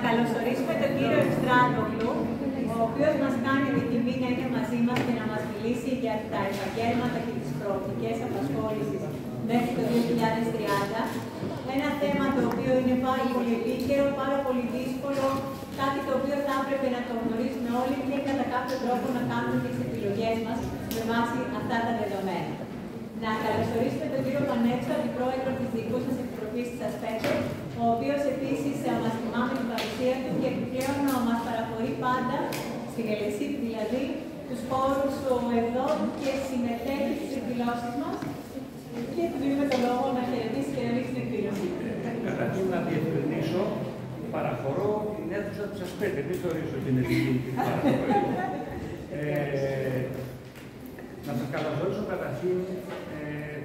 καλωσορίσουμε τον κύριο Ευστράτογλου, ο οποίος μας κάνει την τιμή να είναι μαζί μας και να μας μιλήσει για τα επαγγέλματα και τις προοπτικές απασχόλησης μέχρι το 2030. Ένα θέμα το οποίο είναι πάρα πολύ επίκαιρο, πάρα πολύ δύσκολο, κάτι το οποίο θα έπρεπε να το γνωρίζουμε όλοι και κατά κάποιο τρόπο να κάνουμε τις επιλογές μας με βάση αυτά τα δεδομένα. Να καλωσορίσουμε τον κύριο Πανέτσο, αντιπρόεδρο της Διοικούσας Επιτροπής της ΑΣΠΕΤΕ, ο οποίος επίσης μας τιμά με την παρουσία του και επιπλέον μας παραχωρεί πάντα, στην Ελευσίτη δηλαδή, τους χώρους εδώ και συμμετέχει στις εκδηλώσεις μας. Και του δίνουμε το λόγο να χαιρετήσει και να ρίξει την εκδήλωση. Καταρχήν να διευκρινίσω, παραχωρώ την αίθουσα της ΑΣΠΕΤΕ, μην θεωρήσω ότι είναι δική μου την παραχωρώ. Να σας καλωσορίσω καταρχήν,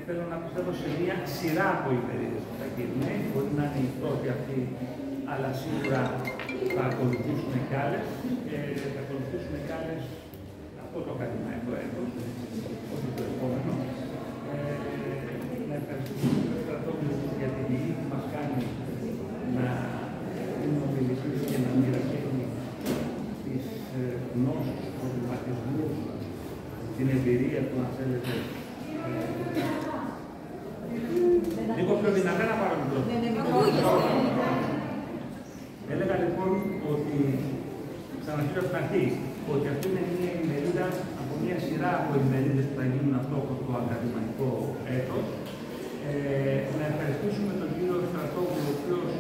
θέλω να πιστεύω σε μια σειρά από ημερίδες που θα γίνουν. Μπορεί να είναι η πρώτη αυτή, αλλά σίγουρα θα ακολουθήσουν κι άλλες. Θα ακολουθήσουν κι άλλες αυτό το ακαδημαϊκό έτος, όχι το επόμενο. Να ευχαριστήσουμε τον Ευστράτογλου για την τιμή που μας κάνει να είναι ομιλητής και να μοιραστεί τις γνώσεις, τους προβληματισμούς, την εμπειρία του, αν θέλετε. Λίγο πιο δυνατά να πάρω μικρό. Έλεγα λοιπόν ότι, ξαναφέρω στην αρχή, ότι αυτή είναι μια ημερίδα από μια σειρά από ημερίδες που θα γίνουν αυτό το ακαδημαϊκό έτος. Να ευχαριστήσουμε τον κύριο Ευστράτογλου, ο οποίος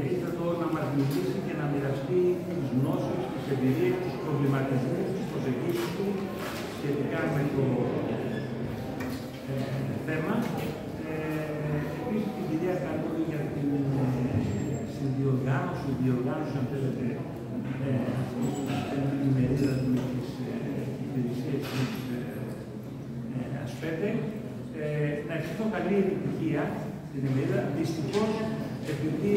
ήρθε εδώ να μας μιλήσει και να μοιραστεί τις γνώσεις, τις εμπειρίες, τους προβληματισμούς, τις προσεγγίσεις του σχετικά με το θέμα. Επίσης την κυρία Καλούρη για την διοργάνωση, αν θέλετε, την ημερίδα του της υπηρεσίας της ΑΣΠΕΤΕ. Να ευχηθώ καλή επιτυχία στην ημερίδα. Δυστυχώς, επειδή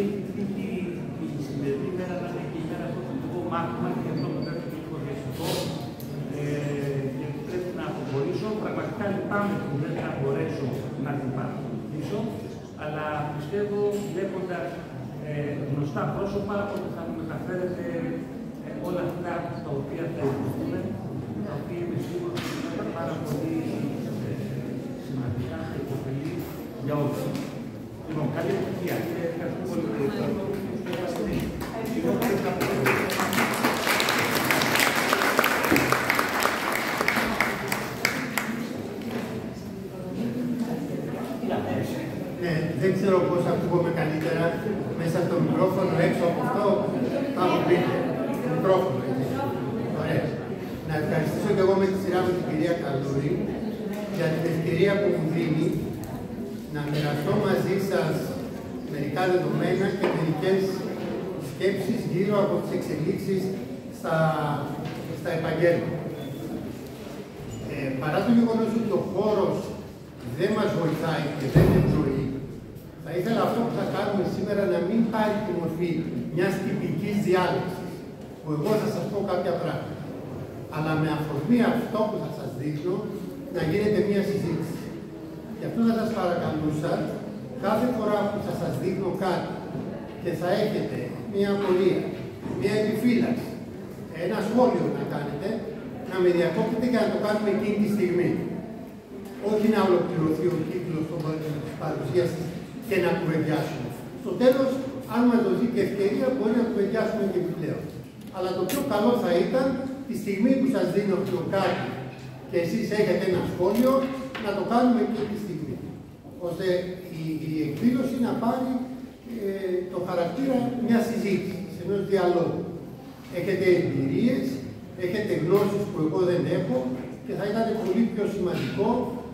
η σημερινή μέρα θα είναι και η μέρα του θετικού μάθημα και αυτό το πρέπει και λίγο διαστικό και πρέπει να αποχωρήσω. Πραγματικά λυπάμαι που δεν θα μπορέσω να την παρακολουθήσω, αλλά πιστεύω, βλέποντας γνωστά πρόσωπα, ότι θα μου μεταφέρετε όλα αυτά τα οποία θα υποστούμε, τα οποία είμαι σίγουρος ότι θα είναι πάρα πολύ σημαντικά και υποφελή για όλους. Λοιπόν, καλή επιτυχία και ευχαριστούμε πολύ για το δεν ξέρω πώς ακούγομαι καλύτερα μέσα στο μικρόφωνο, έξω από αυτό, θα μου πείτε. Το μικρόφωνο, έτσι. Ωραία. Να ευχαριστήσω και εγώ με τη σειρά με την κυρία Καλούρη για την ευκαιρία που μου δίνει να μοιραστώ μαζί σας μερικά δεδομένα και μερικές σκέψεις γύρω από τις εξελίξεις στα επαγγέλματα. Παρά το γεγονός ότι ο χώρος δεν μας βοηθάει και δεν είναι ζωή, θα ήθελα αυτό που θα κάνουμε σήμερα να μην πάρει τη μορφή μιας τυπικής διάλεξης, που εγώ θα σας πω κάποια πράγματα, αλλά με αφορμή αυτό που θα σας δείχνω να γίνεται μια συζήτηση. Γι' αυτό θα σας παρακαλούσα κάθε φορά που θα σας δείχνω κάτι και θα έχετε μια απορία, μια επιφύλαξη, ένα σχόλιο να κάνετε, να με διακόπτετε και να το κάνουμε εκείνη τη στιγμή. Όχι να ολοκληρωθεί ο κύκλος της παρουσίασης και να κουβεντιάσουμε. Στο τέλος, αν μας δοθεί και ευκαιρία, μπορεί να κουβεντιάσουμε και επιπλέον. Αλλά το πιο καλό θα ήταν τη στιγμή που σας δίνω πιο κάτι και εσείς έχετε ένα σχόλιο, να το κάνουμε και τη στιγμή. Ώστε η εκδήλωση να πάρει το χαρακτήρα μια συζήτηση, ενός διαλόγου. Έχετε εμπειρίες, έχετε γνώσεις που εγώ δεν έχω και θα ήταν πολύ πιο σημαντικό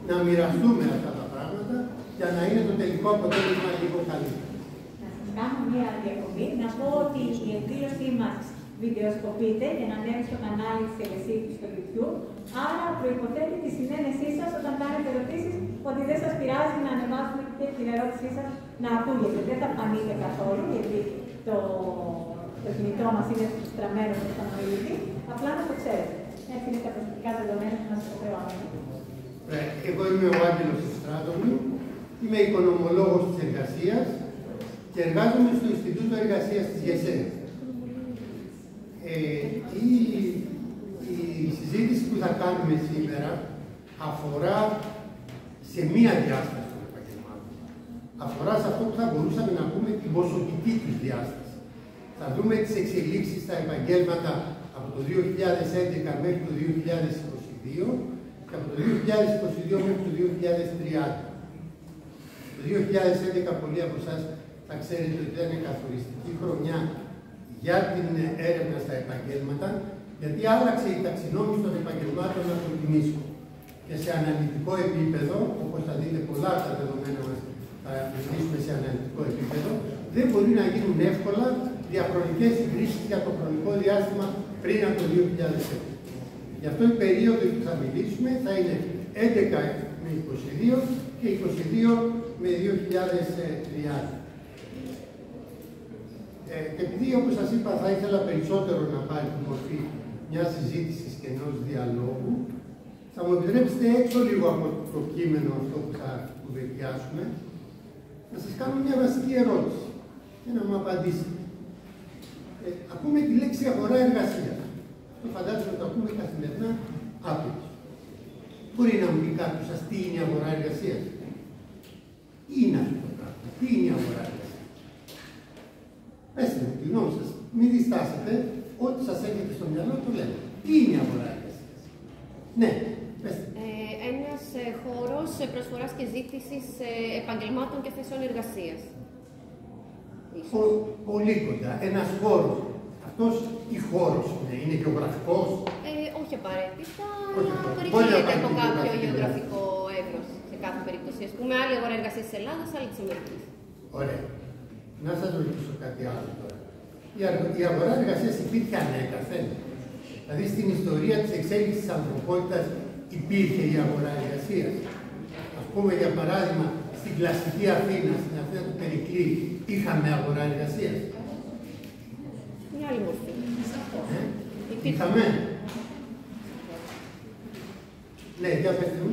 να μοιραστούμε αυτά τα πράγματα για να είναι το τελικό αποτέλεσμα λίγο καλύτερο. Να σας κάνω μια διακοπή. Να πω ότι η εκδήλωσή μας βιντεοσκοπείται για να ανέβει στο κανάλι της Ελευσίτης στο YouTube. Άρα προϋποθέτει τη συνένεσή σας όταν κάνετε ερωτήσεις, ότι δεν σας πειράζει να ανεβάσουμε και την ερώτησή σας να ακούγεται. Δεν θα φανείτε καθόλου, γιατί το κινητό μας είναι στραμμένο προς τον ομιλητή. Απλά να το ξέρετε. Έτσι είναι τα προσωπικά δεδομένα που μας υποχρεώνουν. Εγώ είμαι ο Άγγελος Ευστράτογλου, είμαι οικονομολόγος της εργασίας και εργάζομαι στο Ινστιτούτο Εργασίας της ΓΕΣΕ. Η συζήτηση που θα κάνουμε σήμερα αφορά σε μία διάσταση των επαγγελμάτων. Αφορά σε αυτό που θα μπορούσαμε να πούμε την ποσοτική τους διάσταση. Θα δούμε τις εξελίξεις στα επαγγέλματα από το 2011 μέχρι το 2022 και από το 2022 μέχρι το 2030. Το 2011 πολλοί από εσάς θα ξέρετε ότι ήταν καθοριστική χρονιά για την έρευνα στα επαγγέλματα, γιατί άλλαξε η ταξινόμηση των επαγγελμάτων από την UNESCO. Και σε αναλυτικό επίπεδο, όπως θα δείτε πολλά από τα δεδομένα μας θα μιλήσουμε σε αναλυτικό επίπεδο, δεν μπορεί να γίνουν εύκολα διαχρονικές συγκρίσεις για το χρονικό διάστημα πριν από το 2007. Γι' αυτό η περίοδος που θα μιλήσουμε θα είναι 11 με 22 και 22 με 2030. Και επειδή, όπως σας είπα, θα ήθελα περισσότερο να πάρει τη μορφή μια συζήτηση και ενός διαλόγου, θα μου επιτρέψετε έξω λίγο από το κείμενο αυτό που θα κουβεντιάσουμε, να σας κάνω μια βασική ερώτηση και να μου απαντήσετε. Ακούμε τη λέξη αγορά εργασίας. Αυτό φαντάζομαι ότι το ακούμε καθημερινά άπειρος. Μπορεί να μου πει κάποιος σας τι είναι η αγορά εργασίας? Τι είναι αυτό το πράγμα? Τι είναι η αγορά εργασίας? Πέστε μου τη γνώμη σας. Μην διστάσετε. Ό,τι σας έρχεται στο μυαλό το λέτε. Τι είναι η αγορά εργασίας? Ναι. Ένας χώρος προσφοράς και ζήτησης επαγγελμάτων και θέσεων εργασίας. Πολύ κοντά. Ένας χώρος. Αυτός τι χώρος είναι γεωγραφικός? Όχι απαραίτητα, αλλά περικλείεται από κάποιο γεωγραφικό εύρος σε κάθε περίπτωση. Ας πούμε, άλλη αγορά εργασίας της Ελλάδας, άλλη της Αμερικής. Ωραία. Να σας ρωτήσω κάτι άλλο τώρα. Η αγορά εργασίας υπήρχε ανέκαθεν? Δηλαδή στην ιστορία της εξέλιξης της ανθρωπότητας υπήρχε η αγορά εργασίας? Ας πούμε για παράδειγμα στην κλασική Αθήνα, στην Αθήνα του Περικλή, είχαμε αγορά εργασίας? Μια άλλη μορφή. Είχαμε. Ναι, για πέστε μου.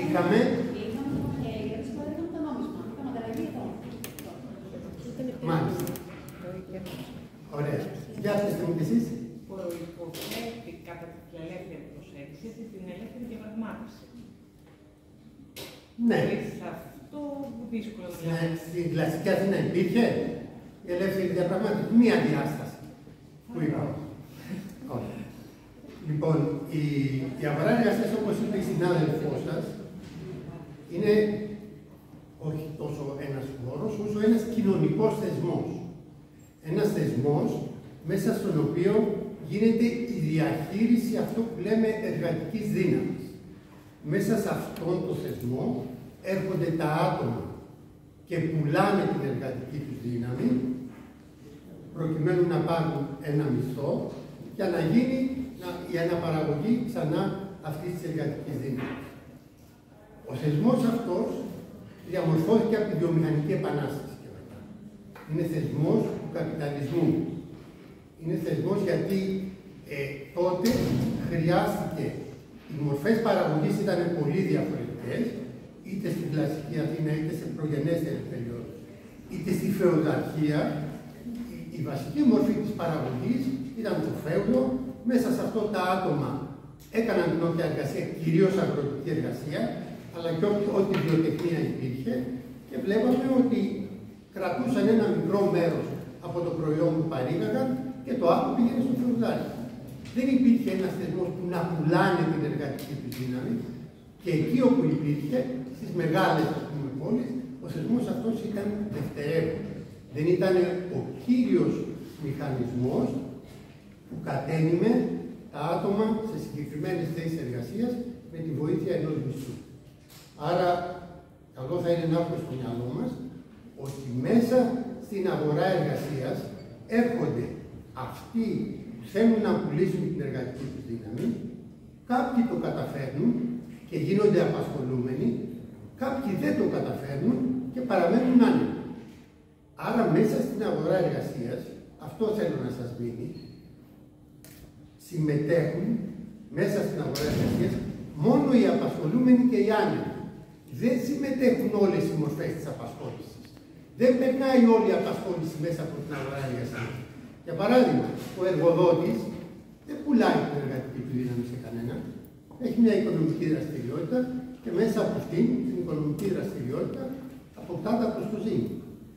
Είχαμε. Μάλιστα. Ωραία. Για πέστε μου κι εσείς. Προϋποθέτει κατά την ελεύθερη προσέγγιση την ελεύθερη διαπραγμάτευση. Ναι. Σε αυτό δύσκολο στην κλασική Αθήνα υπήρχε η ελεύθερη διαπραγμάτευση. Μία διάσταση που είπαμε. Λοιπόν, η αγορά εργασίας, όπως είπε η συνάδελφός σας, είναι όχι τόσο ένας χώρος, όσο ένας κοινωνικός θεσμός. Ένας θεσμός μέσα στον οποίο γίνεται η διαχείριση αυτό που λέμε εργατικής δύναμης. Μέσα σε αυτόν τον θεσμό έρχονται τα άτομα και πουλάνε την εργατική τους δύναμη προκειμένου να πάρουν ένα μισθό για να γίνει η αναπαραγωγή ξανά αυτής της εργατικής δύναμης. Ο θεσμός αυτός διαμορφώθηκε από τη βιομηχανική επανάσταση και μετά. Είναι θεσμός του καπιταλισμού. Είναι θεσμός γιατί τότε χρειάστηκε, οι μορφές παραγωγής ήταν πολύ διαφορετικές, είτε στην κλασική Αθήνα, είτε σε προγενέστερες περιόδους, είτε στη φεουδαρχία. Η βασική μορφή της παραγωγής ήταν το φέουδο. Μέσα σε αυτό τα άτομα έκαναν την όποια εργασία, κυρίως αγροτική εργασία, αλλά και ό,τι βιοτεχνία υπήρχε, και βλέπαμε ότι κρατούσαν ένα μικρό μέρος από το προϊόν που παρήγαγαν και το άλλο πήγαινε στο φεουδάρι. Δεν υπήρχε ένας θεσμός που να πουλάνε την εργατική του δύναμη, και εκεί όπου υπήρχε, στις μεγάλες πόλεις, ο θεσμός αυτός ήταν δευτερεύον. Δεν ήταν ο κύριος μηχανισμός που κατένιμε τα άτομα σε συγκεκριμένες θέσεις εργασίας με τη βοήθεια ενός μισθού. Άρα, καλό θα είναι να έχουμε στο μυαλό μας ότι μέσα στην αγορά εργασίας έρχονται αυτοί που θέλουν να πουλήσουν την εργατική τους δύναμη, κάποιοι το καταφέρνουν και γίνονται απασχολούμενοι, κάποιοι δεν το καταφέρνουν και παραμένουν άνεργοι. Άρα μέσα στην αγορά εργασίας, αυτό θέλω να σας μείνει, συμμετέχουν μέσα στην αγορά εργασίας μόνο οι απασχολούμενοι και οι άνεργοι. Δεν συμμετέχουν όλες οι μορφές της απασχόλησης. Δεν περνάει όλη η απασχόληση μέσα από την αγορά εργασίας. Για παράδειγμα, ο εργοδότης δεν πουλάει την εργατική του δύναμη σε κανένα. Έχει μια οικονομική δραστηριότητα και μέσα από αυτήν την οικονομική δραστηριότητα αποκτά τα προστοζήν.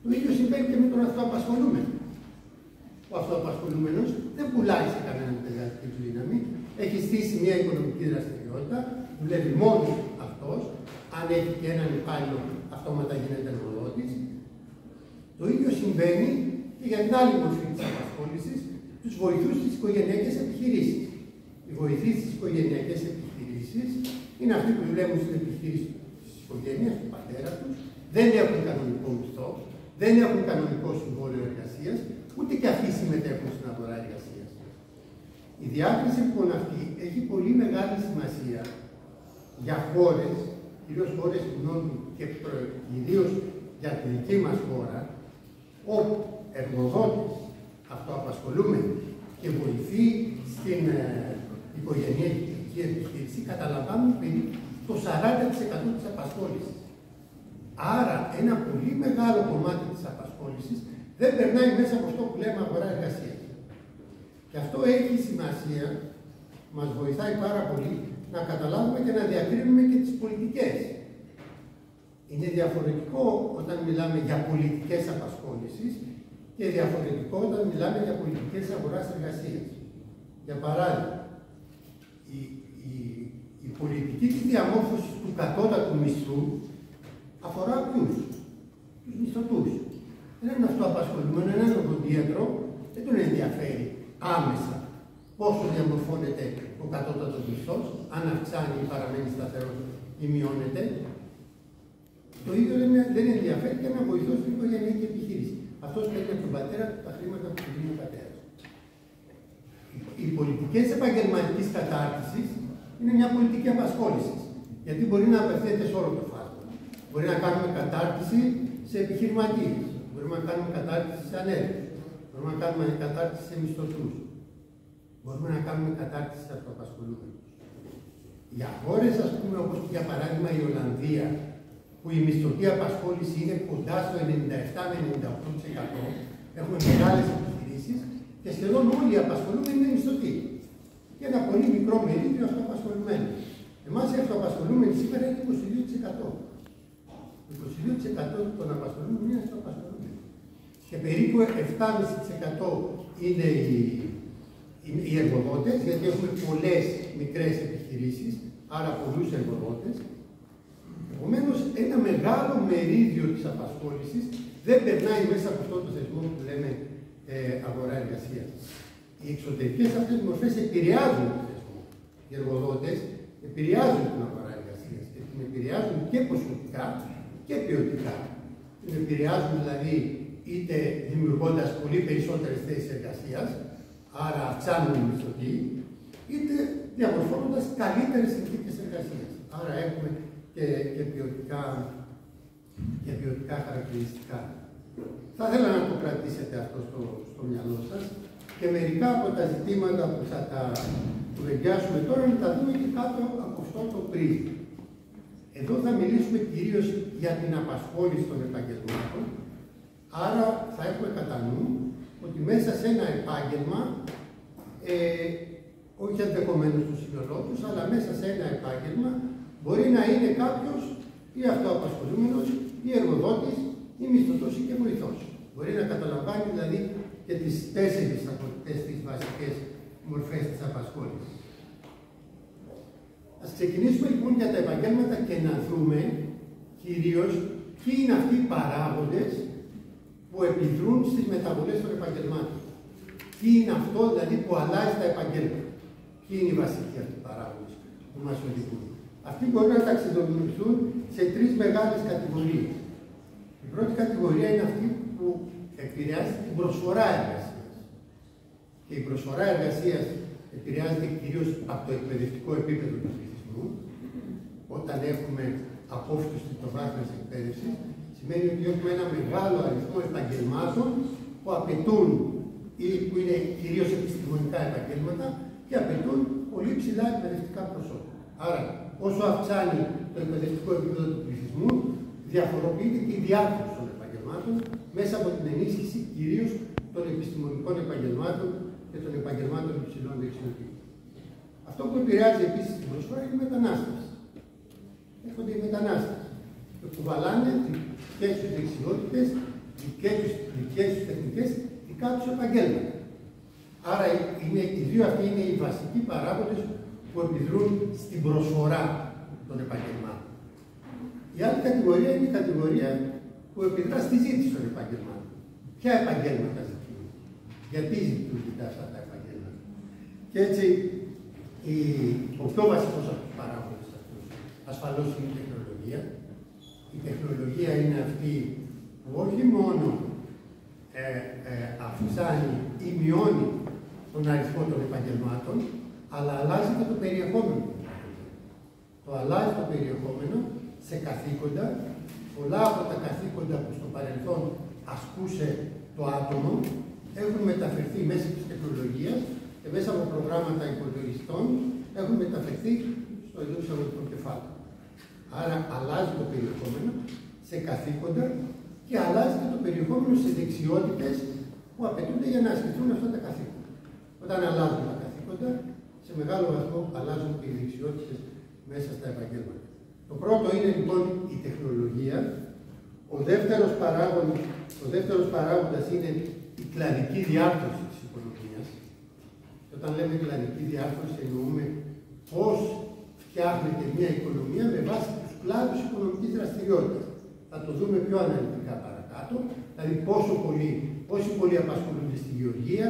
Το ίδιο συμβαίνει και με τον αυτοαπασχολούμενο. Ο αυτοαπασχολούμενος δεν πουλάει σε κανέναν την εργατική του δύναμη. Έχει στήσει μια οικονομική δραστηριότητα, δουλεύει μόνο αυτός. Αν έχει και έναν υπάλληλο, αυτόματα γίνεται εργοδότης. Το ίδιο συμβαίνει και για την άλλη μορφή της απασχόλησης, τους βοηθούς στις οικογενειακές επιχειρήσεις. Οι βοηθοί στις οικογενειακές επιχειρήσεις είναι αυτοί που δουλεύουν στην επιχείρηση της οικογένειας, του πατέρα τους, δεν έχουν κανονικό μισθό, δεν έχουν κανονικό συμβόλαιο εργασίας, ούτε και αυτοί συμμετέχουν στην αγορά εργασίας. Η διάκριση λοιπόν αυτή έχει πολύ μεγάλη σημασία για χώρες, κυρίως χώρες του Νότου και ιδίως για τη δική μας χώρα, όπου εργοδότες, αυτοαπασχολούμενοι και βοηθοί στην οικογενειακή επιχείρηση καταλαμβάνουν περίπου το 40% της απασχόλησης. Άρα ένα πολύ μεγάλο κομμάτι της απασχόλησης δεν περνάει μέσα από αυτό που λέμε αγορά εργασίας. Και αυτό έχει σημασία, μας βοηθάει πάρα πολύ να καταλάβουμε και να διακρίνουμε και τις πολιτικές. Είναι διαφορετικό όταν μιλάμε για πολιτικές απασχόλησης και διαφορετικό όταν μιλάμε για πολιτικές αγοράς εργασίας. Για παράδειγμα, η πολιτική της διαμόρφωσης του κατώτατου μισθού αφορά ποιους? Τους μισθωτούς. Έναν αυτοαπασχολούμενο, έναν οδοντίατρο, δεν τον ενδιαφέρει άμεσα πόσο διαμορφώνεται ο κατώτατος μισθός, αν αυξάνει ή παραμένει σταθερός ή μειώνεται. Το ίδιο δεν ενδιαφέρει και ένα βοηθό στην οικογενειακή επιχείρηση. Αυτός παίρνει από τον πατέρα τα χρήματα που του δίνει ο πατέρας. Οι πολιτικές επαγγελματικής κατάρτισης είναι μια πολιτική απασχόληση. Γιατί μπορεί να απευθύνεται σε όλο το φάσμα. Μπορεί να κάνουμε κατάρτιση σε επιχειρηματίες. Μπορούμε να κάνουμε κατάρτιση σε ανέργους. Μπορούμε να κάνουμε κατάρτιση σε μισθωτούς. Μπορούμε να κάνουμε κατάρτιση σε αυτοαπασχολούμενους. Για χώρες, ας πούμε, όπως για παράδειγμα η Ολλανδία, που η μισθωτή απασχόληση είναι κοντά στο 97-98%, έχουμε μεγάλες επιχειρήσεις και σχεδόν όλοι οι απασχολούμενοι είναι μισθωτοί. Και ένα πολύ μικρό μερίδιο αυτοαπασχολουμένων. Εμάς οι αυτοαπασχολούμενοι σήμερα είναι 22%. 22% των απασχολούμενων είναι αυτοαπασχολούμενοι. Και περίπου 7,5% είναι οι εργοδότες, γιατί έχουμε πολλές μικρές επιχειρήσεις, άρα πολλούς εργοδότες. Επομένως, ένα μεγάλο μερίδιο της απασχόλησης δεν περνάει μέσα από αυτό το θεσμό που λέμε αγορά εργασίας. Οι εξωτερικές αυτές μορφές επηρεάζουν το θεσμό. Οι εργοδότες επηρεάζουν την αγορά εργασίας και την επηρεάζουν και ποσοτικά και ποιοτικά. Την επηρεάζουν δηλαδή είτε δημιουργώντας πολύ περισσότερες θέσεις εργασίας, άρα αυξάνουν οι μισθωτοί, είτε διαμορφώνοντας καλύτερες συνθήκες εργασίας. Άρα έχουμε και ποιοτικά χαρακτηριστικά. Θα ήθελα να το κρατήσετε αυτό στο μυαλό σας και μερικά από τα ζητήματα που θα τα κουβεντιάσουμε τώρα να τα δούμε και κάτω από αυτό το πρίσμα. Εδώ θα μιλήσουμε κυρίως για την απασχόληση των επαγγελμάτων, άρα θα έχουμε κατά νου ότι μέσα σε ένα επάγγελμα, όχι ενδεχομένως στο σύνολό τους, αλλά μέσα σε ένα επάγγελμα μπορεί να είναι κάποιος ή αυτοαπασχολούμενος ή εργοδότης ή μισθωτός ή και βοηθός. Μπορεί να καταλαμβάνει δηλαδή και τις 4 από τις βασικές μορφές της απασχόλησης. Ας ξεκινήσουμε λοιπόν για τα επαγγέλματα και να δούμε κυρίως ποιοι είναι αυτοί οι παράγοντες που επιδρούν στις μεταβολές των επαγγελμάτων. Τι είναι αυτό δηλαδή που αλλάζει τα επαγγέλματα. Ποιοι είναι οι βασικοί αυτοί παράγοντες που μας οδηγούν. Αυτοί μπορούν να ταξινομηθούν σε 3 μεγάλες κατηγορίες. Η πρώτη κατηγορία είναι αυτή που επηρεάζει την προσφορά εργασίας. Και η προσφορά εργασίας επηρεάζεται κυρίως από το εκπαιδευτικό επίπεδο του πληθυσμού. Όταν έχουμε απόφυτους τριτοβάθμιας εκπαίδευσης, σημαίνει ότι έχουμε ένα μεγάλο αριθμό επαγγελμάτων που απαιτούν ή που είναι κυρίως επιστημονικά επαγγέλματα και απαιτούν πολύ ψηλά εκπαιδευτικά προσόντα. Άρα, όσο αυξάνει το εκπαιδευτικό επίπεδο του πληθυσμού, διαφοροποιείται και η διάρθρωση των επαγγελμάτων επαγγελμάτων μέσα από την ενίσχυση κυρίως των επιστημονικών επαγγελμάτων και των επαγγελμάτων υψηλών δεξιοτήτων. Αυτό που επηρεάζει επίσης την προσφορά είναι η μετανάστευση. Έρχονται οι μετανάστες και κουβαλάνε δικές τους δεξιότητες, δικές τους τεχνικές, δικά τους επαγγέλματα. Άρα οι δύο αυτοί είναι οι βασικοί παράγοντες που επιδρούν στην προσφορά των επαγγελμάτων. Η άλλη κατηγορία είναι η κατηγορία που επιδρά στη ζήτηση των επαγγελμάτων. Ποια επαγγέλματα ζητούν, γιατί ζητούνται αυτά τα επαγγέλματα. Και έτσι, ο πιο βασικός από τους παράγοντες αυτούς ασφαλώς είναι η τεχνολογία. Η τεχνολογία είναι αυτή που όχι μόνο αυξάνει ή μειώνει τον αριθμό των επαγγελμάτων, αλλά αλλάζει και το περιεχόμενο. Το αλλάζει το περιεχόμενο σε καθήκοντα. Πολλά από τα καθήκοντα που στο παρελθόν ασκούσε το άτομο έχουν μεταφερθεί μέσα της τεχνολογίας και μέσα από προγράμματα υπολογιστών έχουν μεταφερθεί στο εντός εισαγωγικό κεφάλαιο. Άρα αλλάζει το περιεχόμενο σε καθήκοντα και αλλάζει και το περιεχόμενο σε δεξιότητες που απαιτούνται για να ασκηθούν αυτά τα καθήκοντα. Όταν αλλάζουν τα καθήκοντα, σε μεγάλο βαθμό αλλάζουν και οι δεξιότητες μέσα στα επαγγέλματα. Το πρώτο είναι λοιπόν η τεχνολογία. Ο δεύτερος παράγοντας είναι η κλαδική διάρθρωση της οικονομίας. Και όταν λέμε κλαδική διάρθρωση εννοούμε πώς φτιάχνεται μια οικονομία με βάση τους κλάδους οικονομικής δραστηριότητας. Θα το δούμε πιο αναλυτικά παρακάτω, δηλαδή πόσοι πολλοί απασχολούνται στη γεωργία,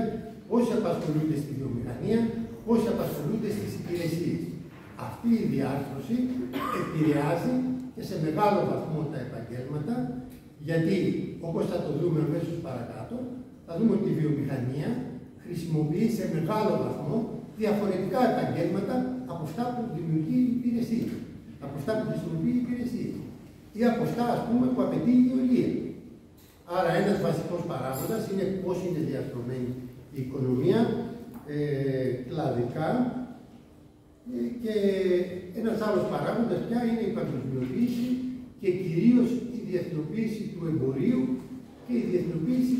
πόσοι απασχολούνται στη βιομηχανία, πόσοι απασχολούνται στις υπηρεσίες. Αυτή η διάρθρωση επηρεάζει και σε μεγάλο βαθμό τα επαγγέλματα, γιατί όπως θα το δούμε αμέσως παρακάτω, θα δούμε ότι η βιομηχανία χρησιμοποιεί σε μεγάλο βαθμό διαφορετικά επαγγέλματα από αυτά που δημιουργεί η υπηρεσία, από αυτά που χρησιμοποιεί η υπηρεσία ή από αυτά, ας πούμε, που απαιτεί η γεωργία. Άρα ένας βασικός παράγοντας είναι πώς είναι διαρθρωμένη η οικονομία κλαδικά και ένας άλλος παράγοντας πια είναι η παγκοσμιοποίηση και κυρίως η διεθνοποίηση του εμπορίου και η διεθνοποίηση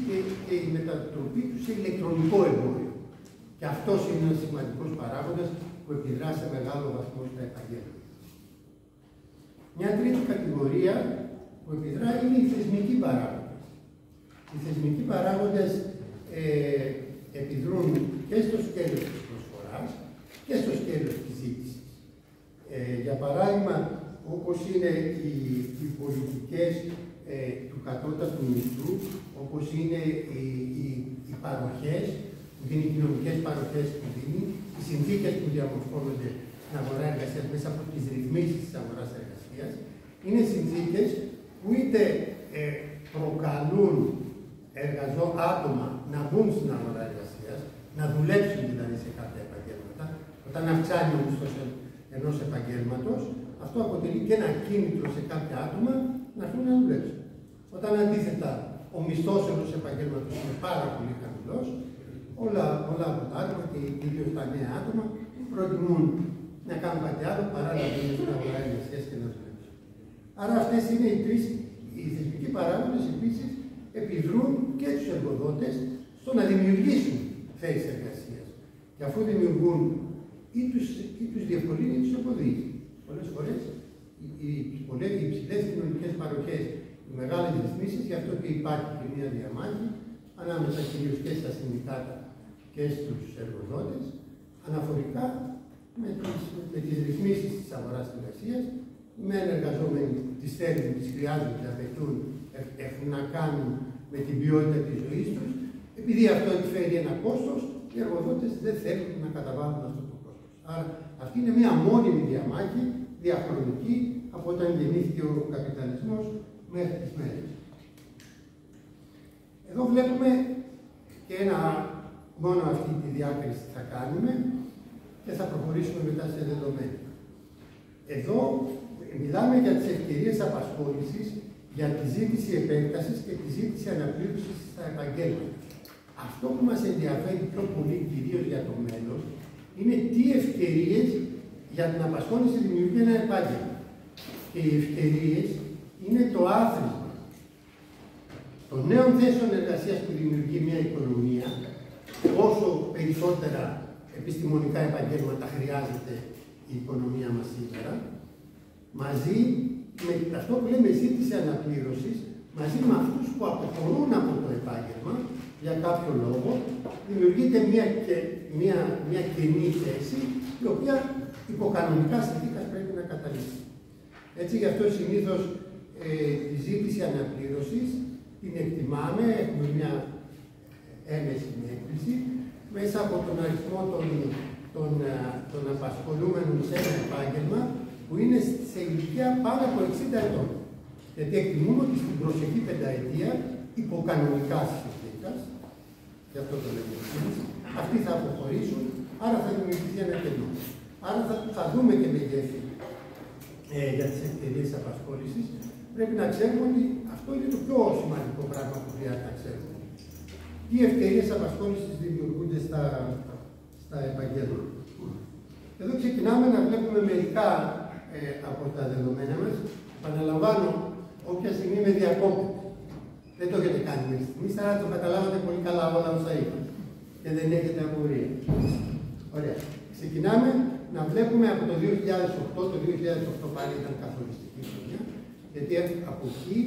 και η μετατροπή του σε ηλεκτρονικό εμπόριο. Και αυτός είναι ένας σημαντικός παράγοντας που επιδρά σε μεγάλο βαθμό στα επαγγέλματα. Μια τρίτη κατηγορία που επιδρά είναι οι θεσμικοί παράγοντες. Οι θεσμικοί παράγοντες επιδρούν και στο σκέλος της προσφοράς και στο σκέλος της ζήτησης. Για παράδειγμα, όπως είναι οι πολιτικές του κατώτατου μισθού, όπως είναι οι παροχές, που είναι οι κοινωνικές παροχές που δίνει, οι συνθήκες που διαμορφώνονται στην αγορά εργασίας μέσα από τις ρυθμίσεις της αγοράς εργασίας, είναι συνθήκες που είτε προκαλούν άτομα να μπουν στην αγορά εργασίας, να δουλέψουν δηλαδή σε κάποια επαγγέλματα. Όταν αυξάνει ο μισθός ενός επαγγέλματος, αυτό αποτελεί και ένα κίνητρο σε κάποια άτομα να έρθουν να δουλέψουν. Όταν αντίθετα ο μισθός ενός επαγγέλματος είναι πάρα πολύ χαμηλός, όλα από τα άτομα και κυρίως τα νέα άτομα προτιμούν να κάνουν κάτι άλλο παρά να βγουν στην αγορά εργασίας και να δουλέψουν. Άρα αυτές είναι οι θεσμικοί παράγοντες επίσης επιδρούν και τους εργοδότες στο να δημιουργήσουν θέσεις εργασίας. Και αφού δημιουργούν ή τους διευκολύνει ή τους εμποδίζει. Πολλές φορές οι υψηλές κοινωνικές παροχές, οι μεγάλες ρυθμίσεις, γι' αυτό και υπάρχει και μια διαμάχη ανάμεσα κυρίως και στα συνδικάτα και στους εργοδότες, αναφορικά με τις ρυθμίσεις της αγοράς εργασίας. Με εργαζόμενοι τις θέλουν, τις χρειάζονται, τις απαιτούν, έχουν να κάνουν με την ποιότητα της ζωής τους. Επειδή αυτό εκφέρει ένα κόστος, οι εργοδότες δεν θέλουν να καταβάλουν αυτό το κόστος. Άρα αυτή είναι μια μόνιμη διαμάχη, διαχρονική, από όταν γεννήθηκε ο καπιταλισμός μέχρι τις μέρες. Εδώ βλέπουμε και μόνο αυτή τη διάκριση θα κάνουμε και θα προχωρήσουμε μετά σε δεδομένα. Εδώ μιλάμε για τις ευκαιρίες απασχόλησης, για τη ζήτηση επέκτασης και τη ζήτηση αναπλήρωσης στα επαγγέλματα. Αυτό που μας ενδιαφέρει πιο πολύ, κυρίως για το μέλλον, είναι τι ευκαιρίες για την απασχόληση δημιουργεί ένα επάγγελμα. Και οι ευκαιρίες είναι το άθροισμα. Το των νέων θέσεων εργασίας που δημιουργεί μια οικονομία, όσο περισσότερα επιστημονικά επαγγέλματα χρειάζεται η οικονομία μας σήμερα, μαζί με αυτό που λέμε ζήτηση αναπλήρωσης, μαζί με αυτούς που αποχωρούν από το επάγγελμα για κάποιο λόγο, δημιουργείται μια κενή θέση, η οποία υποκανονικά συνθήκας πρέπει να καταλήξει. Έτσι, γι' αυτό συνήθως τη ζήτηση αναπλήρωσης την εκτιμάμε, έχουμε μια έμεση έκπληση, μέσα από τον αριθμό των απασχολούμενων σε ένα επάγγελμα που είναι σε ηλικία πάνω από 60 ετών. Γιατί εκτιμούμε ότι στην προσεχή πενταετία, υποκανονικά συνθήκας, γι' αυτό το λέμε εμείς, αυτοί θα αποχωρήσουν, άρα θα δημιουργηθεί ένα κενό. Άρα θα δούμε και μεγέθη για τις ευκαιρίες απασχόλησης. Πρέπει να ξέρουμε ότι αυτό είναι το πιο σημαντικό πράγμα που χρειάζεται να ξέρουμε. Τι ευκαιρίες απασχόλησης δημιουργούνται στα επαγγέλματα. Εδώ ξεκινάμε να βλέπουμε μερικά από τα δεδομένα μας. Επαναλαμβάνω, όποια στιγμή με διακόπτει. Δεν το έχετε κάνει μέχρι στιγμής, άρα το καταλάβατε πολύ καλά όλα όσα είπα. Και δεν έχετε απορία. Ωραία. Ξεκινάμε να βλέπουμε από το 2008, το 2008 πάλι ήταν καθοριστική χρονιά, γιατί από εκεί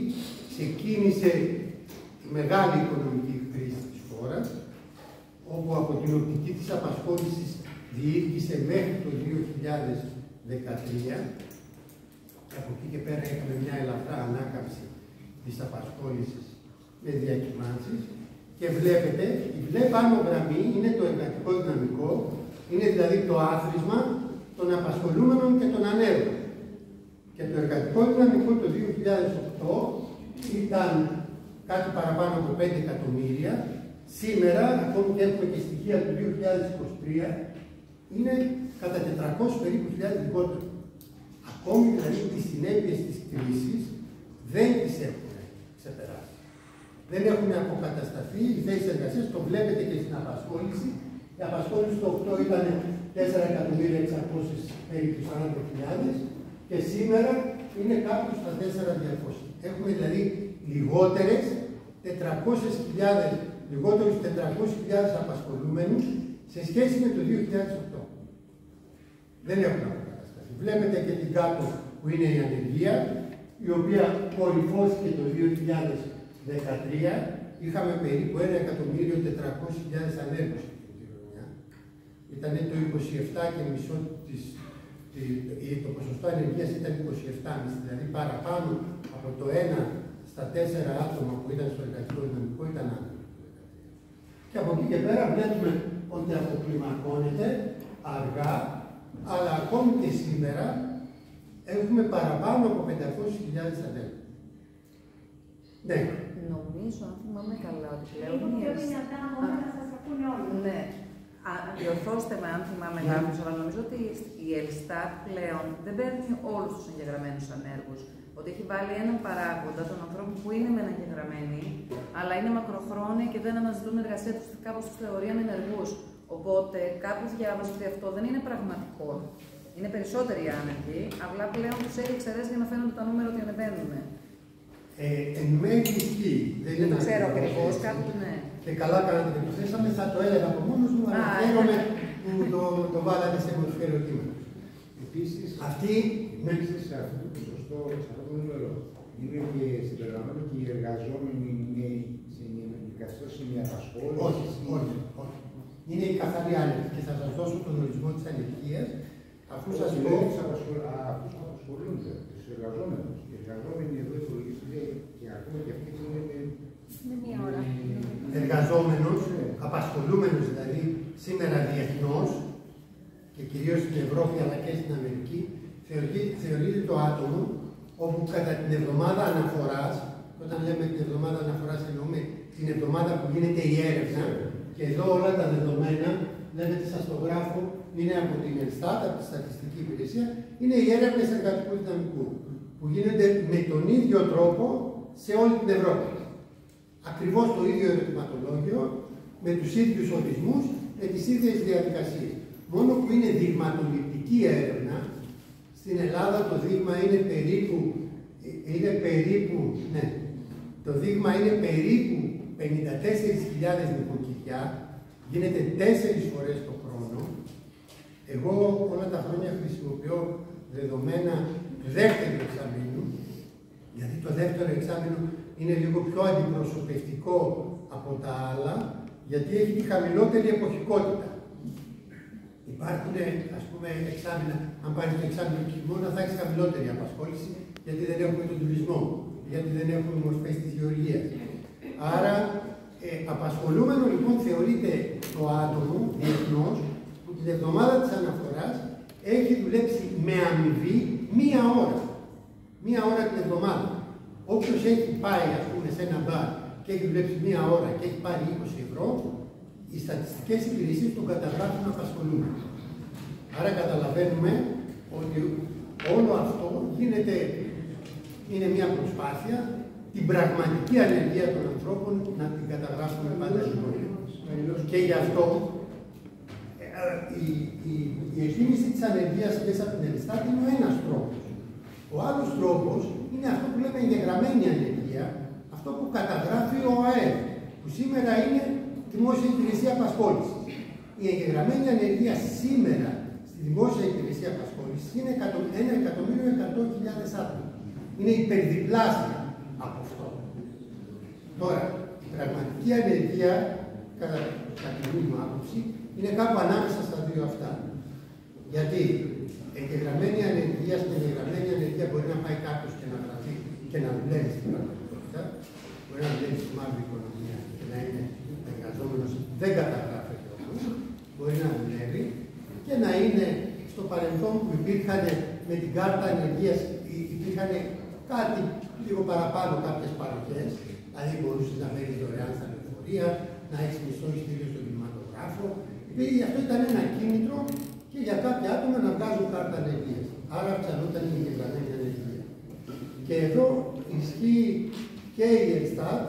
ξεκίνησε η μεγάλη οικονομική κρίση της χώρας, όπου από την οπτική της απασχόλησης διήρκησε μέχρι το 2013, και από εκεί και πέρα είχαμε μια ελαφρά ανάκαμψη της απασχόλησης με διακυμάνσεις, και βλέπετε, η μπλε πάνω γραμμή είναι το εργατικό δυναμικό, είναι δηλαδή το άθροισμα των απασχολούμενων και των ανέργων. Και το εργατικό δυναμικό το 2008 ήταν κάτι παραπάνω από 5 εκατομμύρια. Σήμερα, ακόμη και έχουμε και στοιχεία του 2023, είναι κατά 400 περίπου χιλιάδες λιγότερο. Ακόμη δηλαδή τις συνέπειες της κρίσης δεν τις έχουν ξεπεράσει. Δεν έχουν αποκατασταθεί οι θέσεις εργασίας, το βλέπετε και στην απασχόληση. Η απασχόληση το 8 ήταν 4.600.000 περίπου 40.000 και σήμερα είναι κάπου στα 4.200. Έχουμε δηλαδή λιγότερους 400.000 απασχολούμενους σε σχέση με το 2008. Δεν έχουν αποκατασταθεί. Βλέπετε και την κάτω που είναι η ανεργία, η οποία κορυφώθηκε το 2013. Είχαμε περίπου 1.400.000 ανέργους αυτή τη χρονιά. Ήταν το 27,5% το ποσοστό ανεργίας ήταν 27,5%, δηλαδή παραπάνω από το 1 στα 4 άτομα που ήταν στο εργατικό δυναμικό ήταν άνεργοι. Και από εκεί και πέρα βλέπουμε ότι αποκλιμακώνεται αργά, αλλά ακόμη και σήμερα έχουμε παραπάνω από 500.000 ανέργους. Ναι. Νομίζω, αν θυμάμαι καλά, ότι πλέον. Λίγο πιο δυνατά, μόνο να σας ακούνε όλοι. Ναι. Διορθώστε με αν θυμάμαι λάθος, αλλά νομίζω ότι η Ελστάτ πλέον δεν παίρνει όλους τους εγγεγραμμένους ανέργους. Ότι έχει βάλει έναν παράγοντα των ανθρώπων που είναι μεν εγγεγραμμένοι, αλλά είναι μακροχρόνια και δεν αναζητούν εργασία τους, κάπως τους θεωρεί ανενεργούς. Οπότε κάπου διάβαζα ότι αυτό δεν είναι πραγματικό. Είναι περισσότεροι άνεργοι, απλά πλέον τους έχει εξαιρέσει για να φαίνονται τα νούμερα ότι ανεβαίνουν. Εν μέρει ισχύει. Δεν το ξέρω ακριβώς, κάπου ναι. Και καλά κάνατε και το θέσαμε, θα το έλεγα από μόνος μου, αλλά χαίρομαι που το βάλατε σε μορφή κείμενο. Επίσης, αυτή μέσα σε αυτό το ποσοστό, σε αυτό το νούμερο, είναι και συμπεριλαμβάνω και οι εργαζόμενοι σε καθώς είναι η απασχόληση. Όχι. Είναι η καθαρή άνεργη και θα σας δώσω τον ορισμό της ανεργίας, αφού σας πω. Αυτούς που απασχολούνται, τους εργαζόμενους. Οι εργαζόμενοι εδώ υπολογίζονται και ακόμα και αυτοί που είναι. Είναι μία ώρα. Εργαζόμενος, απασχολούμενος δηλαδή σήμερα διεθνώς και κυρίως στην Ευρώπη αλλά και στην Αμερική, θεωρείται το άτομο όπου κατά την εβδομάδα αναφοράς, όταν λέμε την εβδομάδα αναφοράς εννοούμε την εβδομάδα που γίνεται η έρευνα, και εδώ όλα τα δεδομένα, βλέπετε σας το γράφω, είναι από την Ελστάτ, από τη Στατιστική Υπηρεσία, είναι οι έρευνες εργατικού δυναμικού, που γίνονται με τον ίδιο τρόπο σε όλη την Ευρώπη. Ακριβώς το ίδιο ερωτηματολόγιο, με τους ίδιους ορισμούς, με τις ίδιες διαδικασίες. Μόνο που είναι δειγματοληπτική έρευνα, στην Ελλάδα το δείγμα είναι περίπου, ναι, Το δείγμα είναι περίπου 54.000 νοικοκυριά, γίνεται 4 φορές το χρόνο. Εγώ όλα τα χρόνια χρησιμοποιώ δεδομένα δεύτερου εξαμήνου, γιατί το δεύτερο εξάμηνο είναι λίγο πιο αντιπροσωπευτικό από τα άλλα, γιατί έχει τη χαμηλότερη εποχικότητα. Υπάρχουν, ας πούμε, εξάμηνα, αν πάρει το εξάμηνο του χειμώνα, θα έχει χαμηλότερη απασχόληση, γιατί δεν έχουμε τον τουρισμό, γιατί δεν έχουμε μορφές της γεωργίας. Άρα, απασχολούμενο λοιπόν θεωρείται το άτομο διεθνώς που την εβδομάδα της αναφοράς έχει δουλέψει με αμοιβή 1 ώρα. 1 ώρα την εβδομάδα. Όποιος έχει πάει, ας πούμε, σε ένα μπαρ και έχει δουλέψει 1 ώρα και έχει πάρει 20 ευρώ, οι στατιστικές υπηρεσίες τον καταγράφουν απασχολούμενο. Άρα καταλαβαίνουμε ότι όλο αυτό είναι μια προσπάθεια την πραγματική ανεργία των ανθρώπων να την καταγράφουμε πάντα ζωντανή. Και γι' αυτό η εκτίμηση της ανεργίας μέσα από την Ελστάτ είναι ο ένας τρόπος. Ο άλλος τρόπος είναι αυτό που λέμε εγγεγραμμένη ανεργία, αυτό που καταγράφει ο ΑΕΠ, που σήμερα είναι δημόσια υπηρεσία απασχόλησης. Η εγγεγραμμένη ανεργία σήμερα στη δημόσια υπηρεσία απασχόλησης είναι 1.100.000 άτομα. Είναι υπερδιπλάσια από αυτό. Τώρα, η πραγματική ανεργία, κατά τη δική μου άποψη, είναι κάπου ανάμεσα στα δύο αυτά. Γιατί εγγεγραμμένη ανεργία, στην εγγεγραμμένη ανεργία μπορεί να πάει κάποιος και να γραφεί και να δουλεύει στην πραγματικότητα. Μπορεί να δουλεύει στη μαύρη οικονομία και να είναι εργαζόμενος, δεν καταγράφεται όμως. Μπορεί να δουλεύει και να είναι στο παρελθόν που υπήρχαν με την κάρτα ανεργίας, υπήρχαν κάτι λίγο παραπάνω κάποιες παροχές. Δηλαδή μπορούσε να μένει δωρεάν στα λεωφορεία, να έχει μισθό εισιτήριο στον κινηματογράφο. Γι' αυτό ήταν ένα κίνητρο και για κάποια άτομα να βγάζουν κάρτα ανεργίας. Άρα αυξανόταν η εγγεγραμμένη ανεργία. Και εδώ ισχύει και η Ελστάτ,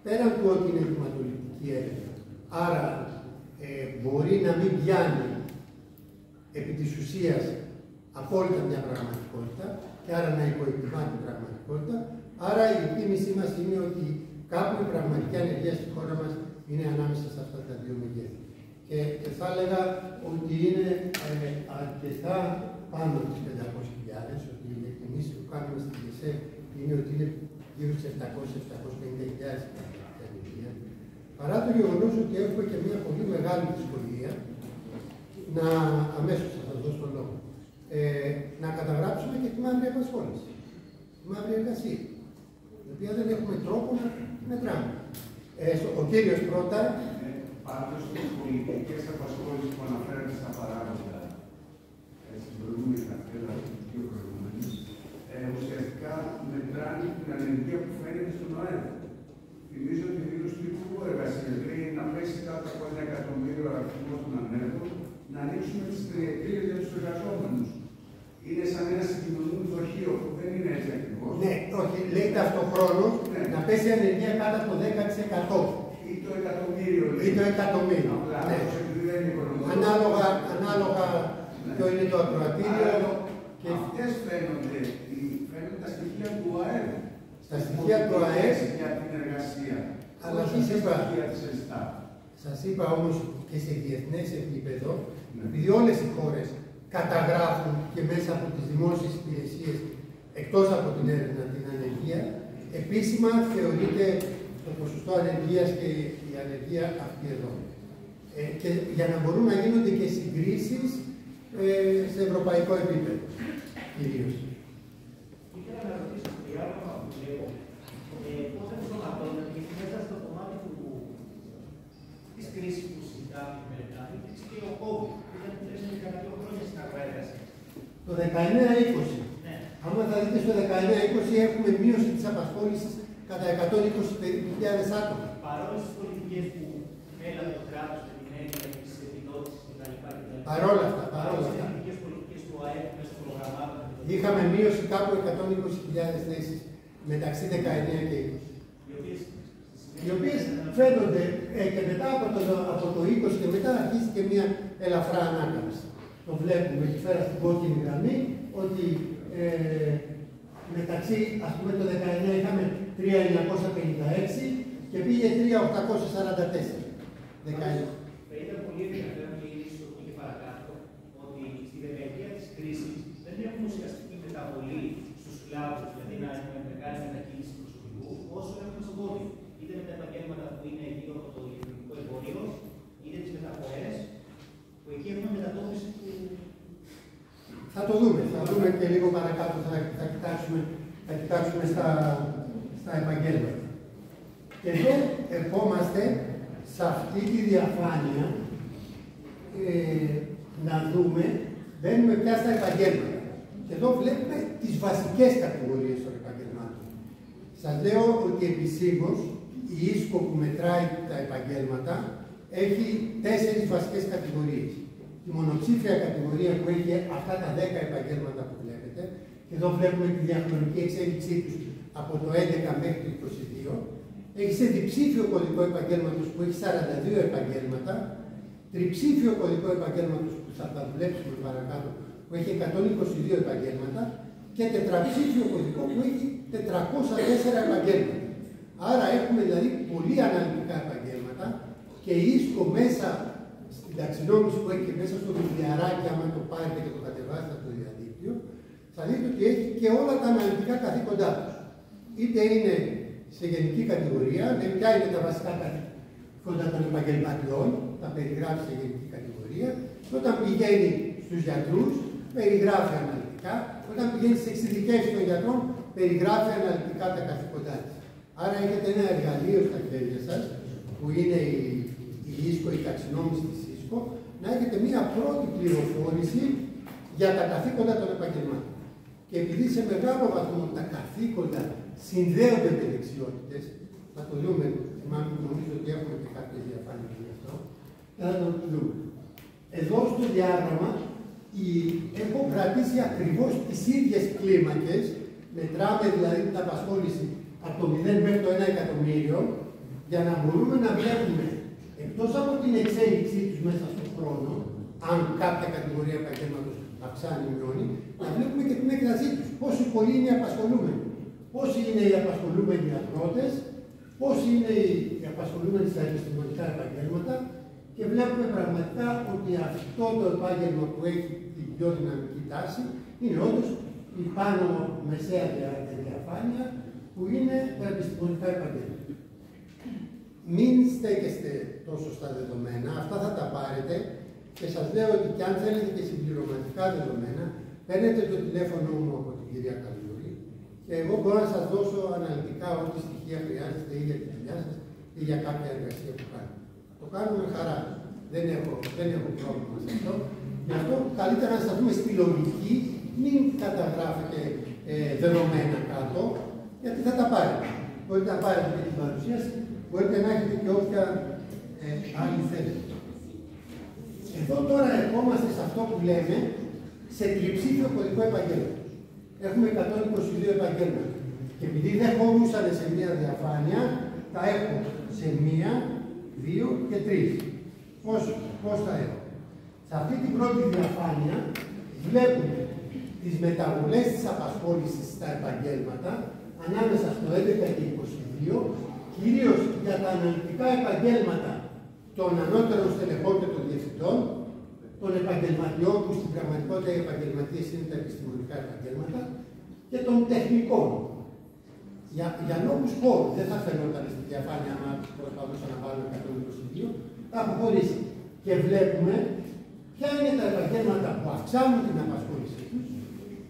πέραν του ότι είναι χρηματοληπτική έρευνα. Άρα μπορεί να μην πιάνει επί της ουσίας απόλυτα μια πραγματικότητα και άρα να υποεκτιμά την πραγματικότητα. Άρα η εκτίμησή μας είναι ότι κάπου η πραγματική ανεργία στη χώρα μας είναι ανάμεσα σε αυτά τα δύο μεγέθη. Και θα έλεγα ότι είναι αρκετά πάνω από τις 500.000, ότι οι εκτιμήσεις που κάνουμε στην ΕΣΕ είναι ότι είναι γύρω στις 700-750.000 ανεργία. Παρά το γεγονός ότι έχουμε και μια πολύ μεγάλη δυσκολία, αμέσως θα σας δώσω τον λόγο, να καταγράψουμε και τη μαύρη απασχόληση, τη μαύρη εργασία, η οποία δεν έχουμε τρόπο να μετράμε. Ο κύριος πρώτα. Πάντως στις πολιτικές απασχόλησης που αναφέρατε στα παράγοντα στην προηγούμενη καρτέλα του δύο προηγούμενους, ουσιαστικά μετράνε την ανεργία που φαίνεται στον ΑΕΠ. Θυμίζω ότι η δήλωση του Υπουργού Εργασίας λέει να πέσει κάτω από 1 εκατομμύριο αριθμό των ανέργων, να ανοίξουμε τις τριετίες για τους εργαζόμενους. Είναι σαν ένα συγκοινωνούν δοχείο που δεν είναι έτσι ακριβώς. Ναι, όχι, λέει ταυτοχρόνως να πέσει η ανεργία κάτω από 10%. Ή το εκατομμύριο. Ή το εκατομμύριο. Απλά, ναι. Ανάλογα ποιο είναι το ακροατήριο. Και αυτές φαίνονται τα στοιχεία του ΑΕΠ. Στα στοιχεία του ΑΕΠ για την εργασία. Αλλά σας είπα όμως και σε διεθνές επίπεδο, επειδή όλες οι χώρες καταγράφουν και μέσα από τις δημόσιες υπηρεσίες, εκτός από την έρευνα, την ανεργία, επίσημα θεωρείται το ποσοστό ανεργίας και η ανεργία αυτή εδώ. Και για να μπορούν να γίνονται και συγκρίσεις σε ευρωπαϊκό επίπεδο, κυρίως. Ήθελα να ρωτήσω το διάγραμμα που λέω, πώς είναι δυνατόν, γιατί μέσα στο κομμάτι της κρίσης που συζητάμε μετά, υπήρξε και ο COVID, που ήταν τουλάχιστον 12 χρόνια στην αγορά-εργασίας. Το 19-20. Ναι. Άμα θα δείτε στο 19-20 έχουμε μείωση της απασχόλησης κατά 120.000 άτομα. Παρόλες τις πολιτικές που έλαβε το κράτος με την έννοια της επιδότησης κτλ. Παρόλα αυτά. Παρόλες τις εθνικές πολιτικές του ΑΕΠ μέσα στο προγραμμάτων. Είχαμε μείωση κάπου 120.000 θέσεις μεταξύ 19 και 20. Οι οποίες φαίνονται και μετά από το 20 και μετά αρχίζει και μια ελαφρά ανάκαμψη. Το βλέπουμε εκεί πέρα στην κόκκινη γραμμή ότι με μεταξύ, ας πούμε, το 19 είχαμε 3.956 και πήγε 3.844. Ήταν πολύ ενδιαφέρον και η στο και παρακάτω ότι στη δεκαετία της κρίσης δεν έχουμε ουσιαστική μεταβολή στους κλάδους, δηλαδή να έχουμε μεγάλη μετακίνηση προσωπικού, όσο έχουμε στον COVID. Είτε με τα επαγγέλματα που είναι γύρω από το ηλεκτρονικό εμπόριο, είτε τις μεταφορές, που εκεί έχουμε μετατόπιση του. Θα το δούμε. Θα δούμε και λίγο παρακάτω. Θα κοιτάξουμε στα επαγγέλματα. Και εδώ ερχόμαστε σε αυτή τη διαφάνεια να δούμε, μπαίνουμε πια στα επαγγέλματα. Και εδώ βλέπουμε τις βασικές κατηγορίες των επαγγελμάτων. Σας λέω ότι επισήμως η ίσκο που μετράει τα επαγγέλματα έχει 4 βασικές κατηγορίες. Η μονοψήφια κατηγορία που έχει αυτά τα 10 επαγγέλματα που βλέπετε, και εδώ βλέπουμε τη διαχρονική εξέλιξή τους από το 11 μέχρι το 22, έχει σε διψήφιο κωδικό επαγγέλματος που έχει 42 επαγγέλματα, τριψήφιο κωδικό επαγγέλματος που θα τα δουλέψουμε παρακάτω που έχει 122 επαγγέλματα και τετραψήφιο κωδικό που έχει 404 επαγγέλματα. Άρα έχουμε δηλαδή πολύ αναλυτικά επαγγέλματα και η ίσκο μέσα στην ταξινόμηση που έχει και μέσα στο βιβλιαράκι, άμα το πάρετε και το κατεβάσετε από το διαδίκτυο, θα δείτε ότι έχει και όλα τα αναλυτικά καθήκοντά τους. Είτε είναι σε γενική κατηγορία, δηλαδή ποια είναι τα βασικά καθήκοντα των επαγγελματιών, τα περιγράφει σε γενική κατηγορία, και όταν πηγαίνει στους γιατρούς, περιγράφει αναλυτικά, όταν πηγαίνει στις εξειδικεύσεις των γιατρών, περιγράφει αναλυτικά τα καθήκοντά της. Άρα έχετε ένα εργαλείο στα χέρια σας, που είναι η ίσκο, η ταξινόμηση της ίσκο, να έχετε μία πρώτη πληροφόρηση για τα καθήκοντα των επαγγελμάτων. Και επειδή σε μεγάλο βαθμό τα καθήκοντα συνδέονται με δεξιότητες, θα το δούμε, νομίζω ότι έχουμε και κάποιες διαφάνειες γι' αυτό, θα το δούμε. Εδώ στο διάγραμμα έχω κρατήσει ακριβώς τις ίδιες κλίμακες, μετράμε δηλαδή την απασχόληση από το 0 μέχρι το 1 εκατομμύριο, για να μπορούμε να βλέπουμε, εκτός από την εξέλιξή τους μέσα στον χρόνο, αν κάποια κατηγορία επαγγέλματος αυξάνει ή μειώνει, να βλέπουμε και την έκτασή τους. Πόσοι πολλοί είναι οι απασχολούμενοι. Πόσοι είναι οι απασχολούμενοι αγρότες, πόσοι είναι οι απασχολούμενοι στα επιστημονικά επαγγέλματα και βλέπουμε πραγματικά ότι αυτό το επάγγελμα που έχει την πιο δυναμική τάση είναι όντως η πάνω μεσαία διαφάνεια που είναι τα επιστημονικά επαγγέλματα. Μην στέκεστε τόσο στα δεδομένα, αυτά θα τα πάρετε και σας λέω ότι και αν θέλετε και συμπληρωματικά δεδομένα, παίρνετε το τηλέφωνο μου από την κυρία Καλιούρη και εγώ μπορώ να σας δώσω αναλυτικά ό,τι στοιχεία χρειάζεστε ή για τη δουλειά σας ή για κάποια εργασία που κάνετε. Το κάνουμε με χαρά. Δεν έχω πρόβλημα σε αυτό. Γι' αυτό καλύτερα να σταθούμε στη λογική, μην καταγράφετε δεδομένα κάτω, γιατί θα τα πάρετε. Μπορείτε να πάρετε και την παρουσίαση, μπορείτε να έχετε και όποια άλλη θέλετε. Εδώ τώρα ερχόμαστε σε αυτό που λέμε σε τριψήφιο κωδικό επαγγέλματος. Έχουμε 122 επαγγέλματα. Και επειδή δεν χωρούσαν σε μία διαφάνεια, τα έχω σε 1, 2 και 3. Πώς τα έχω. Σε αυτή την πρώτη διαφάνεια βλέπουμε τις μεταβολές της απασχόλησης στα επαγγέλματα ανάμεσα στο 11 και 22, κυρίως για τα αναλυτικά επαγγέλματα των ανώτερων στελεχών και των διευθυντών, των επαγγελματιών που στην πραγματικότητα οι επαγγελματίες είναι τα επιστημονικά επαγγέλματα και των τεχνικών. Για λόγους χώρου, δεν θα φαινόταν στη διαφάνεια αν προσπαθούσα να βάλω 122, τα έχω χωρίσει. Και βλέπουμε ποια είναι τα επαγγέλματα που αυξάνουν την απασχόλησή τους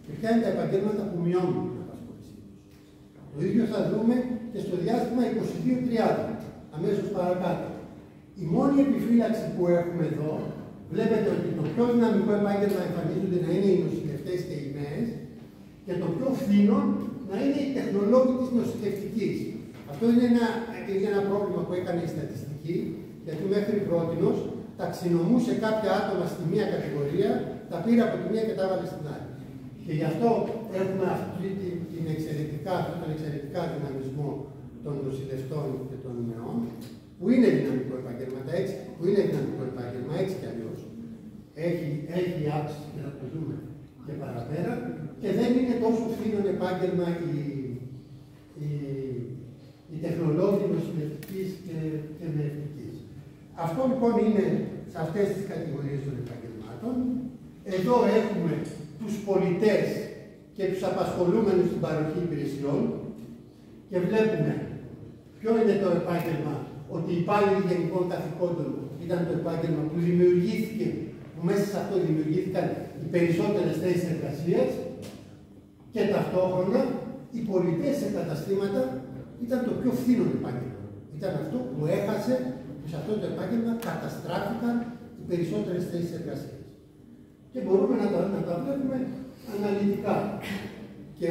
και ποια είναι τα επαγγέλματα που μειώνουν την απασχόλησή τους. Το ίδιο θα δούμε και στο διάστημα 22-30, αμέσως παρακάτω. Η μόνη επιφύλαξη που έχουμε εδώ, βλέπετε ότι το πιο δυναμικό επάγγελμα εμφανίζονται να είναι οι νοσηλευτές και οι ΜΕΕΣ και το πιο φθήνον να είναι οι τεχνολόγοι της νοσηλευτικής. Αυτό είναι ένα πρόβλημα που έκανε η στατιστική, γιατί μέχρι πρότινος ταξινομούσε κάποια άτομα στη μία κατηγορία, τα πήρε από τη μία και τα έβαλε στην άλλη. Και γι' αυτό έχουμε αυτόν τον εξαιρετικά δυναμισμό των νοσηλευτών και των ΜΕΟ, που είναι δυναμικό επάγγελμα, έτσι κι αλλιώς. Έχει αύξηση και θα το δούμε και παραπέρα, και δεν είναι τόσο φθήνον επάγγελμα η Αυτό λοιπόν είναι σε αυτές τις κατηγορίες των επαγγελμάτων. Εδώ έχουμε τους πολιτές και τους απασχολούμενους στην παροχή υπηρεσιών και βλέπουμε ποιο είναι το επάγγελμα, ότι οι υπάλληλοι γενικών καθηκόντων ήταν το επάγγελμα που δημιουργήθηκε, που μέσα σε αυτό δημιουργήθηκαν οι περισσότερες θέσεις εργασίας και ταυτόχρονα οι πολιτές σε καταστήματα ήταν το πιο φθήνον επάγγελμα. Ήταν αυτό που έχασε, που σε αυτό το επάγγελμα καταστράφηκαν οι περισσότερες θέσεις εργασίας. Και μπορούμε να τα βλέπουμε αναλυτικά. Και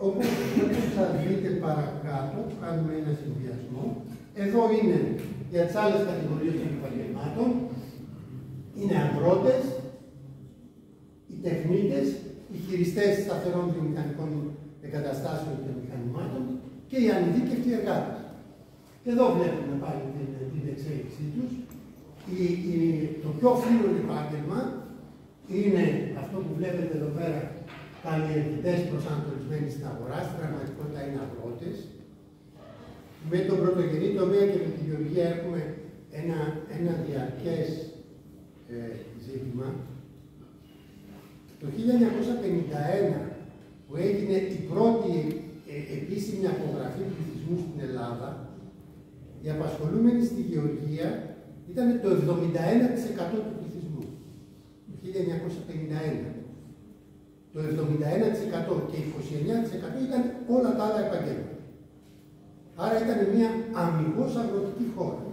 όπως θα δείτε παρακάτω, κάνουμε ένα συνδυασμό. Εδώ είναι για τις άλλες κατηγορίες των επαγγελμάτων. Είναι αγρότες, οι τεχνίτες, οι χειριστές σταθερών βιομηχανικών εγκαταστάσεων και μηχανημάτων και οι ανειδίκευτοι εργάτες. Και εδώ βλέπουμε πάλι την εξέλιξή τους. Το πιο φθήνον επάγγελμα είναι αυτό που βλέπετε εδώ πέρα, καλλιεργητές προσανατολισμένοι στην αγορά, στην πραγματικότητα είναι αγρότες. Με τον πρωτογενή τομέα και με τη γεωργία έχουμε ένα διαρκές ζήτημα. Το 1951 που έγινε η πρώτη επίσημη απογραφή πληθυσμού στην Ελλάδα, οι απασχολούμενοι στη γεωργία ήταν το 71% του πληθυσμού. Το 1951. Το 71% και 29% ήταν όλα τα άλλα επαγγέλματα. Άρα ήταν μια αμιγώς αγροτική χώρα.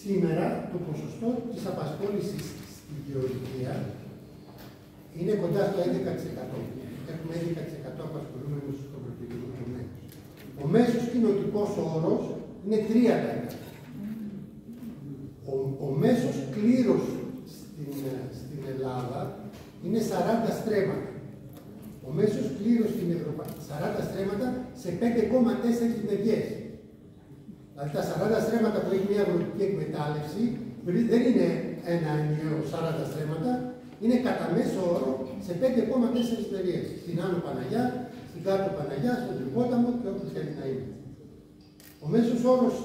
Σήμερα το ποσοστό της απασχόλησης στη γεωργία είναι κοντά στο 11%. Έχουμε 11% απασχολούμενους στο πρωτογενή τομέα. Ο μέσος κοινοτικός όρος είναι 3%. Ο μέσος κλήρος στην Ελλάδα είναι 40 στρέμματα. Ο μέσος κλήρος στην Ευρώπη, 40 στρέμματα σε 5,4 μεριές. Δηλαδή τα 40 στρέμματα που έχει μια αγροτική εκμετάλλευση δεν είναι ένα ενιαίο 40 στρέμματα, είναι κατά μέσο όρο σε 5,4 μεριές. Στην Άνω Παναγιά, στην Κάτω Παναγιά, στον Τρυπόταμο και όπου θέλει να είναι. Ο μέσος όρος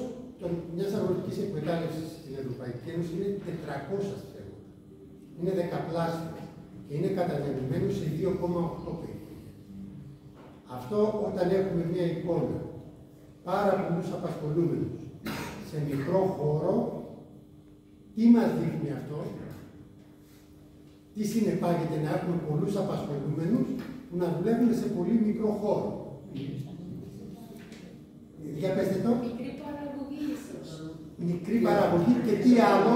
μιας αγροτικής εκμετάλλευσης στην Ευρωπαϊκή Ένωση είναι 400 στρέμματα. Είναι δεκαπλάσιο και είναι κατανεμημένο σε 2,8 περίπου. Αυτό όταν έχουμε μια εικόνα πάρα πολλούς απασχολούμενους σε μικρό χώρο, τι μας δείχνει αυτό, τι συνεπάγεται να έχουμε πολλούς απασχολούμενους που να δουλεύουν σε πολύ μικρό χώρο. Για πέστε το. Μικρή παραγωγή ίσως. Μικρή παραγωγή και τι άλλο.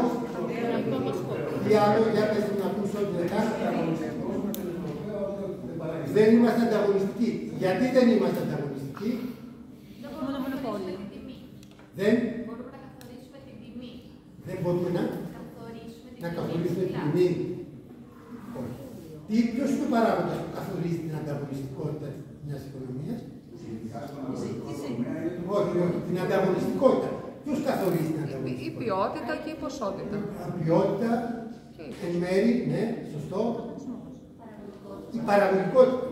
Τι άλλο, για πέστε να ακούσω ότι δεν είμαστε ανταγωνιστικοί. Γιατί δεν είμαστε ανταγωνιστικοί? Δεν μπορούμε να μονοπόλιο. Δεν μπορούμε να καθορίσουμε την τιμή. Δεν μπορούμε να καθορίσουμε την τιμή. Ποιος είναι ο παράγοντας που καθορίζει την ανταγωνιστικότητα μιας οικονομίας? Όχι, την ανταγωνιστικότητα. Ποιος καθορίζει την ανταγωνιστικότητα? Η ποιότητα και η ποσότητα. Η ποιότητα, εν μέρει, ναι, σωστό. Η παραγωγικότητα.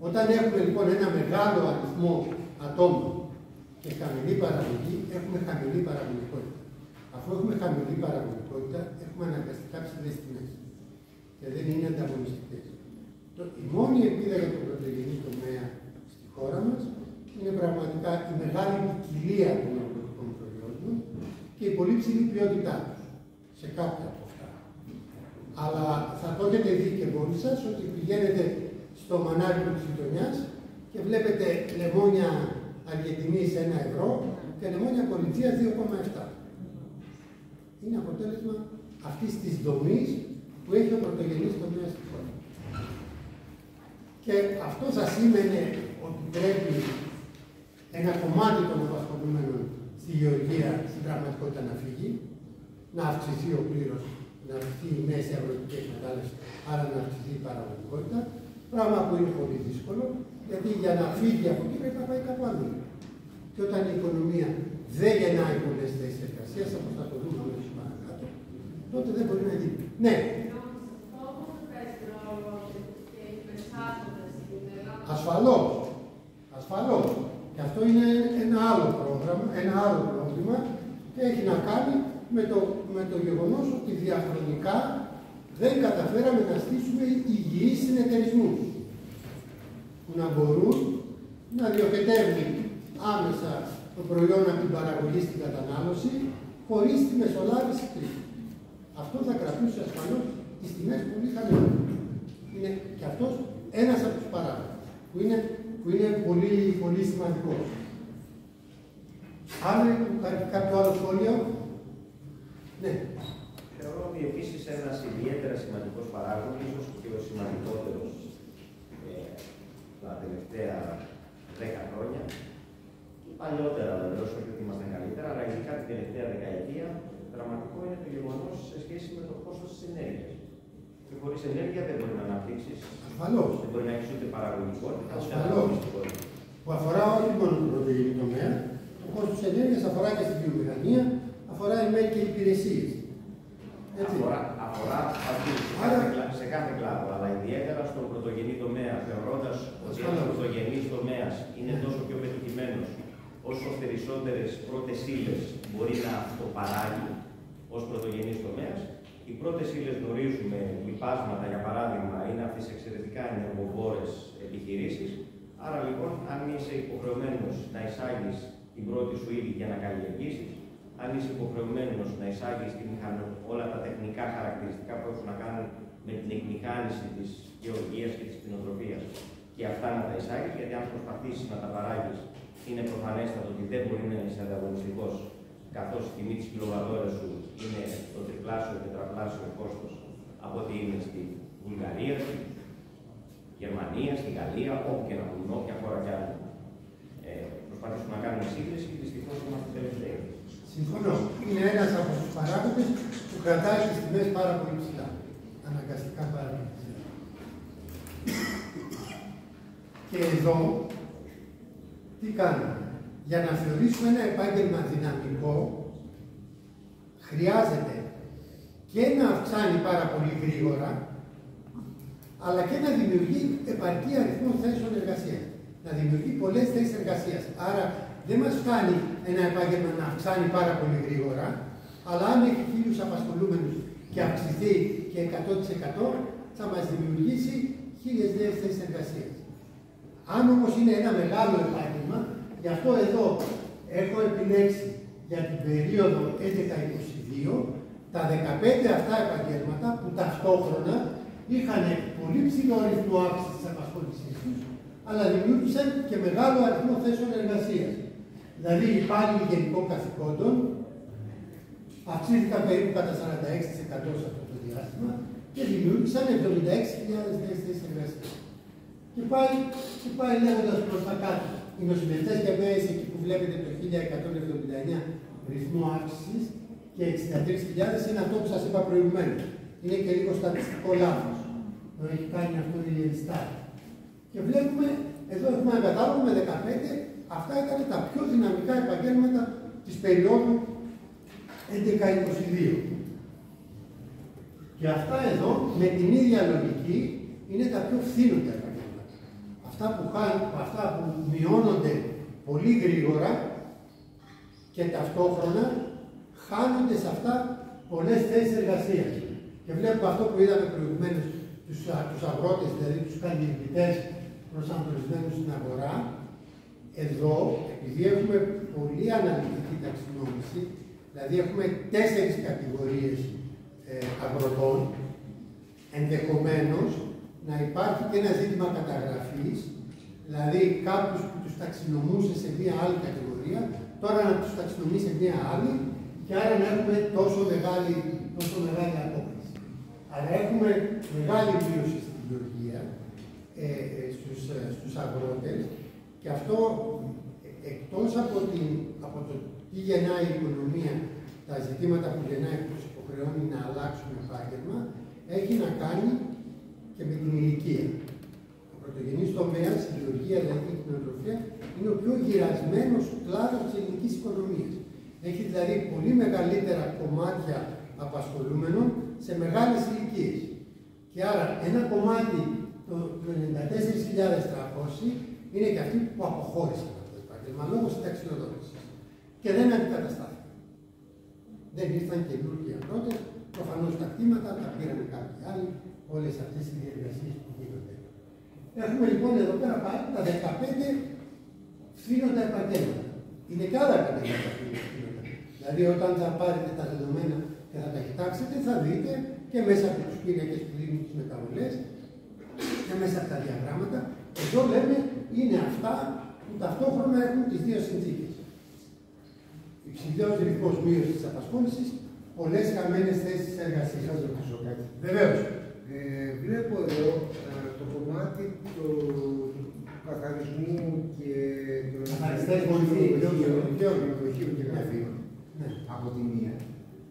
Όταν έχουμε λοιπόν ένα μεγάλο αριθμό ατόμων και χαμηλή παραγωγή, έχουμε χαμηλή παραγωγικότητα. Αφού έχουμε χαμηλή παραγωγικότητα, έχουμε αναγκαστικά ψηλές τιμές και δεν είναι ανταγωνιστικές. Η μόνη ελπίδα για τον πρωτογενή τομέα στη χώρα μας είναι πραγματικά η μεγάλη ποικιλία των αγροτικών προϊόντων και η πολύ ψηλή ποιότητά τους σε κάποια από αυτά. Αλλά θα το έχετε δει και μόνοι σας ότι πηγαίνετε στο μανάρικο της γειτονιάς και βλέπετε λεμόνια Αργεντινής 1 ευρώ και λεμόνια Κορινθίας 2,7. Είναι αποτέλεσμα αυτής της δομής που έχει ο πρωτογενής τομέας στη χώρα. Και αυτό θα σήμαινε ότι πρέπει ένα κομμάτι των απασχολούμενων στη γεωργία στην πραγματικότητα να φύγει, να αυξηθεί ο πλήρως, να αυξηθεί η μέση αγροτική εκμετάλλευση, άρα να αυξηθεί η παραγωγικότητα. Πράγμα που είναι πολύ δύσκολο, γιατί για να φύγει από εκεί πρέπει να πάει κάπου αλλού. Και όταν η οικονομία δεν γεννάει πολλές θέσεις εργασίας, όπως θα το δούμε όλες παρακάτω, τότε δεν μπορεί να γίνει. Ναι. Ασφαλώς. Ασφαλώς. Και αυτό είναι ένα άλλο πρόβλημα και έχει να κάνει με το γεγονός ότι διαχρονικά δεν καταφέραμε να στήσουμε υγιείς συνεταιρισμούς που να μπορούν να διοχετεύουν άμεσα το προϊόν από την παραγωγή στην κατανάλωση χωρίς τη μεσολάβηση τρίτων. Αυτό θα κρατούσε ασφαλώς τις τιμές πολύ χαμηλές. Είναι και αυτός ένας από τους παράγοντες που είναι πολύ, πολύ σημαντικός. Κάποιο άλλο σχόλιο? Ναι. Θεωρώ ότι επίσης ένας ιδιαίτερα σημαντικός παράγοντας, ίσως και ο σημαντικότερος τα τελευταία 10 χρόνια, και παλιότερα βεβαίως, όχι ότι ήμασταν καλύτερα, αλλά ειδικά την τελευταία δεκαετία, δραματικό είναι το γεγονός σε σχέση με το κόστος της ενέργειας. Και χωρίς ενέργεια δεν μπορεί να αναπτύξεις. Ασφαλώς. Δεν μπορεί να έχεις ούτε παραγωγικότητα, ούτε ασφαλώς. Που αφορά όχι μόνο τον πρωτογενή τομέα, το κόστος της ενέργειας αφορά και στη βιομηχανία, αφορά εμέλη και υπηρεσίες. Αφορά σε κάθε κλάδο, αλλά ιδιαίτερα στον πρωτογενή τομέα, θεωρώντας ότι ο πρωτογενής τομέας είναι τόσο πιο πετυχημένος, όσο περισσότερες πρώτες ύλες μπορεί να αυτοπαράγει ως πρωτογενής τομέας. Οι πρώτες ύλες γνωρίζουμε, λιπάσματα για παράδειγμα, είναι αυτές εξαιρετικά ενεργοβόρες επιχειρήσεις. Άρα λοιπόν, αν είσαι υποχρεωμένος να εισάγεις την πρώτη σου ύλη για να καλλιεργήσεις, αν είσαι υποχρεωμένος να εισάγεις όλα τα τεχνικά χαρακτηριστικά που έχουν να κάνουν με την εκμηχάνηση της γεωργίας και της κτηνοτροφίας και αυτά να τα εισάγεις, γιατί αν προσπαθήσεις να τα παράγεις, είναι προφανέστατο ότι δεν μπορεί να είσαι ανταγωνιστικός, καθώς η τιμή της κιλοβατώρας σου είναι το τριπλάσιο και τετραπλάσιο κόστος από ό,τι είναι στη Βουλγαρία, στη Γερμανία, στη Γαλλία, όπου και να βρουν, όποια χώρα κι άλλη. Προσπαθήσουμε να κάνουμε σύγκριση και δυστυχώς είμαστε τελευταίοι. Συμφωνώ. Είναι ένας από τους παράγοντες που κρατάει τις τιμές πάρα πολύ ψηλά. Αναγκαστικά πάρα πολύ ψηλά. Και εδώ, τι κάνουμε? Για να θεωρήσουμε ένα επάγγελμα δυναμικό, χρειάζεται και να αυξάνει πάρα πολύ γρήγορα, αλλά και να δημιουργεί επαρκή αριθμό θέσεων εργασίας. Να δημιουργεί πολλές θέσεις εργασίας. Άρα δεν μας φτάνει ένα επάγγελμα να αυξάνει πάρα πολύ γρήγορα, αλλά αν έχει 1.000 απασχολούμενους και αυξηθεί και 100%, θα μας δημιουργήσει 1.000 νέες θέσεις εργασίας. Αν όμως είναι ένα μεγάλο επάγγελμα, γι' αυτό εδώ έχω επιλέξει για την περίοδο 11-22 τα 15 αυτά επαγγέλματα που ταυτόχρονα είχαν πολύ ψηλό αριθμό αύξησης της απασχόλησής τους, αλλά δημιούργησαν και μεγάλο αριθμό θέσεων εργασίας. Δηλαδή, οι υπάλληλοι γενικών καθηκόντων αυξήθηκαν περίπου κατά 46% σε αυτό το διάστημα και δημιούργησαν 76.000 νέες θέσεις εργασίας. Και πάει λέγοντας προς τα κάτω. Οι νοσηλευτές και ΜΕΕΣ, εκεί που βλέπετε το 1179 ρυθμό αύξησης και 63.000 είναι αυτό που σας είπα προηγουμένως. Είναι και λίγο στατιστικό λάθος. Το έχει κάνει αυτό η Ελιστάρ. Και βλέπουμε, εδώ έχουμε ένα κατάλογο με 15, αυτά ήταν τα πιο δυναμικά επαγγέλματα της περίοδου 11-22. Και αυτά εδώ, με την ίδια λογική, είναι τα πιο φθήνοντα επαγγέλματα. Αυτά που μειώνονται πολύ γρήγορα και ταυτόχρονα χάνονται σε αυτά πολλές θέσεις εργασίας. Και βλέπουμε αυτό που είδαμε προηγουμένως, τους αγρότες, δηλαδή τους καλλιεργητές προσανατολισμένους στην αγορά. Εδώ, επειδή έχουμε πολύ αναλυτική ταξινόμηση, δηλαδή έχουμε 4 κατηγορίες αγροτών, ενδεχομένως να υπάρχει και ένα ζήτημα καταγραφής, δηλαδή κάποιους που τους ταξινομούσε σε μία άλλη κατηγορία, τώρα να τους ταξινομεί σε μία άλλη και άρα να έχουμε τόσο μεγάλη απόκληση. Αλλά έχουμε μεγάλη μείωση στην γεωργία, στους αγρότες και αυτό εκτός από το τι γεννάει η οικονομία, τα ζητήματα που γεννάει που τους υποχρεώνει να αλλάξουν επάγγελμα, έχει να κάνει και με την ηλικία. Ο πρωτογενής τομέας, η γεωργία δηλαδή και η κτηνοτροφία, είναι ο πιο γυρασμένος κλάδος της ελληνικής οικονομίας. Έχει δηλαδή πολύ μεγαλύτερα κομμάτια απασχολούμενων σε μεγάλες ηλικίες. Και άρα ένα κομμάτι, το 94.300, είναι και αυτοί που αποχώρησαν από το επάγγελμα λόγω συνταξιοδότησης και δεν αντικαταστάθηκαν. Δεν ήρθαν καινούργιοι αγρότες, προφανώς τα κτήματα τα πήραν κάποιοι άλλοι, όλες αυτές οι διεργασίες που γίνονται. Έχουμε λοιπόν εδώ πέρα πάλι τα 15 φθήνοντα επαγγέλματα. Είναι και άλλα επαγγέλματα που είναι φθήνοντα. Δηλαδή, όταν θα πάρετε τα δεδομένα και θα τα κοιτάξετε, θα δείτε και μέσα από τους πίνακες που δίνουν τις μεταβολές και μέσα από τα διαγράμματα. Εδώ λέμε είναι αυτά που ταυτόχρονα έχουν τις δύο συνθήκες. Υψηλός ρυθμός μείωσης της απασχόλησης, πολλές χαμένες θέσεις εργασίας. Θα ρωτήσω κάτι. Βεβαίως. Βλέπω εδώ το κομμάτι του καθαρισμού και των ξενοδοχείων και γραφείων από τη μία.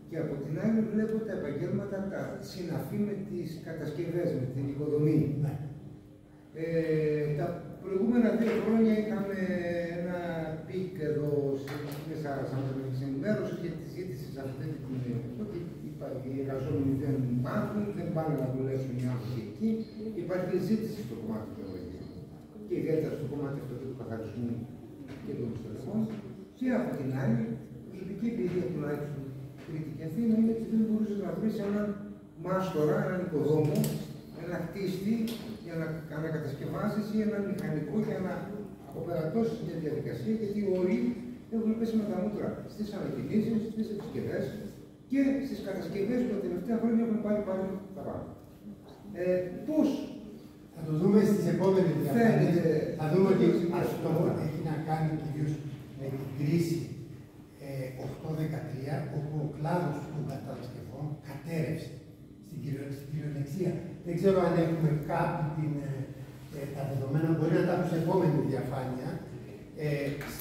Και από την άλλη βλέπω τα επαγγέλματα τα συναφή με τις κατασκευές, με την οικοδομή. Τα προηγούμενα 2 χρόνια είχαμε ένα πικ εδώ μέσα σαν ενημέρωση και τη ζήτηση σε αυτή την ότι οι εργαζόμενοι δεν υπάρχουν, δεν πάνε να δουλέψουν οι άνθρωποι εκεί. Υπάρχει ζήτηση στο κομμάτι του εργαζόμενου και ιδιαίτερα στο κομμάτι αυτό του καθαρισμού και των στελεχών. Και από την άλλη, προσωπική εμπειρία τουλάχιστον Κρήτη και Αθήνα είναι ότι δεν μπορούσε να βρει έναν μάστορα, έναν οικοδόμο, ένα χτίστη για να ανακατασκευάσει ή έναν μηχανικό για να αποπερατώσει μια διαδικασία, γιατί όλοι έχουν πέσει με τα μούτρα στι ανακοινήσεις, στι επισκευές και στι κατασκευές που τα τελευταία χρόνια έχουν πάρει πάλι τα πάνω. Πώς θα το δούμε στις επόμενες διαφάνειες. Θα δούμε ότι αυτό έχει να κάνει κυρίως με την κρίση 8-13, όπου ο κλάδος των κατασκευών κατέρευσε στην κυριολεξία. Δεν ξέρω αν έχουμε κάποιοι τα δεδομένα, μπορεί να τα έχουμε σε επόμενη διαφάνεια.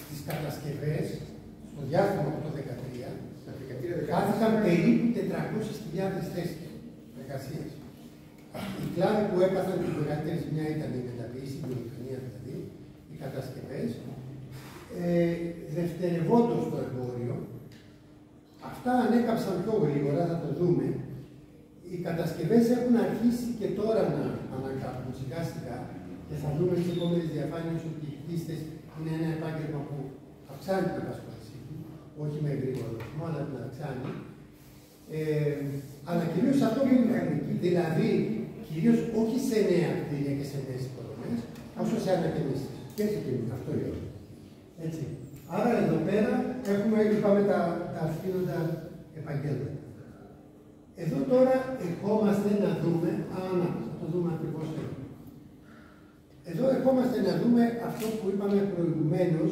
Στις κατασκευές, στο διάστημα 8-13, χάθηκαν περίπου 400.000 θέσεις εργασίας. Οι κλάδοι που έπαθαν την μεγαλύτερη ζημιά ήταν η μεταποίηση, η βιομηχανία δηλαδή, οι κατασκευές. Δευτερευόντως το εμπόριο, αυτά ανέκαψαν πιο γρήγορα, θα το δούμε. Οι κατασκευές έχουν αρχίσει και τώρα να ανακάπτουν σιγά σιγά και θα δούμε στις επόμενες διαφάνειες ότι οι κτίστες είναι ένα επάγγελμα που αυξάνει την απασχόλησή του, όχι με γρήγορο ρυθμό, αλλά την αυξάνει. Αλλά κυρίως αυτό είναι μηχανική, δηλαδή κυρίως όχι σε νέα κτίρια και σε νέες οικοδομές, όσο σε ανακαινήσεις. Και σε κοινωνία, αυτό είναι. Έτσι. Άρα εδώ πέρα έχουμε, είπαμε, τα αυξήνοντα επαγγέλματα. Εδώ τώρα ερχόμαστε να δούμε, θα το δούμε ακριβώς εδώ. Εδώ ερχόμαστε να δούμε αυτό που είπαμε προηγουμένως,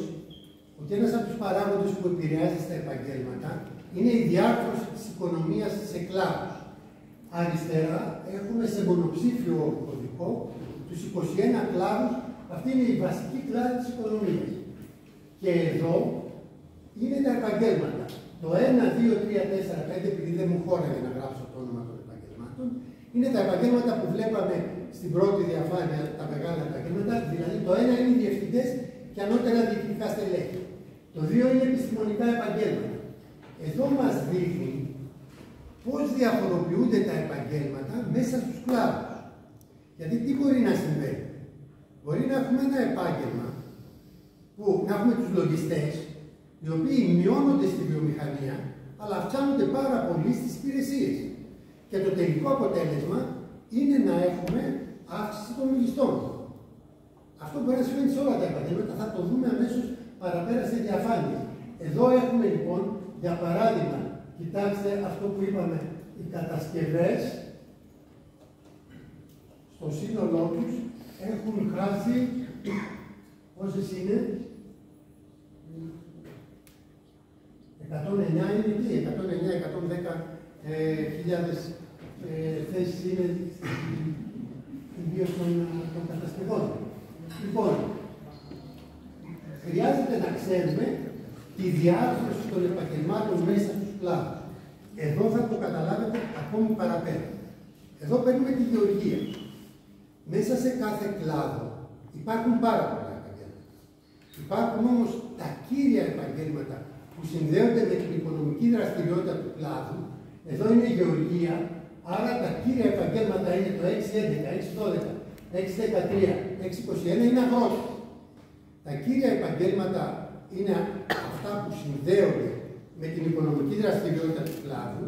ότι ένας από τους παράγοντες που επηρεάζει στα επαγγέλματα είναι η διάρθρωση της οικονομίας σε κλάδους. Αριστερά έχουμε σε μονοψήφιο κωδικό τους 21 κλάδους, αυτή είναι η βασική κλάδη της οικονομίας. Και εδώ είναι τα επαγγέλματα. Το 1, 2, 3, 4, 5, επειδή δεν μου χώραγε να γράψω το όνομα των επαγγελμάτων, είναι τα επαγγέλματα που βλέπαμε στην πρώτη διαφάνεια, τα μεγάλα επαγγέλματα. Δηλαδή το 1 είναι οι διευθυντές και ανώτερα διοικητικά στελέχη. Το 2 είναι επιστημονικά επαγγέλματα. Εδώ μας δείχνει πώς διαφοροποιούνται τα επαγγέλματα μέσα στους κλάδους. Γιατί τι μπορεί να συμβαίνει. Μπορεί να έχουμε ένα επάγγελμα που να έχουμε τους λογιστές, οι οποίοι μειώνονται στη βιομηχανία, αλλά αυξάνονται πάρα πολύ στις υπηρεσίες. Και το τελικό αποτέλεσμα είναι να έχουμε αύξηση των λογιστών. Αυτό μπορεί να συμβαίνει σε όλα τα επαγγέλματα, θα το δούμε αμέσως παραπέρα σε διαφάνεια. Εδώ έχουμε λοιπόν, για παράδειγμα, κοιτάξτε αυτό που είπαμε, οι κατασκευές στο σύνολό τους έχουν χάσει, πόσες είναι, 109 είναι εκεί, 109-110 θέσεις είναι ιδίως των κατασκευών. Λοιπόν, χρειάζεται να ξέρουμε τη διάρθρωση των επαγγελμάτων μέσα στους κλάδους. Εδώ θα το καταλάβετε ακόμη παραπέρα. Εδώ παίρνουμε τη γεωργία. Μέσα σε κάθε κλάδο υπάρχουν πάρα πολλά επαγγέλματα. Υπάρχουν όμως τα κύρια επαγγέλματα που συνδέονται με την οικονομική δραστηριότητα του κλάδου. Εδώ είναι η γεωργία, άρα τα κύρια επαγγέλματα είναι το 6-11, 6-12, 6-13, 6-21, είναι αγρότες. Τα κύρια επαγγέλματα είναι αυτά που συνδέονται με την οικονομική δραστηριότητα του κλάδου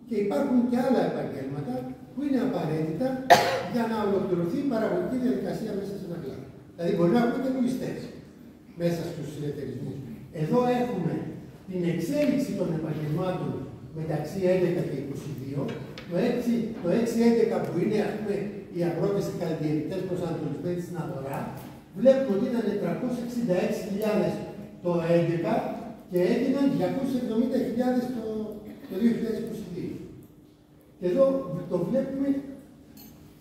και υπάρχουν και άλλα επαγγέλματα που είναι απαραίτητα για να ολοκληρωθεί η παραγωγική διαδικασία μέσα σε ένα κλάδο. Δηλαδή, μπορεί να έχουμε και λογιστές μέσα στους συνεταιρισμούς. Εδώ έχουμε την εξέλιξη των επαγγελμάτων μεταξύ 11 και 22, το 6-11 που είναι, ας πούμε, οι αγρότες και καλλιεργητές προσανατολισμένοι στην αγορά, βλέπουμε ότι ήταν 366.000 το 2011 και έγιναν 270.000 το 2022. Και εδώ το βλέπουμε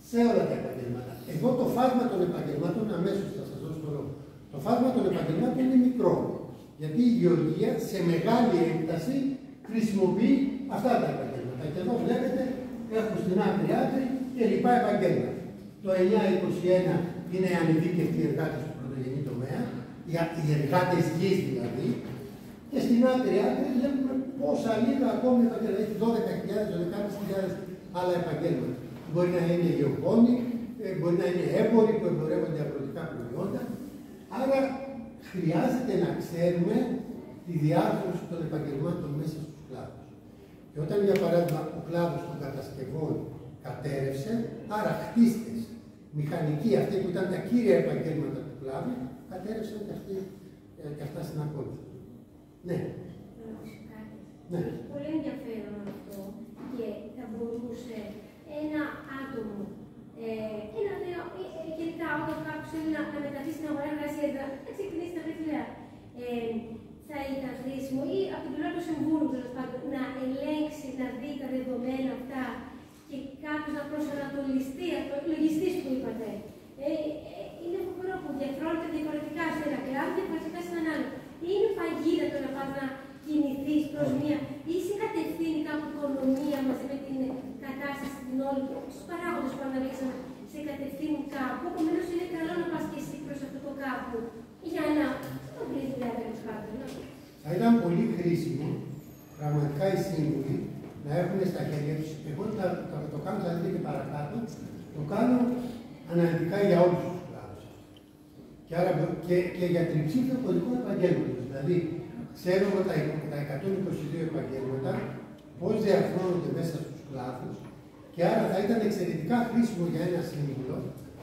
σε όλα τα επαγγέλματα. Εδώ το φάσμα των επαγγελμάτων, αμέσως θα σας δώσω το λόγο, το φάσμα των επαγγελμάτων είναι μικρό. Γιατί η γεωργία σε μεγάλη έκταση χρησιμοποιεί αυτά τα επαγγέλματα. Και εδώ βλέπετε, έχουν στην άκρη και λοιπά επαγγέλματα. Το 9-21 είναι οι ανειδίκευτοι εργάτες του πρωτογενή τομέα, οι εργάτες γης δηλαδή, και στην άκρη βλέπουμε πόσα λίγα ακόμη επαγγέλματα. Έχει 12.000-12.500 άλλα επαγγέλματα. Μπορεί να είναι γεωγόνοι, μπορεί να είναι έμποροι που εμπορεύονται αγροτικά προϊόντα. Άρα χρειάζεται να ξέρουμε τη διάρθρωση των επαγγελμάτων μέσα στους κλάδους. Και όταν, για παράδειγμα, ο κλάδος των κατασκευών κατέρευσε, άρα χτίστες, μηχανικοί, αυτοί που ήταν τα κύρια επαγγέλματα του κλάδου, κατέρευσαν και αυτά στην ακόλουθη. Ναι. Ναι. Πολύ ενδιαφέρον αυτό και θα μπορούσε ένα άτομο, γενικά όταν κάποιος θέλει να μεταφύσει στην αγορά εργασίας, να ξεκινήσει τα παιδιά, θα ήταν χρήσιμο ή από την πλευρά του συμβούλου να ελέγξει, να δει τα δεδομένα αυτά και κάποιος να προσανατολιστεί, αυτό, λογιστής που είπατε. Είναι φοβερό που διαφρώνεται διαφορετικά σε ένα κλάδο, διαφορετικά σε έναν άλλο. Είναι παγίδα το να πας να κινηθείς προς μία ή σε κατευθύνει κάπου η οικονομία μαζί με την κατάσταση την όλη, τους παράγοντες που αναλύσαμε, σε κατευθύνουν κάπου. Επομένως είναι καλό να πας και εσύ προς αυτό το κάπου για να το βρεις διάδελος κάτω. Θα ήταν πολύ χρήσιμο πραγματικά οι σύμβουλοι να έχουν στα χέρια τους. Εγώ το κάνω, θα δείτε και παρακάτω, το κάνω αναλυτικά για όλους τους κλάδους. Και, άρα, και για τριψήφιο κωδικό επαγγέλματος. Δηλαδή, ξέρουμε τα 122 επαγγέλματα πώς διαρθρώνονται μέσα στους κλάδους και άρα θα ήταν εξαιρετικά χρήσιμο για ένα σύμβουλο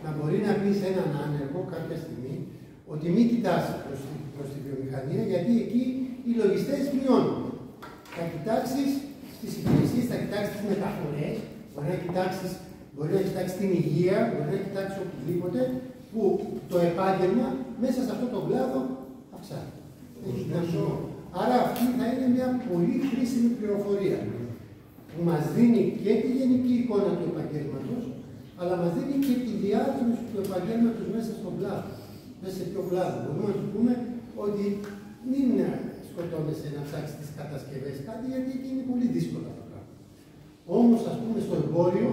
να μπορεί να πει σε έναν άνεργο κάποια στιγμή ότι μην κοιτάς προς τη βιομηχανία, γιατί εκεί οι λογιστές μειώνουν. Θα κοιτάξεις στις υπηρεσίες, θα κοιτάξεις τις μεταφορές, μπορεί να κοιτάξεις την υγεία, μπορεί να κοιτάξεις οπουδήποτε, που το επάγγελμα μέσα σε αυτόν τον κλάδο αυξάνεται. Άρα αυτή θα είναι μια πολύ χρήσιμη πληροφορία που μας δίνει και τη γενική εικόνα του επαγγέλματος, αλλά μας δίνει και τη διάρθρωση του επαγγέλματος μέσα στον κλάδο. Μέσα σε ποιο κλάδο. Μπορούμε να του πούμε ότι μην σκοτώνεσαι να ψάξεις τις κατασκευές κάτι, γιατί εκεί είναι πολύ δύσκολο αυτό το πράγμα. Όμως, ας πούμε, στο εμπόριο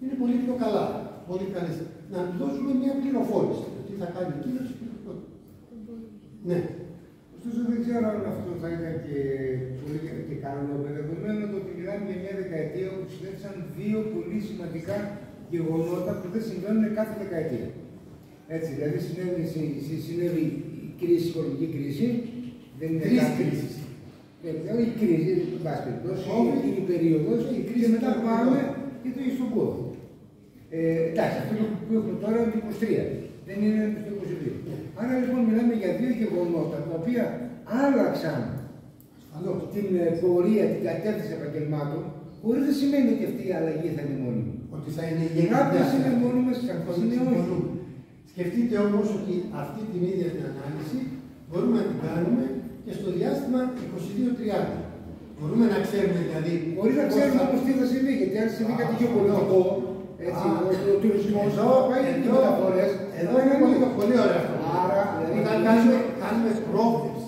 είναι πολύ πιο καλά. Πολύ καλές. Να του δώσουμε μια πληροφόρηση. Τι θα κάνει εκείνος και αυτό. Ναι. Ωστόσο, δεν ξέρω αν αυτό θα ήταν και πολύ και καλό, δεδομένου ότι μιλάμε για μια δεκαετία όπου συνέβησαν δύο πολύ σημαντικά γεγονότα που δεν συμβαίνουν κάθε δεκαετία. Έτσι, δηλαδή συνέβη η κρίση, η οικονομική κρίση. Δεν είναι κρίση. Η κρίση, εν πάση περιπτώσει, η περίοδος και μετά πάμε και το στον πόδο. Εντάξει, αυτό που έχουμε τώρα είναι το 23. Δεν είναι στο 22. Άρα λοιπόν μιλάμε για δύο γεγονότα τα οποία άλλαξαν την πορεία, την κατεύθυνση επαγγελμάτων, χωρίς να σημαίνει ότι αυτή η αλλαγή θα είναι μόνιμη. Ότι θα είναι γενικά. Κάποιες είναι μόνιμες, κάποιες είναι όχι. Σκεφτείτε όμως ότι αυτή την ίδια την ανάλυση μπορούμε να την κάνουμε και στο διάστημα 22-30. Μπορούμε να ξέρουμε δηλαδή. Χωρίς να ξέρουμε όμως τι θα συμβεί, γιατί αν συμβεί κάτι γεωπολιτικό, έτσι, ο τουρισμός πάει και οι μεταφορές. Εδώ είναι πολύ ωραίο αυτό. Άρα, όταν κάνουμε πρόβλεψη.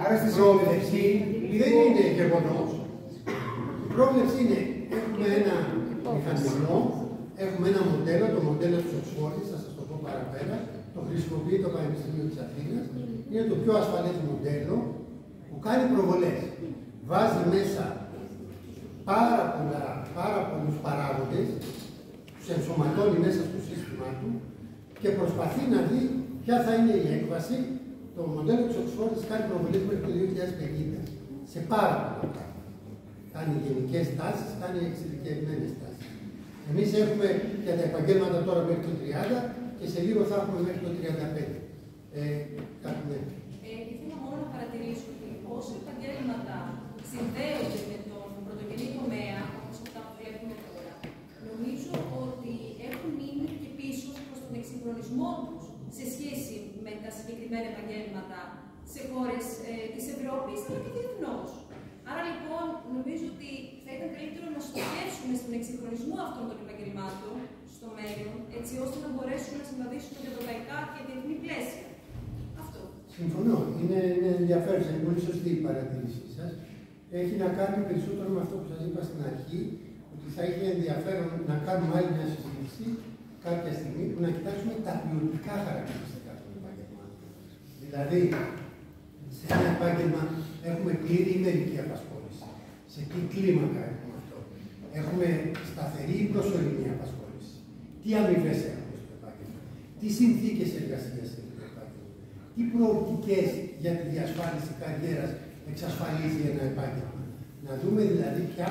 Άρα στη πρόβλεψη δεν είναι γεγονός. Η πρόβλεψη είναι, έχουμε ένα μηχανισμό, έχουμε ένα μοντέλο, το μοντέλο της Οξφόρδης, θα σας το πω παραπέρα, το χρησιμοποιεί το Πανεπιστήμιο της Αθήνας, είναι το πιο ασφαλές μοντέλο που κάνει προβολές. Βάζει μέσα πάρα πολλούς παράγοντες, τους ενσωματώνει μέσα στο σύστημά του και προσπαθεί να δει ποια θα είναι η έκβαση. Το μοντέλο της Οξφόρδης κάνει προβολές μέχρι το 2050. σε πάρα πολλά πράγματα. Κάνει γενικές τάσεις, κάνει εξειδικευμένες τάσεις. Εμείς έχουμε για τα επαγγέλματα τώρα μέχρι το 30 και σε λίγο θα έχουμε μέχρι το 35. Ήθελα μόνο να παρατηρήσω ότι όσα επαγγέλματα συνδέονται με τον πρωτογενή τομέα, όπως αυτά που βλέπουμε τώρα, νομίζω ότι έχουν μείνει και πίσω προς τον εξυγχρονισμό τους σε σχέση με τα συγκεκριμένα επαγγέλματα σε χώρες της Ευρώπης αλλά και διεθνώς. Άρα λοιπόν νομίζω ότι θα ήταν καλύτερο να στοχεύσουμε στον εξυγχρονισμό αυτών των επαγγελμάτων στο μέλλον, έτσι ώστε να μπορέσουμε να συμβαδίσουμε με ευρωπαϊκά και διεθνή πλαίσια. Αυτό. Συμφωνώ. Είναι ενδιαφέρουσα, είναι πολύ σωστή η παρατήρησή σας. Έχει να κάνει περισσότερο με αυτό που σας είπα στην αρχή, ότι θα είχε ενδιαφέρον να κάνουμε άλλη μια συζήτηση κάποια στιγμή που να κοιτάξουμε τα ποιοτικά χαρακτηριστικά των επαγγελμάτων. Δηλαδή, σε ένα επάγγελμα έχουμε πλήρη ή μερική απασχόληση. Σε τι κλίμακα έχουμε αυτό. Έχουμε σταθερή ή προσωρινή απασχόληση. Τι αμοιβές έχουμε στο επάγγελμα. Τι συνθήκες εργασίας έχει το επάγγελμα. Τι προοπτικές για τη διασφάλιση καριέρας εξασφαλίζει ένα επάγγελμα. Να δούμε δηλαδή ποια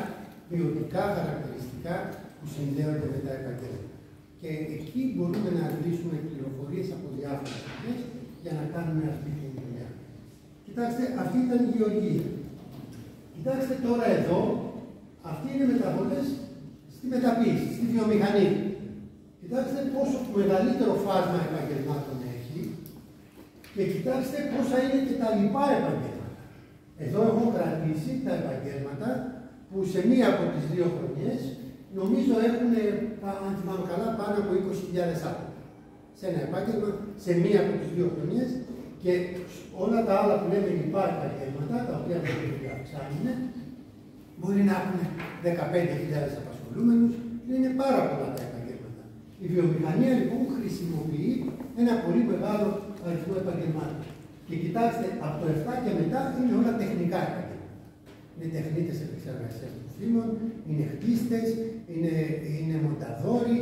ποιοτικά χαρακτηριστικά που συνδέονται με τα επαγγέλματα. Και εκεί μπορούμε να αντλήσουμε πληροφορίες από διάφορες πηγές για να κάνουμε αυτή τη δουλειά. Κοιτάξτε, αυτή ήταν η γεωργία. Κοιτάξτε τώρα εδώ, αυτοί είναι μεταβολές στη μεταποίηση, στη βιομηχανία. Κοιτάξτε πόσο μεγαλύτερο φάσμα επαγγελμάτων έχει και κοιτάξτε πόσα είναι και τα λοιπά επαγγέλματα. Εδώ έχω κρατήσει τα επαγγέλματα που σε μία από τις 2 χρονιές νομίζω έχουν, αν θυμάμαι καλά, πάνω από 20.000 άτομα. Σε ένα επάγγελμα, σε μία από τις 2 χρονιές και όλα τα άλλα που λέμε λοιπά επαγγέλματα, τα οποία δεν αυξάνουν, μπορεί να έχουν 15.000 απασχολούμενους, είναι πάρα πολλά τα επαγγέλματα. Η βιομηχανία λοιπόν χρησιμοποιεί ένα πολύ μεγάλο αριθμό επαγγελμάτων. Και κοιτάξτε, από το 7 και μετά είναι όλα τεχνικά επαγγέλματα. Είναι τεχνίτες επεξεργασίας τροφίμων, είναι χτίστες, είναι μονταδόροι,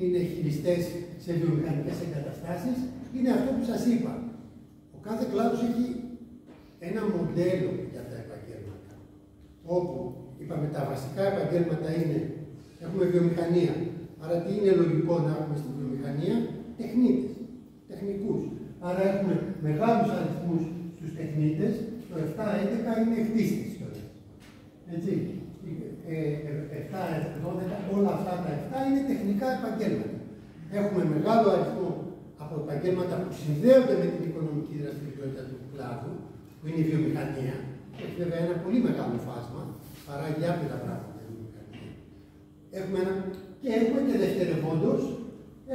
είναι χειριστές σε βιομηχανικές εγκαταστάσεις. Είναι αυτό που σας είπα. Ο κάθε κλάδος έχει ένα μοντέλο για τα επαγγέλματα. Όπου, είπαμε, τα βασικά επαγγέλματα είναι, έχουμε βιομηχανία. Άρα τι είναι λογικό να έχουμε στη βιομηχανία? Τεχνίτες, τεχνικούς. Άρα έχουμε μεγάλους αριθμούς στους τεχνίτες, το 7-11 είναι χτίστες κιόλας. Έτσι, 7-12, όλα αυτά τα 7 είναι τεχνικά επαγγέλματα. Έχουμε μεγάλο αριθμό από επαγγέλματα που συνδέονται με την οικονομική δραστηριότητα του κλάδου, που είναι η βιομηχανία. Έχει βέβαια ένα πολύ μεγάλο φάσμα, παράγει άπειρα πράγματα η βιομηχανία. Έχουμε και δευτερευόντως,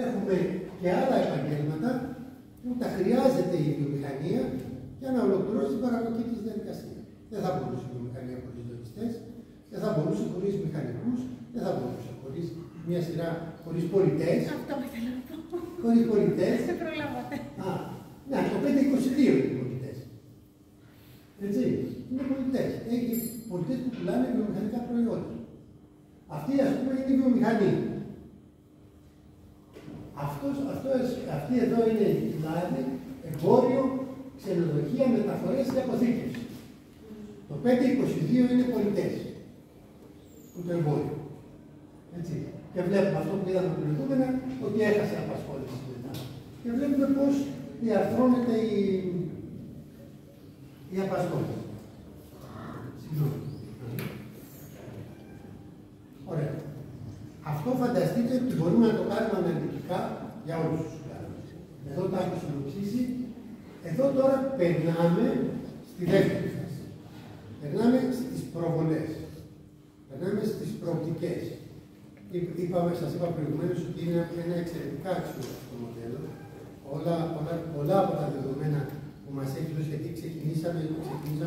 έχουμε και άλλα επαγγέλματα που τα χρειάζεται η βιομηχανία για να ολοκληρώσει την παραγωγική της διαδικασία. Δεν θα μπορούσε η βιομηχανία χωρίς λογιστές, δεν θα μπορούσε χωρίς μηχανικούς, δεν θα μπορούσε χωρίς μια σειρά, χωρίς πολιτές. Αυτό ήθελα να πω. Χωρίς πολιτές. Δεν προλάβατε. Ναι, το 522 είναι πολιτές. Έτσι, είναι πολιτές. Έχει πολιτές που πουλάνε βιομηχανικά προϊόντα. Αυτή, ας πούμε, είναι η βιομηχανία. Αυτή εδώ είναι η κλάδη, εμπόριο, ξενοδοχεία, μεταφορές και αποθήκευση. Το 522 είναι πολιτές. Που το εμπόριο. Έτσι. Και βλέπουμε αυτό που είδαμε προηγούμενα, ότι έχασε απασχόληση μετά. Και βλέπουμε πώς διαρθρώνεται η απασχόληση. Συγγνώμη. Ωραία. Αυτό φανταστείτε ότι μπορούμε να το κάνουμε αναλυτικά για όλους τους κλάδους. Εδώ τα έχω συνοψίσει. Εδώ τώρα περνάμε στη δεύτερη φάση. Περνάμε στις προβολές. Περνάμε στις προοπτικές. Σας είπα προηγουμένως ότι είναι ένα εξαιρετικά αξιόπιστο μοντέλο. Πολλά από τα δεδομένα που μας έχει δώσει, γιατί ξεκινήσαμε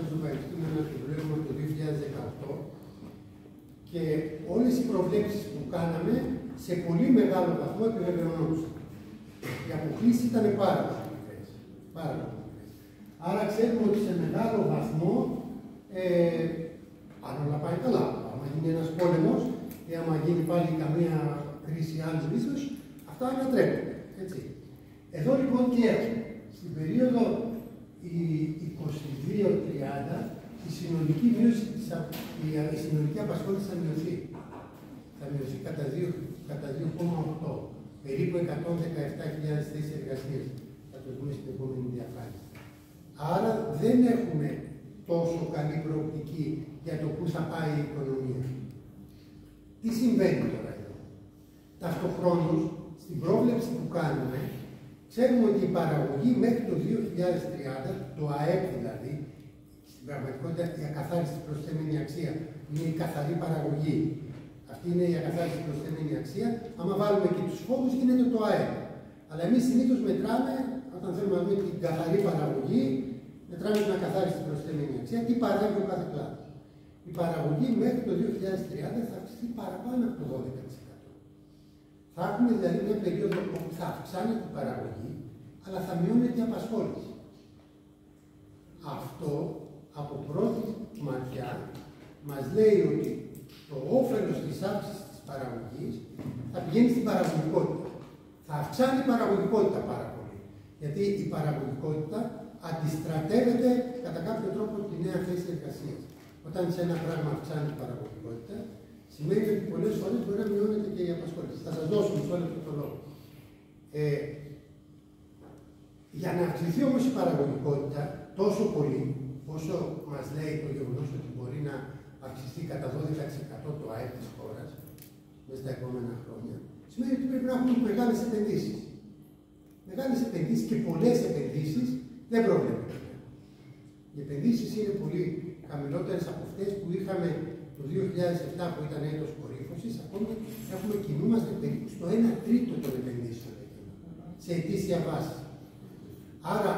στο Πανεπιστήμιο να το δουλεύουμε το 2018 και όλες οι προβλέψεις που κάναμε σε πολύ μεγάλο βαθμό επιβεβαιωνόντουσαν. Οι αποκλήσεις ήταν πάρα πολύ μικρές. Άρα ξέρουμε ότι σε μεγάλο βαθμό, αν όλα πάει καλά, άμα γίνει ένας πόλεμος ή άμα γίνει πάλι καμία κρίση άλλου είδους, αυτά ανατρέπονται. Έτσι. Εδώ λοιπόν τι έχουμε. Στην περίοδο 22-30 η συνολική μείωση, η συνολική απασχόληση θα μειωθεί. Θα μειωθεί κατά 2,8. Περίπου 117.000 θέσεις εργασίας. Θα το δούμε στην επόμενη διαφάνεια. Άρα δεν έχουμε τόσο καλή προοπτική για το πού θα πάει η οικονομία. Τι συμβαίνει τώρα εδώ? Ταυτοχρόνως, στην πρόβλεψη που κάνουμε, ξέρουμε ότι η παραγωγή μέχρι το 2030, το ΑΕΠ δηλαδή, στην πραγματικότητα η ακαθάριστη προσθέμενη αξία, είναι η καθαρή παραγωγή. Αυτή είναι η ακαθάριστη προσθέμενη αξία. Άμα βάλουμε και τους φόβους, γίνεται το ΑΕΠ. Αλλά εμείς συνήθως μετράμε, όταν θέλουμε να δούμε την καθαρή παραγωγή, μετράμε την ακαθάριστη προσθέμενη αξία, τι παράγει ο κάθε κλάδος. Η παραγωγή μέχρι το 2030 θα αυξηθεί παραπάνω από το 12%. Θα έχουμε δηλαδή μια περίοδο όπου θα αυξάνεται η παραγωγή, αλλά θα μειώνεται η απασχόληση. Αυτό από πρώτη ματιά μας λέει ότι το όφελος της αύξησης της παραγωγής θα πηγαίνει στην παραγωγικότητα. Θα αυξάνει η παραγωγικότητα πάρα πολύ. Γιατί η παραγωγικότητα αντιστρατεύεται κατά κάποιο τρόπο τη νέα θέση εργασίας. Όταν σε ένα πράγμα αυξάνει η παραγωγικότητα, σημαίνει ότι πολλές φορές μπορεί να μειώνεται και η απασχόληση. Θα σας δώσω μισό λεπτό το λόγο. Για να αυξηθεί όμως η παραγωγικότητα τόσο πολύ, όσο μας λέει το γεγονός ότι μπορεί να αυξηθεί κατά 12% το ΑΕΠ της χώρας μέσα στα επόμενα χρόνια, σημαίνει ότι πρέπει να έχουμε μεγάλες επενδύσεις. Μεγάλες επενδύσεις και πολλές επενδύσεις δεν προβλέπονται. Οι επενδύσεις είναι πολύ χαμηλότερες από αυτές που είχαμε το 2007 που ήταν έτος κορύφωσης, ακόμη κινούμαστε περίπου στο 1/3 των επενδύσεων σε ετήσια βάση. Άρα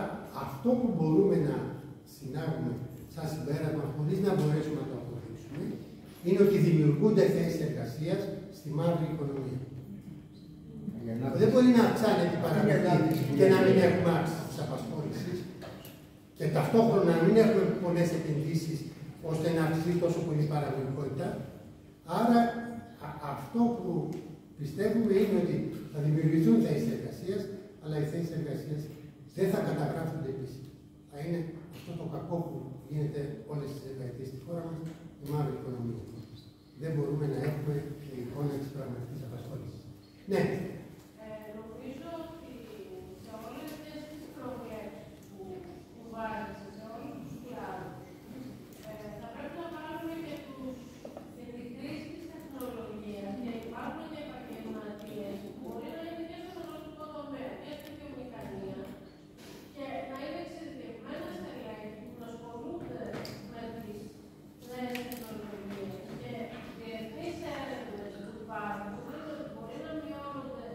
αυτό που μπορούμε να συνάγουμε σαν συμπέρασμα χωρίς να μπορέσουμε να το αποδείξουμε είναι ότι δημιουργούνται θέσεις εργασίας στη μαύρη οικονομία. Δεν μπορεί να αυξάνεται η παραγωγή και να μην έχουμε αύξηση της απασχόλησης και ταυτόχρονα να μην έχουμε πολλές επενδύσεις ώστε να αυξηθεί τόσο πολύ η παραγωγικότητα. Άρα αυτό που πιστεύουμε είναι ότι θα δημιουργηθούν θέσεις εργασίας, αλλά οι θέσεις εργασίας δεν θα καταγράφονται επίσης. Θα είναι αυτό το κακό που γίνεται όλες τις δεκαετίες στη χώρα μας, η μαύρη οικονομία. Δεν μπορούμε να έχουμε την εικόνα της πραγματικής απασχόλησης. Ναι. Νομίζω ότι σε όλες αυτές τις προβλέψεις που βάζετε, σε όλους τους κλάδους, θα πρέπει να πάρουμε και τη χρήση της τεχνολογίας και υπάρχουν και επαγγελματίες που μπορεί να είναι και στο γνωστικό τομέα και στη βιομηχανία και να είναι εξειδικευμένα στελέχη που να ασχολούνται με τις νέες τεχνολογίες και διεθνείς έρευνες που υπάρχουν μπορεί να μειώνονται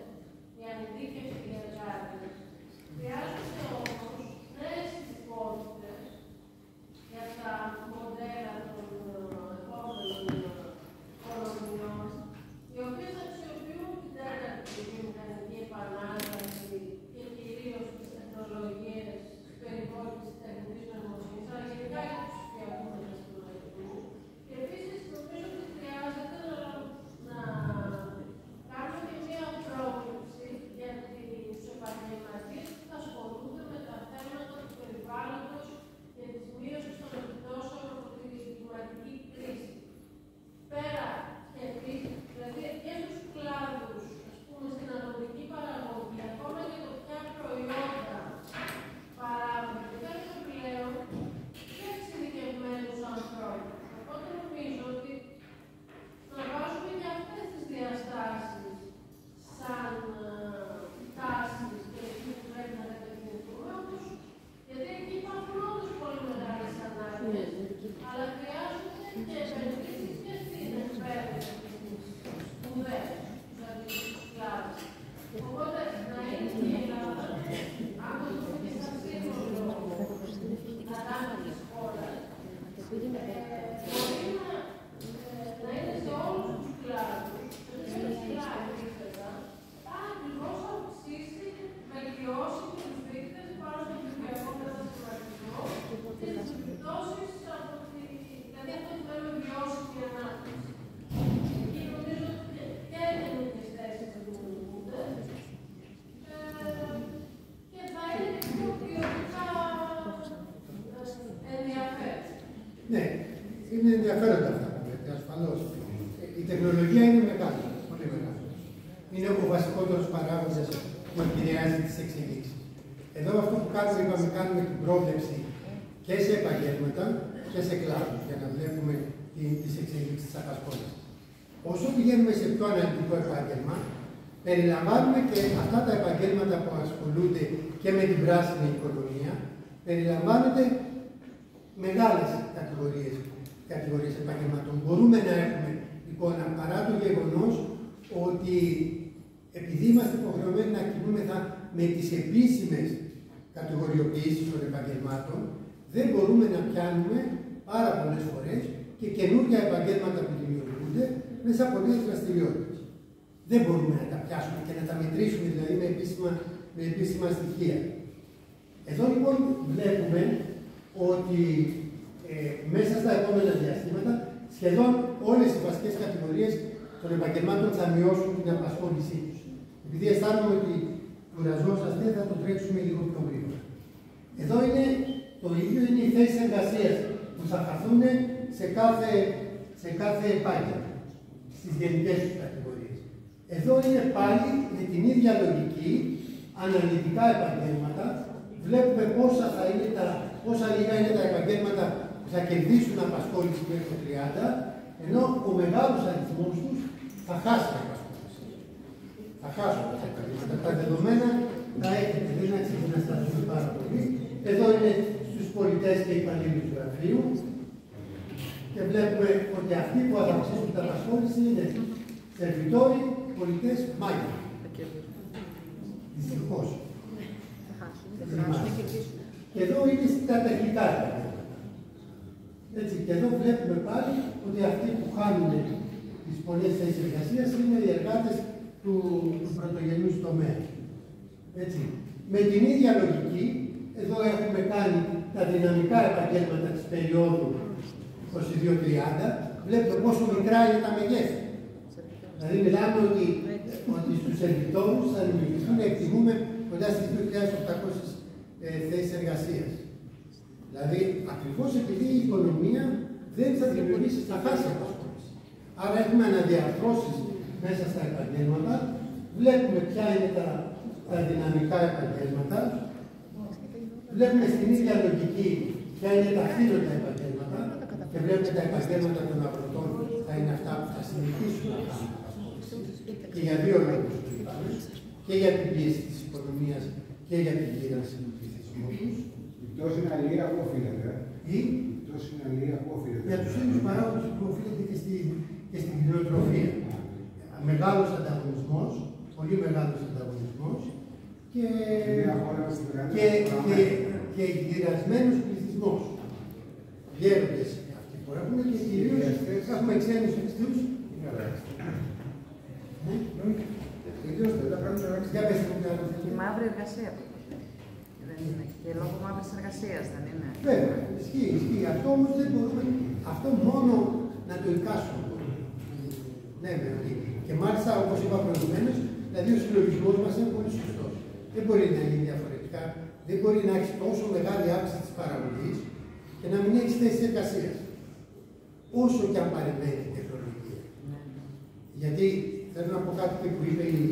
Ναι, είναι ενδιαφέροντα αυτά που λέτε, ασφαλώς. Η τεχνολογία είναι μεγάλη, πολύ μεγάλη. Είναι ο βασικότερος παράγοντας που επηρεάζει τις εξελίξεις. Εδώ αυτό που κάνουμε, είπαμε, κάνουμε την πρόβλεψη και σε επαγγέλματα και σε κλάδους, για να βλέπουμε τις εξελίξεις της απασχόλησης. Όσο πηγαίνουμε σε πιο αναλυτικό επάγγελμα, περιλαμβάνουμε και αυτά τα επαγγέλματα που ασχολούνται και με την πράσινη οικονομία, περιλαμβάνονται μεγάλες κατηγορίες επαγγελμάτων. Μπορούμε να έχουμε εικόνα, παρά το γεγονός ότι επειδή είμαστε υποχρεωμένοι να κινούμεθα με τις επίσημες κατηγοριοποιήσεις των επαγγελμάτων, δεν μπορούμε να πιάνουμε πάρα πολλές φορές και καινούργια επαγγέλματα που δημιουργούνται μέσα από νέες δραστηριότητες. Δεν μπορούμε να τα πιάσουμε και να τα μετρήσουμε δηλαδή με επίσημα στοιχεία. Εδώ λοιπόν βλέπουμε ότι μέσα στα επόμενα διαστήματα σχεδόν όλες οι βασικές κατηγορίες των επαγγελμάτων θα μειώσουν την απασχόλησή τους. Επειδή αισθάνομαι ότι κουραζόσαστε, θα το τρέξουμε λίγο πιο γρήγορα. Εδώ είναι το ίδιο, είναι οι θέσεις εργασίας που θα χαθούν σε κάθε επάγγελμα, στις γενικές τους κατηγορίες. Εδώ είναι πάλι με την ίδια λογική, αναλυτικά επαγγέλματα, βλέπουμε πόσα λίγα είναι τα επαγγέλματα που θα κερδίσουν απασχόληση μέχρι το 30, ενώ ο μεγάλος αριθμός τους θα χάσει την απασχόληση. Θα χάσουν τα επαγγέλματα. Τα δεδομένα τα έχετε, δεν αξίζει να σταθούμε πάρα πολύ. Εδώ είναι στους πολιτές και υπαλλήλους του γραφείου και βλέπουμε ότι αυτοί που θα αυξήσουν την απασχόληση είναι σερβιτόροι, πολιτές, μάγοι. Δυστυχώς. Και εδώ είναι στα τεχνικά επαγγέλματα. Έτσι, και εδώ βλέπουμε πάλι ότι αυτοί που χάνουν τις πολλές θέσεις εργασίας είναι οι εργάτες του πρωτογενούς τομέα. Έτσι. Με την ίδια λογική, εδώ έχουμε κάνει τα δυναμικά επαγγέλματα της περίοδου 22-30, βλέπουμε πόσο μικρά είναι τα μεγέθη. Δηλαδή μιλάμε ότι στους σερβιτόρους θα δημιουργηθούν, εκτιμούμε, κοντά στις 2.800 θέσεις εργασίας. Δηλαδή, ακριβώς επειδή η οικονομία δεν θα δημιουργήσει, θα χάσει απασχόληση. Άρα έχουμε αναδιαρθρώσεις μέσα στα επαγγέλματα, βλέπουμε ποια είναι τα δυναμικά επαγγέλματα, βλέπουμε στην ίδια λογική ποια είναι τα φύλλωτα επαγγέλματα και βλέπουμε τα επαγγέλματα των αγροτών θα είναι αυτά που θα συνεχίσουν να κάνουν απασχόληση. Και για δύο λόγους που είπαμε, και για την πίεση της οικονομίας και για την γύρανση του πληθυσμού τους. Η πτώση είναι αλληλεία που οφείλεται. Η πτώση είναι αλληλεία που οφείλεται. Για τους ίδιους παράγοντες που οφείλεται και στην κτηνοτροφία. Μεγάλος ανταγωνισμός, πολύ μεγάλος ανταγωνισμός και γυρασμένος πληθυσμός. Γέροντες αυτοί που έχουν και κυρίως έχουμε ξένους εξτρούς. Και μαύρη εργασία. Δεν είναι. Και λόγω μαύρης εργασίας δεν είναι. Βέβαια, ισχύει. Αυτό όμως δεν μπορούμε, αυτό μόνο να το εικάσουμε. Ναι, δηλαδή. Και μάλιστα, όπως είπα προηγουμένως, δηλαδή ο συλλογισμός μας είναι πολύ σωστός. Δεν μπορεί να γίνει διαφορετικά. Δεν μπορεί να έχει τόσο μεγάλη αύξηση της παραγωγής και να μην έχει θέσεις εργασίας. Όσο και αν παρεμβαίνει η τεχνολογία. Γιατί θέλω να πω κάτι που είπε η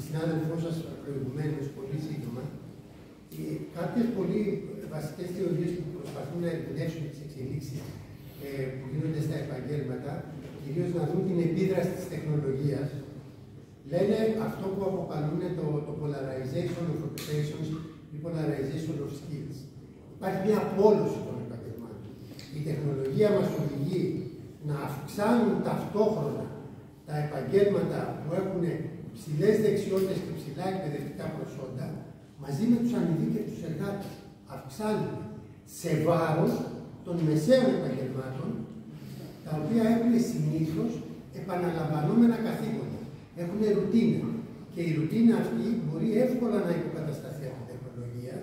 συνάδελφός σας προηγουμένως, πολύ σύντομα. Κάποιες πολύ βασικές θεωρίες που προσπαθούν να ερμηνεύσουν τις εξελίξεις που γίνονται στα επαγγέλματα, κυρίως να δουν την επίδραση της τεχνολογίας, λένε αυτό που αποκαλούν το polarization of occupations ή polarization of skills. Υπάρχει μια απόλωση των επαγγελμάτων. Η τεχνολογία μας οδηγεί να αυξάνουν ταυτόχρονα τα επαγγέλματα που έχουν ψηλές δεξιότητες και ψηλά εκπαιδευτικά προσόντα, μαζί με τους ανειδίκευτους εργάτες. Αυξάνουν σε βάρος των μεσαίων επαγγελμάτων, τα οποία έχουν συνήθως επαναλαμβανόμενα καθήκοντα. Έχουν ρουτίνα. Και η ρουτίνα αυτή μπορεί εύκολα να υποκατασταθεί από την τεχνολογία.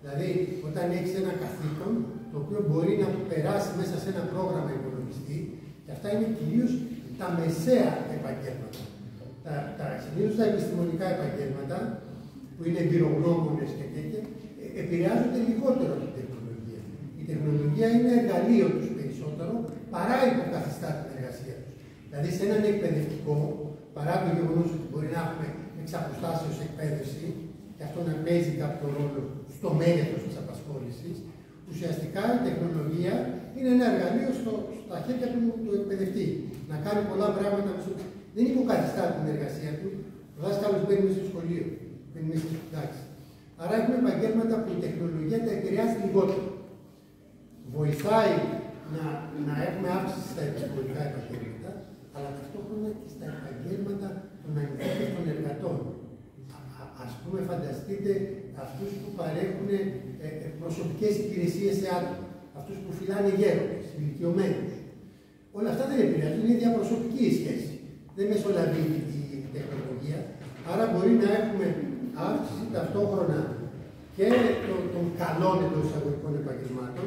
Δηλαδή, όταν έχεις ένα καθήκον, το οποίο μπορεί να περάσει μέσα σε ένα πρόγραμμα υπολογιστή, και αυτά είναι κυρίως τα μεσαία επαγγέλματα. Συνήθως τα επιστημονικά επαγγέλματα, που είναι εμπειρογνώμονες και τέτοια, επηρεάζονται λιγότερο από την τεχνολογία. Η τεχνολογία είναι εργαλείο τους περισσότερο Δηλαδή, σε έναν εκπαιδευτικό, παρά το γεγονός ότι μπορεί να έχουμε εξ αποστάσεως εκπαίδευση, και αυτό να παίζει κάποιο ρόλο στο μέγεθος της απασχόλησης, ουσιαστικά η τεχνολογία είναι ένα εργαλείο στα χέρια του εκπαιδευτή. Να κάνει πολλά πράγματα. Δεν υποκαθιστά την εργασία του. Ο δάσκαλος μπαίνει μέσα στο σχολείο, μπαίνει μέσα στην τάξη. Άρα έχουμε επαγγέλματα που η τεχνολογία τα επηρεάζει λιγότερο. Βοηθάει να έχουμε αύξηση στα επιστημονικά επαγγέλματα, αλλά ταυτόχρονα και στα επαγγέλματα των ανεξάρτητων εργατών. Ας πούμε, φανταστείτε αυτούς που παρέχουν προσωπικές υπηρεσίες σε άτομα, αυτούς που φυλάνε γέροντες, ηλικιωμένους. Όλα αυτά δεν επηρεάζουν, είναι διαπροσωπική η σχέση. Δεν μεσολαβεί η τεχνολογία, άρα μπορεί να έχουμε αύξηση ταυτόχρονα και των καλών εντός εισαγωγικών επαγγελμάτων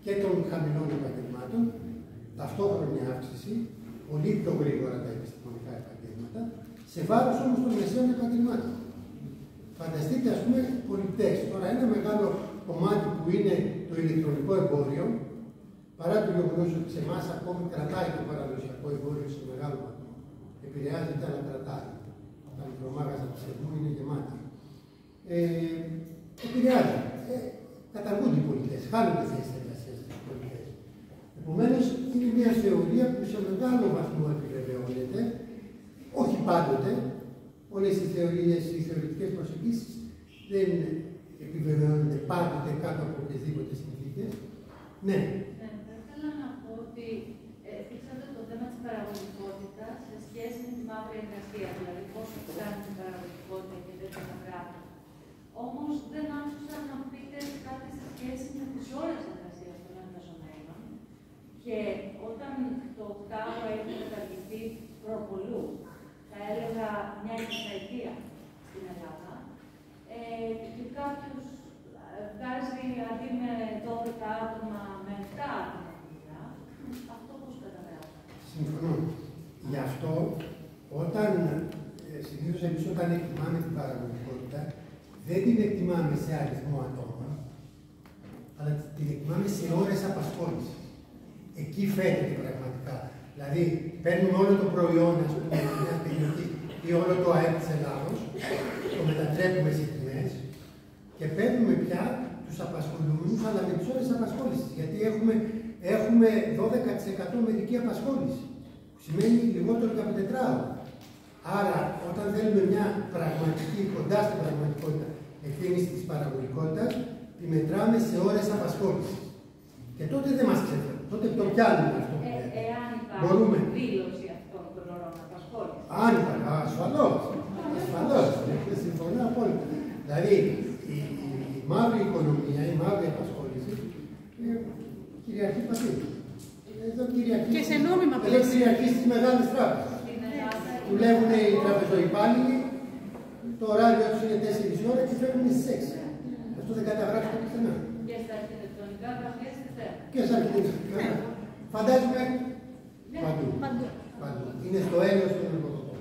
και των χαμηλών επαγγελμάτων, ταυτόχρονη αύξηση, πολύ πιο γρήγορα τα επιστημονικά επαγγέλματα, σε βάρος όμως των μεσαίων επαγγελμάτων. Φανταστείτε, ας πούμε, πολιτές. Τώρα, ένα μεγάλο κομμάτι που είναι το ηλεκτρονικό εμπόριο, παρά το γεγονός ότι σε εμάς ακόμη κρατάει το παραδοσιακό εμπόριο σε μεγάλο βαθμό, επηρεάζεται, αλλά κρατάει. Τα μικρομάγαζα του Σερμού είναι γεμάτα. Επηρεάζεται. Καταργούνται οι πολιτές, χάνονται θέσεις εργασίας στις πολιτές. Επομένως, είναι μια θεωρία που σε μεγάλο βαθμό επιβεβαιώνεται, όχι πάντοτε. Όλες οι θεωρίες, οι θεωρητικές προσεγγίσεις δεν επιβεβαιώνονται πάντοτε κάτω από οποιασδήποτε συνθήκες. Ναι. Θα ήθελα να πω ότι θίξατε το θέμα της παραγωγικότητας σε σχέση με τη μαύρη εργασία, δηλαδή πώς κάνει την παραγωγικότητα και δεν την αγράφει. Όμως δεν άκουσα να πείτε κάτι σε σχέση με τις ώρες εργασίας των εργαζομένων και όταν το κτάρο έχει καταργηθεί προπολού, θα έλεγα μια εικοσαετία στην Ελλάδα, και κάποιος βγάζει αντί με 12 άτομα με 7 άτομα δουλειά, αυτό πώς καταλαβαίνετε. Συμφωνώ. Γι' αυτό, συνήθως εμείς όταν εκτιμάμε την παραγωγικότητα, δεν την εκτιμάμε σε αριθμό ατόμων, αλλά την εκτιμάμε σε ώρες απασχόλησης. Εκεί φαίνεται πραγματικά. Δηλαδή, παίρνουμε όλο το προϊόν, ας πούμε, μια περιοχή ή όλο το ΑΕΠ της Ελλάδος, το μετατρέπουμε σε τιμές και παίρνουμε πια τους απασχολούμενους, αλλά με τις ώρες απασχόλησης. Γιατί έχουμε 12% μερική απασχόληση, που σημαίνει λιγότερο και από τετράωρο. Άρα, όταν θέλουμε μια πραγματική, κοντά στην πραγματικότητα εκτίμηση της παραγωγικότητας, τη μετράμε σε ώρες απασχόλησης. Και τότε δεν μας ξεφεύγει. Τότε το πιάνουμε αυτό. Εάν υπάρχει δήλωση αυτών των ώρων απασχόλησης. Αν υπάρχει, ασφαλώς. Ασφαλώς. Συμφωνώ απόλυτα. Δηλαδή, η μαύρη οικονομία, η μαύρη απασχόληση, κυριαρχεί παντού. Εδώ κυριαρχεί. Και σε νόμιμα πλαίσια. Εδώ κυριαρχεί στις μεγάλες τράπεζες. Δουλεύουν οι τραπεζοϊπάλληλοι, το ωράριο τους είναι 4 ώρες και φεύγουν στις 6. Αυτό δεν καταγράφεται πουθενά. Και στα αρχιτεκτονικά γραφεία στη θέα. Και στα αρχιτεκτονικά. Φαντάζομαι παντού. Είναι στο έλεος των εργοδοτών.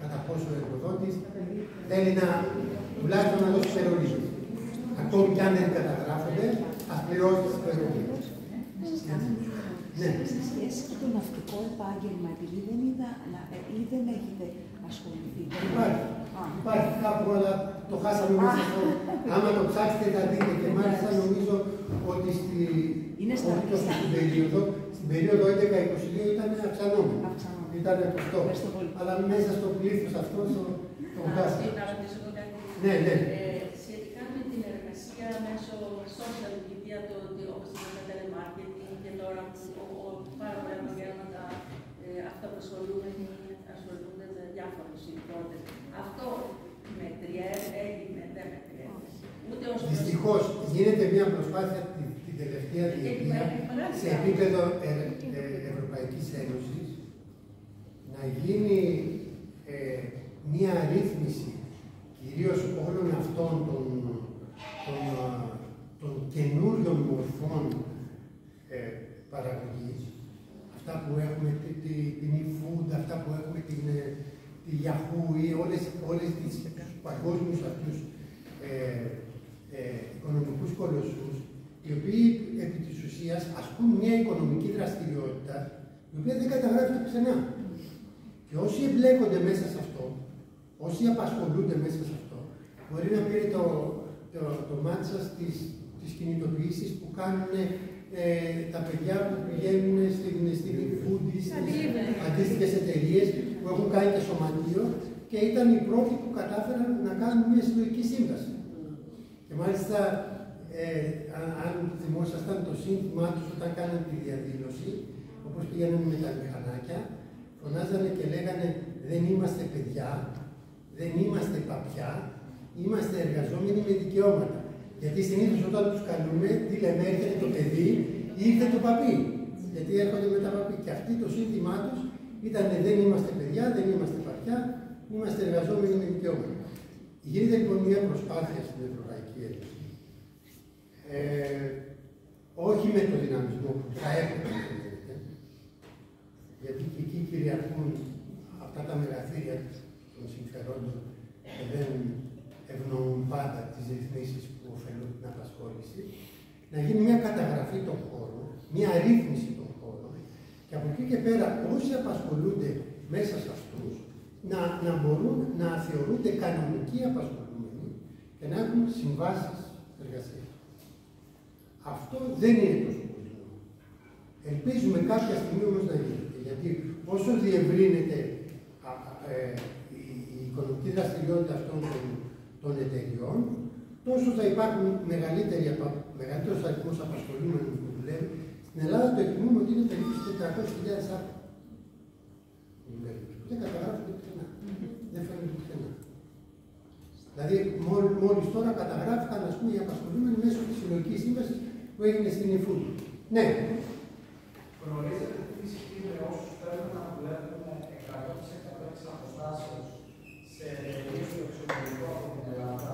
Κατά πόσο ο εργοδότης θέλει να τουλάχιστον να δώσει περιορισμό. Ακόμη κι αν δεν καταγράφονται, ας πληρώσει τις περιορισμές. Ναι. Σε σχέση με το ναυτικό επάγγελμα, επειδή δεν είδα ή δεν έχετε ασχοληθεί. Υπάρχει κάπου, αλλά το χάσαμε μέσα στο. Άμα το ψάξετε, θα δείτε και μάλιστα νομίζω ότι στην περίοδο 11-22 ήταν αυξανόμενο. Ήταν αυτό. Αλλά μέσα στο πλήθος αυτό το χάσαμε. Να ρωτήσω κάτι. Ναι. Σχετικά με την εργασία μέσω social media, όπως είναι το telemarketing και τώρα πάρα πολλά επαγγέλματα αυτοαπασχολούμενοι ασχολούνται με διάφορους ιδιώτες. Αυτό μετριέται, δεν μετριέται. Δυστυχώς γίνεται μια προσπάθεια την τελευταία διετία σε επίπεδο Ευρωπαϊκής Ένωσης να γίνει μια ρύθμιση κυρίως όλων αυτών των καινούριων μορφών παραγωγής, αυτά που έχουμε την e-food, αυτά που έχουμε τη Yahoo ή όλες τις παγκόσμιους αυτούς οικονομικούς κολοσσούς, οι οποίοι επί της ουσίας ασκούν μια οικονομική δραστηριότητα η οποία δεν καταγράφεται πουθενά. Και όσοι εμπλέκονται μέσα σε αυτό, όσοι απασχολούνται μέσα σε αυτό, μπορεί να πήρε το μάτι σας τις κινητοποιήσεις που κάνουν τα παιδιά που πηγαίνουν στην Foodie, στις αντίστοιχες εταιρείες που έχουν κάνει και σωματείο και ήταν οι πρώτοι που κατάφεραν να κάνουν μια συλλογική σύμβαση. Και μάλιστα, αν θυμόσασταν το σύνθημά τους όταν κάνανε τη διαδήλωση, όπως πηγαίνανε με τα μηχανάκια, φωνάζανε και λέγανε «Δεν είμαστε παιδιά, δεν είμαστε παπιά, είμαστε εργαζόμενοι με δικαιώματα». Γιατί συνήθως όταν τους καλούμε, τι λέμε, έρχεται το παιδί ή ήρθε το παπί. Γιατί έρχονται με τα παπί. Και αυτοί το σύνθημά τους ήταν «Δεν είμαστε παιδιά, δεν είμαστε παπιά, είμαστε εργαζόμενοι με δικαιώματα». Γίνεται λοιπόν μια προσπάθεια στην Ευρωπαϊκή Ένωση. Όχι με το δυναμισμό που θα έπρεπε να γίνεται, γιατί και εκεί κυριαρχούν αυτά τα μεγαθύρια των συμφερόντων και δεν ευνοούν πάντα τις ρυθμίσεις που ωφελούν την απασχόληση, να γίνει μια καταγραφή των χώρων, μια ρύθμιση των χώρων και από εκεί και πέρα όσοι απασχολούνται μέσα σε αυτούς να μπορούν να θεωρούνται κανονικοί απασχολούμενοι και να έχουν συμβάσεις εργασίας. Αυτό δεν είναι τόσο πολύ. Ελπίζουμε κάποια στιγμή όμως να γίνεται, γιατί όσο διευρύνεται η οικονομική δραστηριότητα αυτών των εταιριών, τόσο θα υπάρχουν μεγαλύτερος αριθμός απασχολούμενων που δουλεύουν. Στην Ελλάδα το εκτιμούμε ότι είναι περίπου 400.000 άτομα που δουλεύουν. Δεν καταγράφονται πουθενά. Δεν φαίνονται πουθενά. Δηλαδή, μόλις τώρα καταγράφηκαν οι απασχολούμενοι μέσω της συλλογικής σύμβασης που έγινε στην ΕΦΟΥ. Ναι. Γνωρίζετε τι ισχύει με όσους θέλουν να δουλεύουν 100% της αποστάσεως σε εταιρείες του εξωτερικού από την Ελλάδα.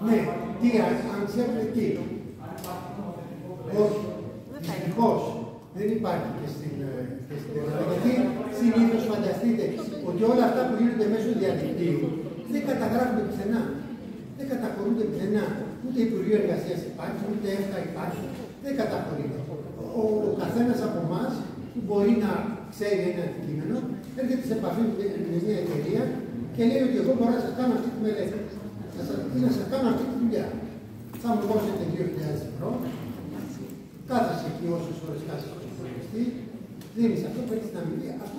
Ναι, τι, αν ξέρετε τι. Όχι, δυστυχώς δεν υπάρχει και στην Ελλάδα. Γιατί συνήθως φανταστείτε ότι όλα αυτά που γίνονται μέσω διαδικτύου δεν καταγράφονται πουθενά. Δεν καταχωρούνται πουθενά. Ούτε Υπουργείο Εργασίας υπάρχει, ούτε ΕΦΤΑ υπάρχει. Δεν καταχωρείται. Ο καθένας από εμάς που μπορεί να ξέρει ένα αντικείμενο, έρχεται σε επαφή με μια εταιρεία και λέει ότι εγώ μπορώ να σας κάνω αυτή τη μελέτη. Να σας κάνω αυτή τη δουλειά. Θα μου δώσετε 2.000 ευρώ, κάθεσαι εκεί όσες ώρες κάθεσαι στο υπολογιστή, δίνεις αυτό, παίρνεις την αμοιβή. Αυτό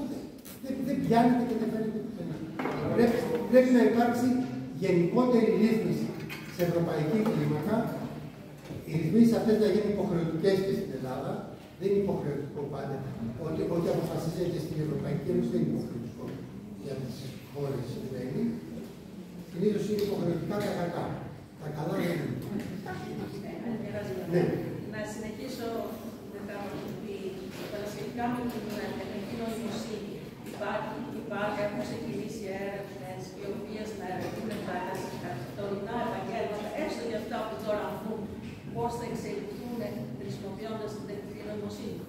δεν πιάνεται και δεν φαίνεται πουθενά. Πρέπει να υπάρξει γενικότερη ρύθμιση σε ευρωπαϊκή κλίμακα. Οι ρυθμίσεις αυτές να γίνουν υποχρεωτικές και στην Ελλάδα. Δεν είναι υποχρεωτικό πάντα. Ό,τι αποφασίζεται στην Ευρωπαϊκή Ένωση δεν είναι υποχρεωτικό για τις χώρες μέλη. Συνήθως είναι υποχρεωτικά τα κακά. Τα καλά δεν είναι. Ναι. Να συνεχίσω τα σχετικά με την τεχνική νοημοσύνη. Έχουν ξεκινήσει έρευνες οι οποίες να ερευνούν τα καθημερινά επαγγέλματα, έστω και αυτά που τώρα αφού πώς θα εξελιχθούν χρησιμοποιώντας την τεχνική νοημοσύνη.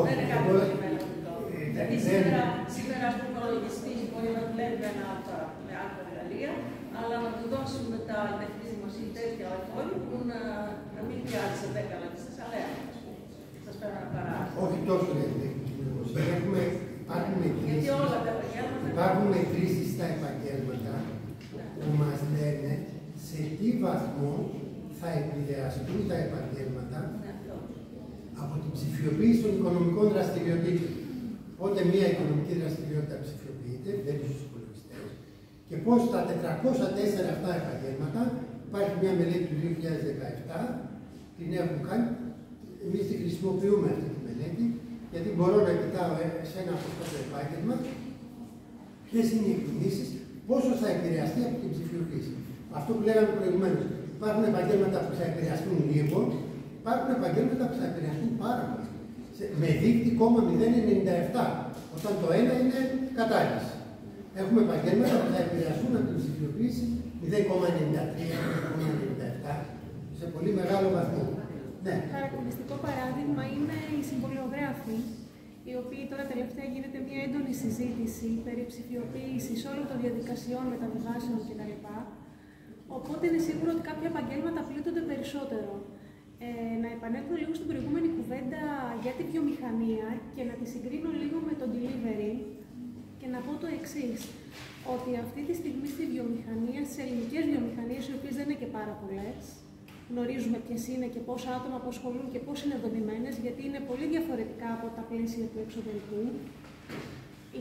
Δεν είναι κάτι πολύ μελλοντικό. Δηλαδή σήμερα που ο λογιστής μπορεί να δουλεύει με άλλα εργαλεία, αλλά να του δώσουμε τα τεχνική νοημοσύνη τέτοια ορθόλη που να μην χρειάζεται 10 λογιστές, αλλά σας φέρω ένα παράδειγμα. Όχι τόσο για την τεχνική νοημοσύνη. Υπάρχουν μετρήσεις στα επαγγέλματα που μας λένε σε τι βαθμό θα επηρεαστούν τα επαγγέλματα από την ψηφιοποίηση των οικονομικών δραστηριοτήτων. Οπότε μία οικονομική δραστηριότητα ψηφιοποιείται, βλέπει στους υπολογιστές, και πώς τα 404 αυτά επαγγέλματα, υπάρχει μια μελέτη του 2017, την έχουν κάνει, εμείς τη χρησιμοποιούμε αυτή τη μελέτη, γιατί μπορώ να κοιτάω σε ένα από αυτό το επάγγελμα ποιες είναι οι εκτιμήσεις, πόσο θα επηρεαστεί από την ψηφιοποίηση. Αυτό που λέγαμε προηγουμένως. Υπάρχουν επαγγέλματα που θα επηρεαστούν λίγο, υπάρχουν επαγγέλματα που θα επηρεαστούν πάρα πολύ. Με δείκτη 0,097, όταν το ένα είναι κατάργηση. Έχουμε επαγγέλματα που θα επηρεαστούν από την ψηφιοποίηση 0,93, 0,97, σε πολύ μεγάλο βαθμό. Ναι. Χαρακτηριστικό παράδειγμα είναι οι συμβολιογράφοι, οι οποίοι τώρα τελευταία γίνεται μια έντονη συζήτηση περί ψηφιοποίησης όλων των διαδικασιών μεταβιβάσεων κτλ. Οπότε είναι σίγουρο ότι κάποια επαγγέλματα πλήττονται περισσότερο. Να επανέλθω λίγο στην προηγούμενη κουβέντα για τη βιομηχανία και να τη συγκρίνω λίγο με το delivery και να πω το εξής, ότι αυτή τη στιγμή στη βιομηχανία, στις ελληνικές βιομηχανίες, οι οποίες δεν είναι και πάρα πολλές, γνωρίζουμε ποιες είναι και πόσα άτομα απασχολούν και πώς είναι δομημένες, γιατί είναι πολύ διαφορετικά από τα πλαίσια του εξωτερικού.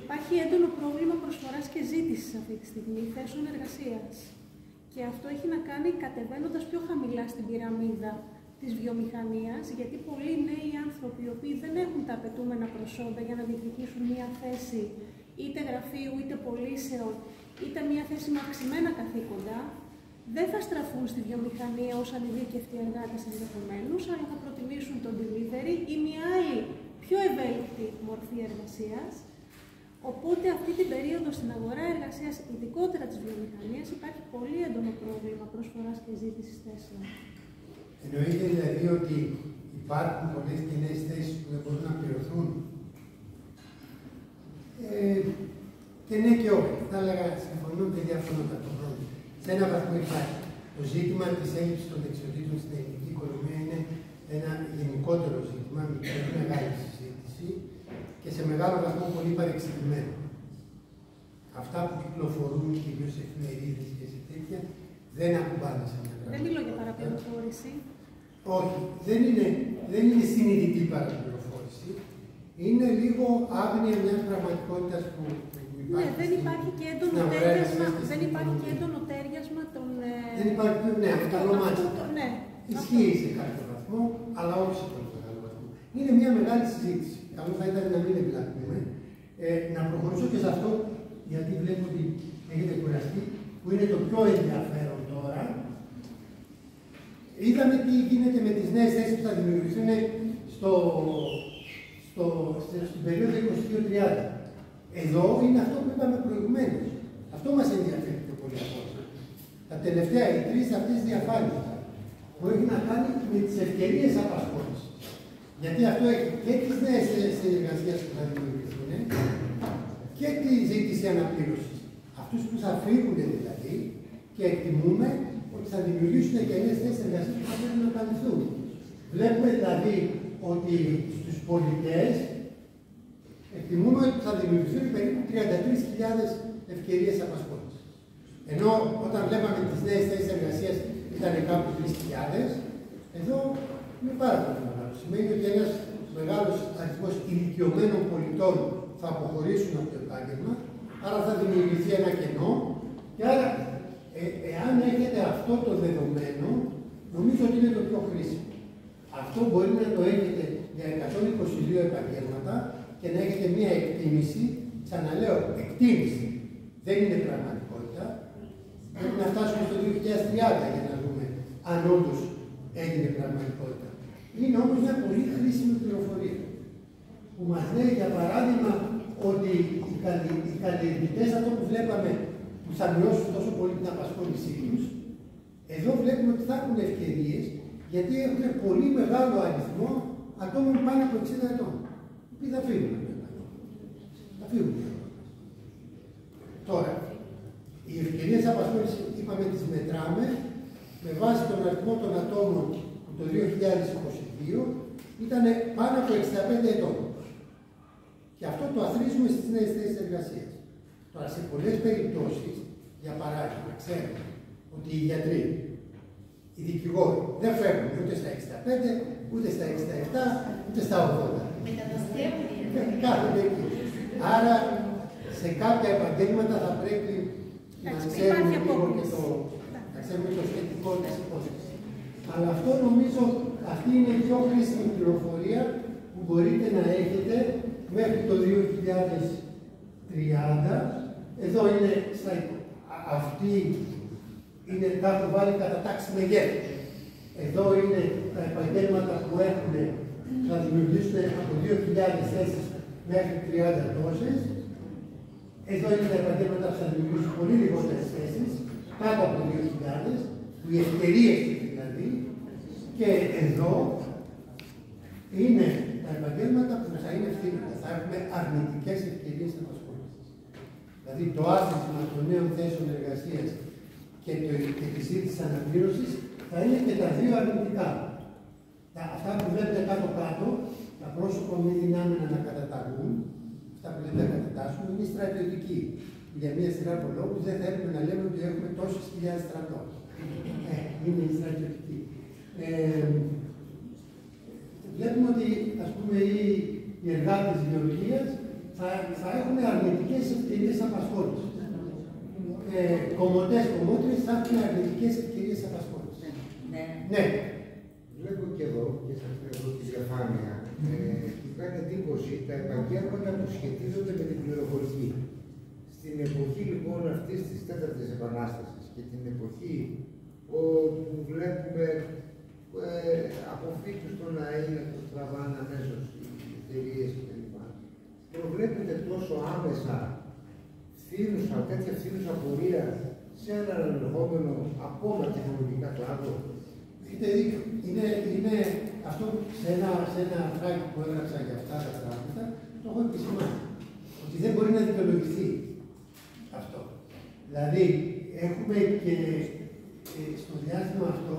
Υπάρχει έντονο πρόβλημα προσφοράς και ζήτησης αυτή τη στιγμή θέσεων εργασίας. Και αυτό έχει να κάνει κατεβαίνοντας πιο χαμηλά στην πυραμίδα της βιομηχανίας, γιατί πολλοί νέοι άνθρωποι οι οποίοι δεν έχουν τα απαιτούμενα προσόντα για να διεκδικήσουν μια θέση είτε γραφείου είτε πωλήσεων, είτε μια θέση με αυξημένα καθήκοντα, δεν θα στραφούν στη βιομηχανία ως ανειδίκευτοι εργάτες ενδεχομένως, αλλά θα προτιμήσουν τον delivery ή μια άλλη πιο ευέλικτη μορφή εργασίας. Οπότε αυτή την περίοδο στην αγορά εργασίας, ειδικότερα της βιομηχανίας, υπάρχει πολύ έντονο πρόβλημα προσφοράς και ζήτησης θέσεων. Εννοείται δηλαδή ότι υπάρχουν πολλές κοινές θέσεις που δεν μπορούν να πληρωθούν. Και ναι και όχι. Θα έλεγα, συμφωνώ και διαφωνώ κατά τον χρόνο. Σε ένα βαθμό υπάρχει. Το ζήτημα της έλλειψης των δεξιοτήτων στην ελληνική οικονομία είναι ένα γενικότερο ζήτημα, με πολύ μεγάλη συζήτηση και σε μεγάλο βαθμό πολύ παρεξηγημένο. Αυτά που κυκλοφορούν κυρίως σε εφημερίδες και σε τέτοια δεν ακουμπάνε σε μια Δεν μιλώ για παραπληροφόρηση. Όχι, δεν είναι συνειδητή παραπληροφόρηση. Είναι λίγο άγνοια μιας πραγματικότητας που υπάρχει. Ναι, δεν υπάρχει και έντονο τέριασμα των. Δεν υπάρχει, ναι, αυτονομάτικα. Ναι. Ισχύει σε κάποιο βαθμό, αλλά όχι σε πολύ μεγάλο βαθμό. Είναι μια μεγάλη συζήτηση. Καλό θα ήταν να μην εμπλακούμε. Να προχωρήσω και σε αυτό, γιατί βλέπω ότι έχετε κουραστεί, που είναι το πιο ενδιαφέρον τώρα. Είδαμε τι γίνεται με τις νέες θέσεις που θα δημιουργηθούν στην περίοδο 22-30. Εδώ είναι αυτό που είπαμε προηγουμένως. Αυτό μας ενδιαφέρει πιο πολύ από όλα. Τα τελευταία, οι τρεις αυτές διαφάνειες που έχει να κάνει με τις ευκαιρίες απασχόλησης. Γιατί αυτό έχει και τις νέες θέσεις εργασίας που θα δημιουργηθούν και τη ζήτηση αναπλήρωσης. Αυτούς που θα φύγουν δηλαδή και εκτιμούμε ότι θα δημιουργήσουν και νέες θέσεις εργασίας που θα πρέπει να καλυφθούν. Βλέπουμε δηλαδή ότι στους πολιτές εκτιμούμε ότι θα δημιουργηθούν περίπου 33.000 ευκαιρίες απασχόλησης. Ενώ όταν βλέπαμε τις νέες θέσεις εργασίας ήταν κάπου 3.000, εδώ είναι πάρα πολύ μεγάλο. Σημαίνει ότι ένας μεγάλος αριθμός ηλικιωμένων πολιτών θα αποχωρήσουν από το επάγγελμα, άρα θα δημιουργηθεί ένα κενό και άρα εάν έχετε αυτό το δεδομένο, νομίζω ότι είναι το πιο χρήσιμο. Αυτό μπορεί να το έχετε για 122 επαγγέλματα και να έχετε μία εκτίμηση, ξαναλέω, εκτίμηση. Δεν είναι πραγματικότητα. Πρέπει να φτάσουμε στο 2030 για να δούμε αν όντως έγινε πραγματικότητα. Είναι όμως μια πολύ χρήσιμη πληροφορία που μας λέει, για παράδειγμα, ότι οι καλλιεργητές, αυτό που βλέπαμε, που θα μειώσουν τόσο πολύ την απασχόλησή τους, εδώ βλέπουμε ότι θα έχουν ευκαιρίες, γιατί έχουν πολύ μεγάλο αριθμό ατόμων πάνω από 60 ετών. Οι οποίοι θα φύγουν. Θα φύγουν. Τώρα, οι ευκαιρίες απασχόλησης, είπαμε, τις μετράμε με βάση τον αριθμό των ατόμων που το 2022 ήταν πάνω από 65 ετών. Και αυτό το αθροίζουμε στις νέες θέσεις εργασίας. Τώρα, σε πολλές περιπτώσεις, για παράδειγμα, ξέρουμε ότι οι γιατροί, οι δικηγόροι δεν φεύγουν ούτε στα 65, ούτε στα 67, ούτε στα 80. Κάθονται εκεί. Άρα, σε κάποια επαγγέλματα θα πρέπει να ξέρουμε λίγο και το σχετικό της υπόθεσης. Αλλά αυτό νομίζω, αυτή είναι η πιο χρήσιμη πληροφορία που μπορείτε να έχετε μέχρι το 2030. Εδώ είναι αυτή είναι τα που βάλει κατά τάξη μεγέθους. Εδώ είναι τα επαγγέλματα που θα δημιουργήσουν από 2.000 θέσεις μέχρι 30 τόσες. Εδώ είναι τα επαγγέλματα που θα δημιουργήσουν πολύ λιγότερες θέσεις, κάτω από 2.000, που οι ευκαιρίες δηλαδή. Και εδώ είναι τα επαγγέλματα που θα είναι φθηνά. Θα έχουμε αρνητικές ευκαιρίες απασχόλησης. Δηλαδή το άθροισμα των νέων θέσεων εργασίας και τη ζήτηση αναπλήρωσης θα είναι και τα δύο αρνητικά. Αυτά που βλέπετε κάτω-κάτω, τα πρόσωπα μη δυνάμενα να καταταγούν, αυτά που λέτε να κατατάσσουν, είναι στρατιωτικοί. Για μια σειρά από λόγους δεν θέλουμε να λέμε ότι έχουμε τόσες χιλιάδες στρατών. Είναι στρατιωτικοί. Βλέπουμε ότι ας πούμε, οι εργάτες γεωργίας θα έχουν αρνητικές ευκαιρίες απασχόλησης. Κομμωτές θα έχουν αρνητικές ευκαιρίες απασχόλησης. Ναι. Βλέπω και εδώ, και σε αυτή εδώ τη διαφάνεια, μου κάνει εντύπωση τα επαγγέλματα που σχετίζονται με την πληροφορική. Στην εποχή λοιπόν αυτής της 4ης Επανάστασης και την εποχή όπου βλέπουμε αποφύτους στο να είναι που τραβάνε αμέσως οι εταιρείες κλπ. Προβλέπετε τόσο άμεσα τέτοια φθήνουσα πορεία σε έναν ενδεχόμενο ακόμα τεχνολογικά κλάδο? Έχετε δίκιο. Είναι αυτό σε ένα φράγμα που έγραψα για αυτά τα πράγματα, το έχω επισημάνει. Ότι δεν μπορεί να δικαιολογηθεί αυτό. Δηλαδή, έχουμε και στο διάστημα αυτό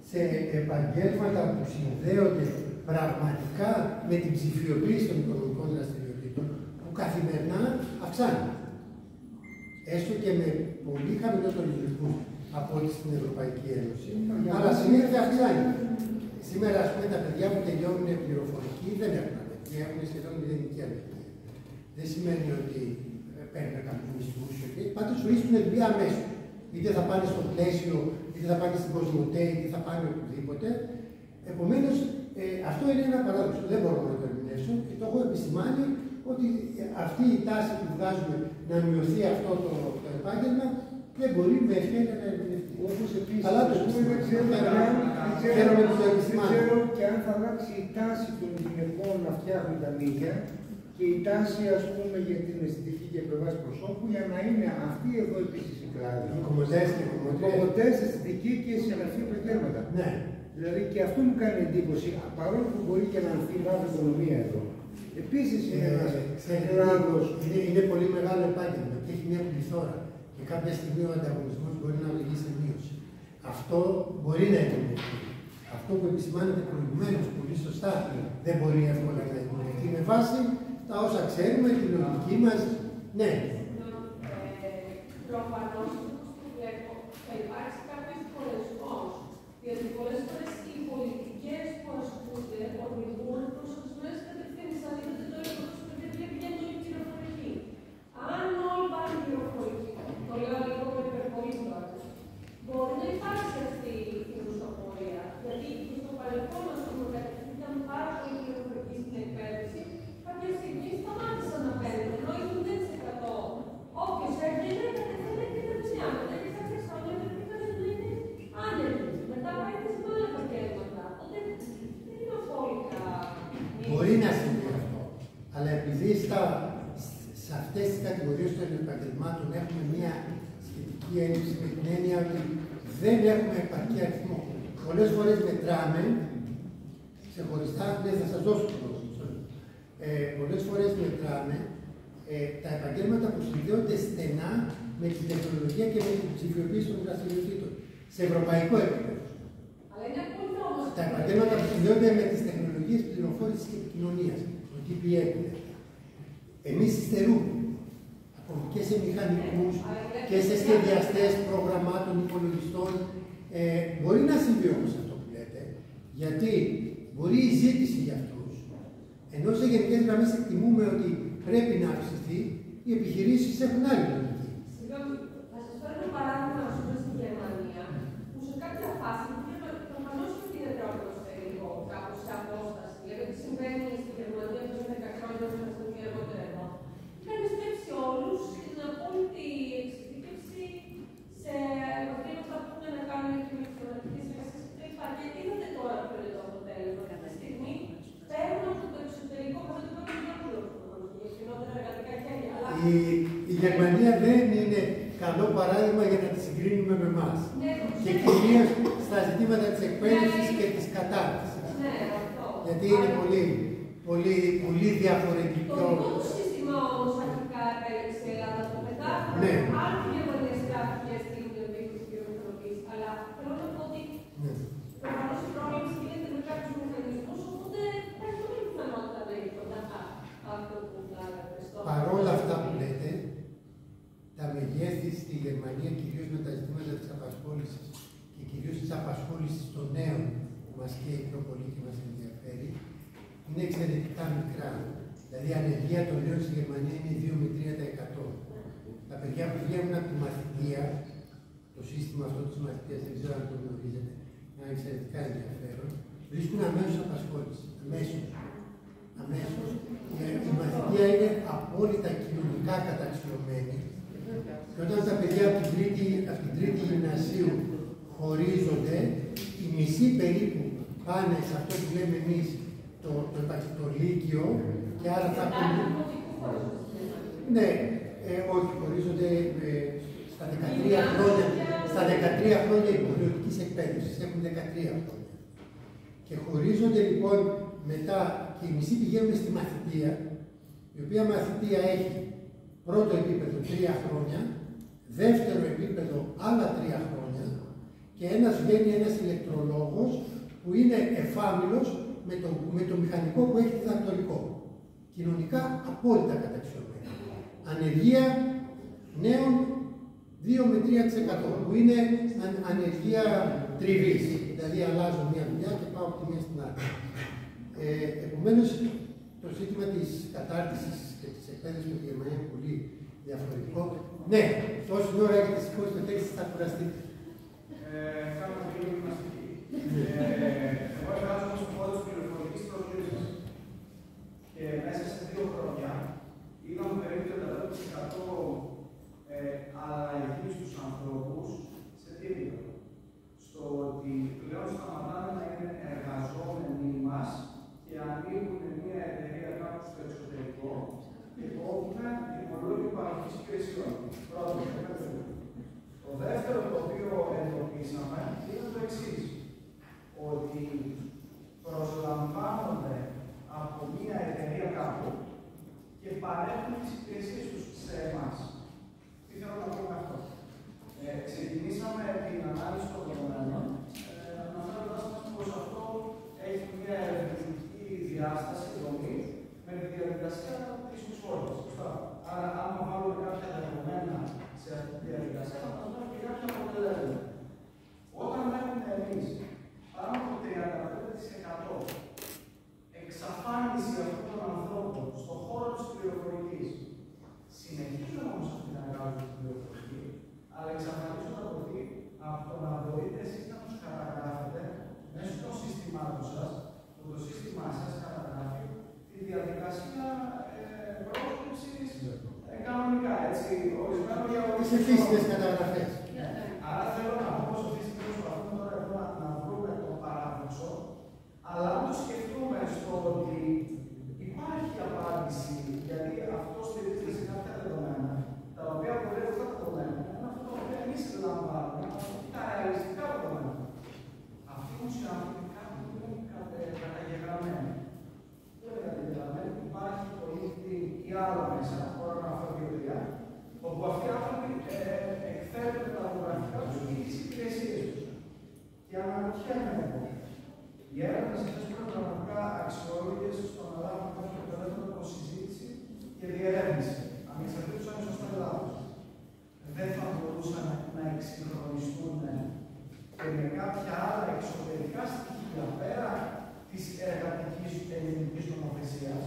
σε επαγγέλματα που συνδέονται πραγματικά με την ψηφιοποίηση των οικονομικών δραστηριοτήτων, που καθημερινά αυξάνουν. Έστω και με πολύ χαμηλότερους ρυθμούς από ό,τι στην Ευρωπαϊκή Ένωση. Αλλά συνέχεια αυξάνει. Σήμερα, ας πούμε, τα παιδιά που τελειώνουν πληροφορική δεν έχουν ανεργία, έχουν σχεδόν μηδενική ανεργία. Δεν σημαίνει ότι παίρνουν κάποιους μισθούς. Πάντως βρίσκουν δουλειά αμέσως. Είτε θα πάνε στο πλαίσιο, είτε θα πάνε στην Κοσμοτέ, είτε θα πάνε οπουδήποτε. Επομένως, αυτό είναι ένα παράδοξο. Δεν μπορώ να το ερμηνεύσω και το έχω επισημάνει ότι αυτή η τάση που βγάζουμε να μειωθεί αυτό το επάγγελμα δεν μπορεί με ευκαιρία να ερμηνευτεί. Όπως επίσης, αλλά το δεν ξέρω και αν θα αλλάξει η τάση των γυναικών να φτιάχνουν τα μύδια και η τάση, ας πούμε, για την αισθητική και πλευράς προσώπου για να είναι αυτή εδώ επίσης η κλάδη. Κομμωτές, αισθητική και συναφή επαγγέλματα. Ναι. Δηλαδή και αυτό μου κάνει εντύπωση, παρόλο που μπορεί και να ανθεί η μαύρη οικονομία εδώ. Επίσης είναι ένας κλάδος. Είναι πολύ μεγάλο επάγγελμα και έχει μια πληθώρα. Και κάποια στιγμή ο ανταγωνισμός μπορεί να οδηγεί σε μείωση. Αυτό μπορεί να ερμηνευτεί. Αυτό που επισημάνεται προηγουμένως πολύ σωστά δεν μπορεί εύκολα να ερμηνευτεί με βάση τα όσα ξέρουμε, τη λογική μας. Ναι. Προφανώς, όπως το βλέπω, θα υπάρξει κάποιος διχολισμός. Γιατί πολλές φορές οι πολιτικές που ασκούνται οδηγούν προς ορισμένες κατευθύνσεις. Αν είδατε το έργο του παιδί πηγαίνει όλη η πληροφορική. Αν όλοι πάνε πληροφορική, το λέω λίγο με υπερβολή τώρα, μπορεί να υπάρξει αυτή η ρουσοπορία. Γιατί στο παρελθόν, ας πούμε, κατευθύνθηκαν πάρα πολύ πληροφορική στην εκπαίδευση, κάποια στιγμή σταμάτησαν να παίρνουν, ενώ ήμουν 10%. Όποιος έρχεται, κατευθύνεται και δεξιά. Μετά και κάποια χρόνια κατευθύνεται να είναι άνεργοι. Μετά πάει και σε άλλα επαγγέλματα. Οπότε δεν είναι απόλυτα. Μπορεί να συμβεί αυτό. Αλλά επειδή σε αυτές τις κατηγορίες των επαγγελμάτων έχουμε μια σχετική έλλειψη με την έννοια ότι δεν έχουμε επαρκή αριθμό. Πολλές φορές μετράμε ξεχωριστά, ναι, θα σας δώσω το λόγο. Πολλές φορές μετράμε τα επαγγέλματα που συνδέονται στενά με την τεχνολογία και με την ψηφιοποίηση των δραστηριοτήτων σε ευρωπαϊκό επίπεδο. Αλλά είναι απόλυτα όμως. Τα επαγγέλματα που συνδέονται με τις τεχνολογίες πληροφόρησης και επικοινωνίας, το TPM. Εμείς υστερούμε και σε μηχανικούς και σε σχεδιαστές προγραμμάτων υπολογιστών. Μπορεί να συμβεί όμως αυτό που λέτε, γιατί μπορεί η ζήτηση για αυτούς, ενώ σε γενικές γραμμές εκτιμούμε ότι πρέπει να αυξηθεί, οι επιχειρήσεις έχουν άλλη λογική. Συγγνώμη, θα σας φέρω ένα παράδειγμα, ας πούμε, στη Γερμανία, που σε κάποια φάση προφανώς ότι είναι τρόπο κάπως σε απόσταση. Δηλαδή, τι συμβαίνει στη Γερμανία πριν 10 χρόνια, όταν ήμασταν μία αργότερα εδώ. Είχαν στρέψει όλους στην απόλυτη εξειδίκευση σε μαθήματα που έχουν να κάνουν και με ηλεκτρονικές εργασίες κτλ. Και είδατε τώρα ποιο είναι το αποτέλεσμα. Αυτή τη στιγμή παίρνουν από το εξωτερικό, αυτό το πρώτο για φθηνότερα εργατικά χέρια. Η Γερμανία δεν είναι καλό παράδειγμα για να τη συγκρίνουμε με εμάς. Ναι, και κυρίως στα ζητήματα της εκπαίδευσης και της κατάρτισης. Ναι, αυτό. Γιατί είναι πολύ διαφορετικό. Το δικό του σύστημα όμως αρχικά επέλεξε η Ελλάδα το μετάφραση. Ναι. Άλλο η Γερμανία στράφηκε στην επίκριση και ρουτροπής. Αλλά θέλω να πω ότι προφανώς η πρόβλημα γίνεται με κάποιους μηχανισμούς. είναι εξαιρετικά μικρά. Δηλαδή η ανεργία των νέων στη Γερμανία είναι 2 με 3%. Τα παιδιά που βγαίνουν από τη μαθητεία, το σύστημα αυτό της μαθητείας, δεν ξέρω αν το γνωρίζετε, είναι εξαιρετικά ενδιαφέρον, βρίσκουν αμέσως απασχόληση. Αμέσως. Η μαθητεία είναι απόλυτα κοινωνικά καταξιωμένη. Και όταν τα παιδιά από την τρίτη γυμνασίου χωρίζονται, οι μισοί περίπου πάνε σε αυτό που λέμε εμείς το Λύκειο και άρα θα έχουν... Ναι, όχι, χωρίζονται στα 13 χρόνια υποχρεωτικής εκπαίδευσης. Έχουν 13 χρόνια. Και χωρίζονται λοιπόν μετά και οι μισοί πηγαίνουν στη μαθητεία, η οποία μαθητεία έχει πρώτο επίπεδο 3 χρόνια, δεύτερο επίπεδο άλλα 3 χρόνια και βγαίνει ένας ηλεκτρολόγος που είναι εφάμιλος με το μηχανικό που έχει διδακτορικό. Κοινωνικά απόλυτα καταξιωμένο. Ανεργία νέων 2 με 3% που είναι ανεργία τριβής. Δηλαδή αλλάζω μια δουλειά και πάω από τη μία στην άλλη. Επομένως, το ζήτημα της κατάρτισης και της εκπαίδευσης στη Γερμανία είναι πολύ διαφορετικό. Ναι, τόση ώρα έχετε σηκώσει το τέξι, θα κουραστείτε. Κάνουμε λίγο γυμναστική. Εγώ εργάζομαι στον χώρο της πληροφορικής προσλήψης. Και μέσα σε 2 χρόνια είχαμε περίπου 35% αλλαγή στους ανθρώπους σε τι επίπεδο. Στο ότι πλέον σταματάνε να είναι εργαζόμενοι μας και ανοίγουν μια εταιρεία κάπου στο εξωτερικό και κόβουν τιμολόγιο παροχής υπηρεσιών. Πρώτον. Το δεύτερο το οποίο εντοπίσαμε είναι το εξής. Ότι προσλαμβάνονται από μια εταιρεία κάπου και παρέχουν τις υπηρεσίες τους σε εμάς. Τι θέλω να πω με αυτό. Ξεκινήσαμε την ανάλυση των δεδομένων, αναφέροντας πως αυτό έχει μια ερευνητική διάσταση, δομή, με τη διαδικασία της προσφόρησης. Άρα, άμα βάλουμε κάποια δεδομένα σε αυτή τη διαδικασία, θα μας δώσουμε και κάποια αποτελέσματα. Όταν έχουμε εμείς πάνω από 35% εξαφάνιση αυτών των ανθρώπων στον χώρο της πληροφορικής, συνεχίζουν όμως αυτή την ανάλυση της πληροφορικής, αλλά εξαφανίζονται από το να μπορείτε εσείς να τους καταγράφετε μέσω των συστημάτων σας, που το σύστημά σας καταγράφει τη διαδικασία πρόσληψης κανονικά, έτσι, ορισμένο για όλες τις επίσημες καταγραφές. Άρα θέλω να πω πως αυτή τη στιγμή προσπαθούμε τώρα εδώ να βρούμε το παράδοξο, αλλά αν το σκεφτούμε στο ότι υπάρχει απάντηση, γιατί αυτό στηρίζεται σε κάποια δεδομένα, τα οποία απολύουν αυτά τα δεδομένα, είναι αυτό το οποίο εμείς λαμβάνουμε, τα ρεαλιστικά δεδομένα. Αυτοί όμως οι άνθρωποι κάπου είναι καταγεγραμμένοι. Δεν είναι καταγεγραμμένοι, υπάρχει το LinkedIn ή άλλο μέσα, μπορώ να αναφέρω 2-3, όπου αυτοί οι άνθρωποι εκφέρουν τα βιογραφικά τους και τις υπηρεσίες τους. Και αναρωτιέμαι εγώ, οι έρευνες αυτές που είναι πραγματικά αξιόλογες στο να λάβουν κάποιο αποτελέσμα από συζήτηση και διερεύνηση. Ανεξαρτήτως αν είναι σωστά ή λάθος. Δεν θα μπορούσαν να εξυγχρονιστούν και με κάποια άλλα εξωτερικά στοιχεία πέρα της εργατικής ελληνικής νομοθεσίας,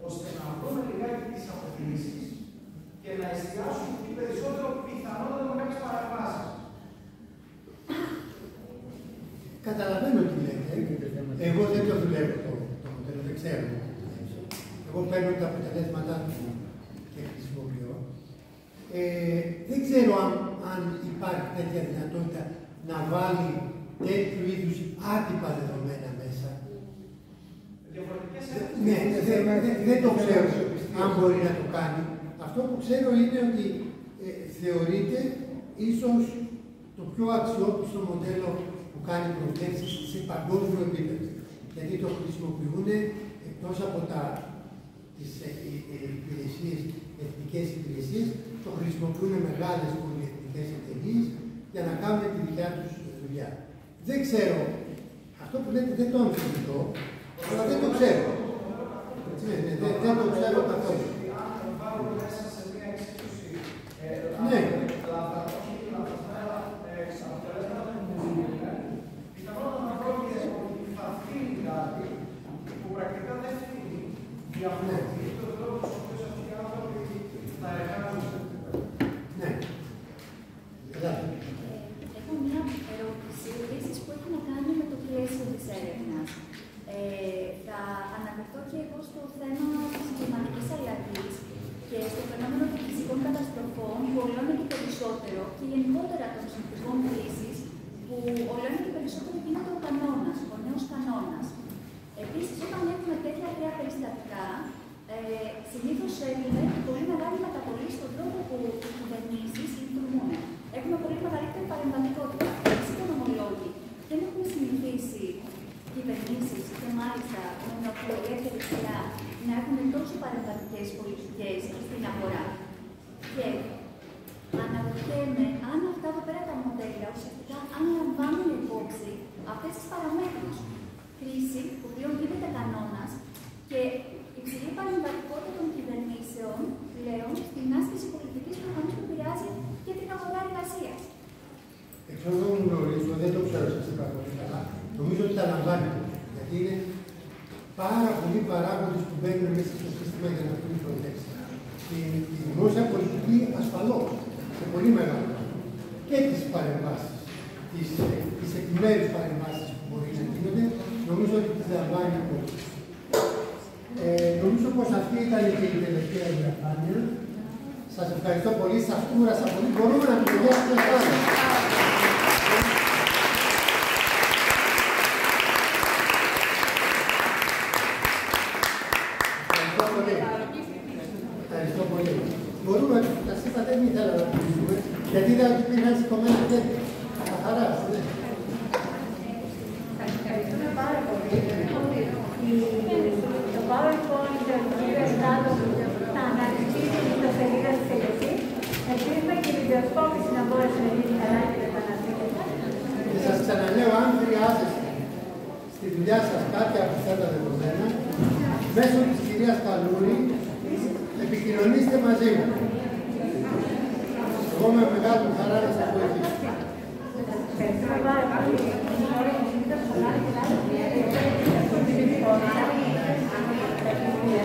ώστε να βρούμε λιγάκι τις αποκλήσεις και να εστιάσουν τι περισσότερο πιθανότατα με κάποιες παραβάσεις. Καταλαβαίνω τι λέτε. Εγώ δεν το δουλεύω το μοντέλο, δεν ξέρω. Εγώ παίρνω τα αποτελέσματά του και χρησιμοποιώ. Δεν ξέρω αν υπάρχει τέτοια δυνατότητα να βάλει τέτοιου είδους άτυπα δεδομένα μέσα. Ναι, δεν το ξέρω αν μπορεί να το κάνει. Αυτό που ξέρω είναι ότι θεωρείται ίσως το πιο αξιόπιστο μοντέλο που κάνει προβλέψεις σε παγκόσμιο επίπεδο. Γιατί το χρησιμοποιούν εκτός από τις υπηρεσίες, εθνικές υπηρεσίες, το χρησιμοποιούν μεγάλες πολυεθνικές εταιρείες για να κάνουν τη δικιά τους δουλειά. Δεν ξέρω, αυτό που λέτε δεν το αμφισβητώ, αλλά δεν το ξέρω. Δεν το ξέρω καθόλου. Αν βάλουμε μέσα σε μια εξίσωση, ναι. πιθανότατα να πρόκειται ότι θα φύγει κάτι που πρακτικά δεν για αυτό. Είναι ο τρόπος ο οποίος αυτοί οι άνθρωποι θα εργάζονται. Ναι. Έχω μια ερώτηση επίσης που έχει να κάνει με το πλαίσιο της έρευνας. Θα αναφερθώ και εγώ στο θέμα της κλιματικής αλλαγής και στο φαινόμενο των φυσικών καταστροφών που όλο και περισσότερο και γενικότερα των συνθηκών κρίσης που όλο και περισσότερο γίνεται ο κανόνας, ο νέος κανόνας. Επίσης, όταν έχουμε τέτοια ακραία περιστατικά, συνήθως έχουμε πολύ μεγάλη μεταβολή στον τρόπο που οι κυβερνήσεις λειτουργούν. Έχουμε πολύ μεγαλύτερη παρεμβατικότητα. Εμείς οι οικονομολόγοι δεν έχουμε συνηθίσει κυβερνήσεις και μάλιστα με νεοφιλελεύθερη σειρά να έχουν τόσο παρεμβατικές πολιτικές στην αγορά. Και αναρωτιέμαι αν αυτά εδώ πέρα τα μοντέλα ουσιαστικά αν λαμβάνουν υπόψη αυτές τις παραμέτρους. Κρίση που πλέον γίνεται κανόνας και υψηλή παρεμβατικότητα των κυβερνήσεων πλέον στην άσκηση πολιτικής προφανώς που επηρεάζει και την αγορά εργασίας. Εξ όσων γνωρίζω, δεν το ξέρω ουσιαστικά πολύ καλά. Νομίζω ότι τα λαμβάνεται. Γιατί είναι πάρα πολλοί παράγοντες που μπαίνουν μέσα στο σύστημα για να βρουν προτέξει. Η δημόσια πολιτική ασφαλώς σε πολύ μεγάλο βαθμό και τις παρεμβάσεις, τις επιμέρους παρεμβάσεις που μπορεί να γίνονται, νομίζω ότι τις λαμβάνει υπόψη. Νομίζω πως αυτή ήταν και η τελευταία διαφάνεια. Σας ευχαριστώ πολύ, σας κούρασα πολύ. Μπορούμε να τελειώσουμε τώρα. Ευχαριστώ πολύ. Μπορούμε, σας είπα, δεν ήθελα να κλείσουμε, γιατί δεν υπήρχαν σηκωμένα τέτοια. Καθαρά, ναι. Ευχαριστούμε πάρα πολύ. Το PowerPoint του κ. Στάδο θα αναρτήσει στο σελίδα της τελετής. Ελπίζουμε και η βιντεοσκόπηση να μπόρεσε να γίνει καλά και να επαναδείτε. Και σας ξαναλέω, αν χρειάζεστε στη δουλειά σας κάποια από αυτά τα δεδομένα, μέσω της κυρίας Καλούρη, επικοινωνήστε μαζί μου. Εγώ με μεγάλη χαρά να σας βοηθήσω. Ευχαριστούμε πάρα πολύ.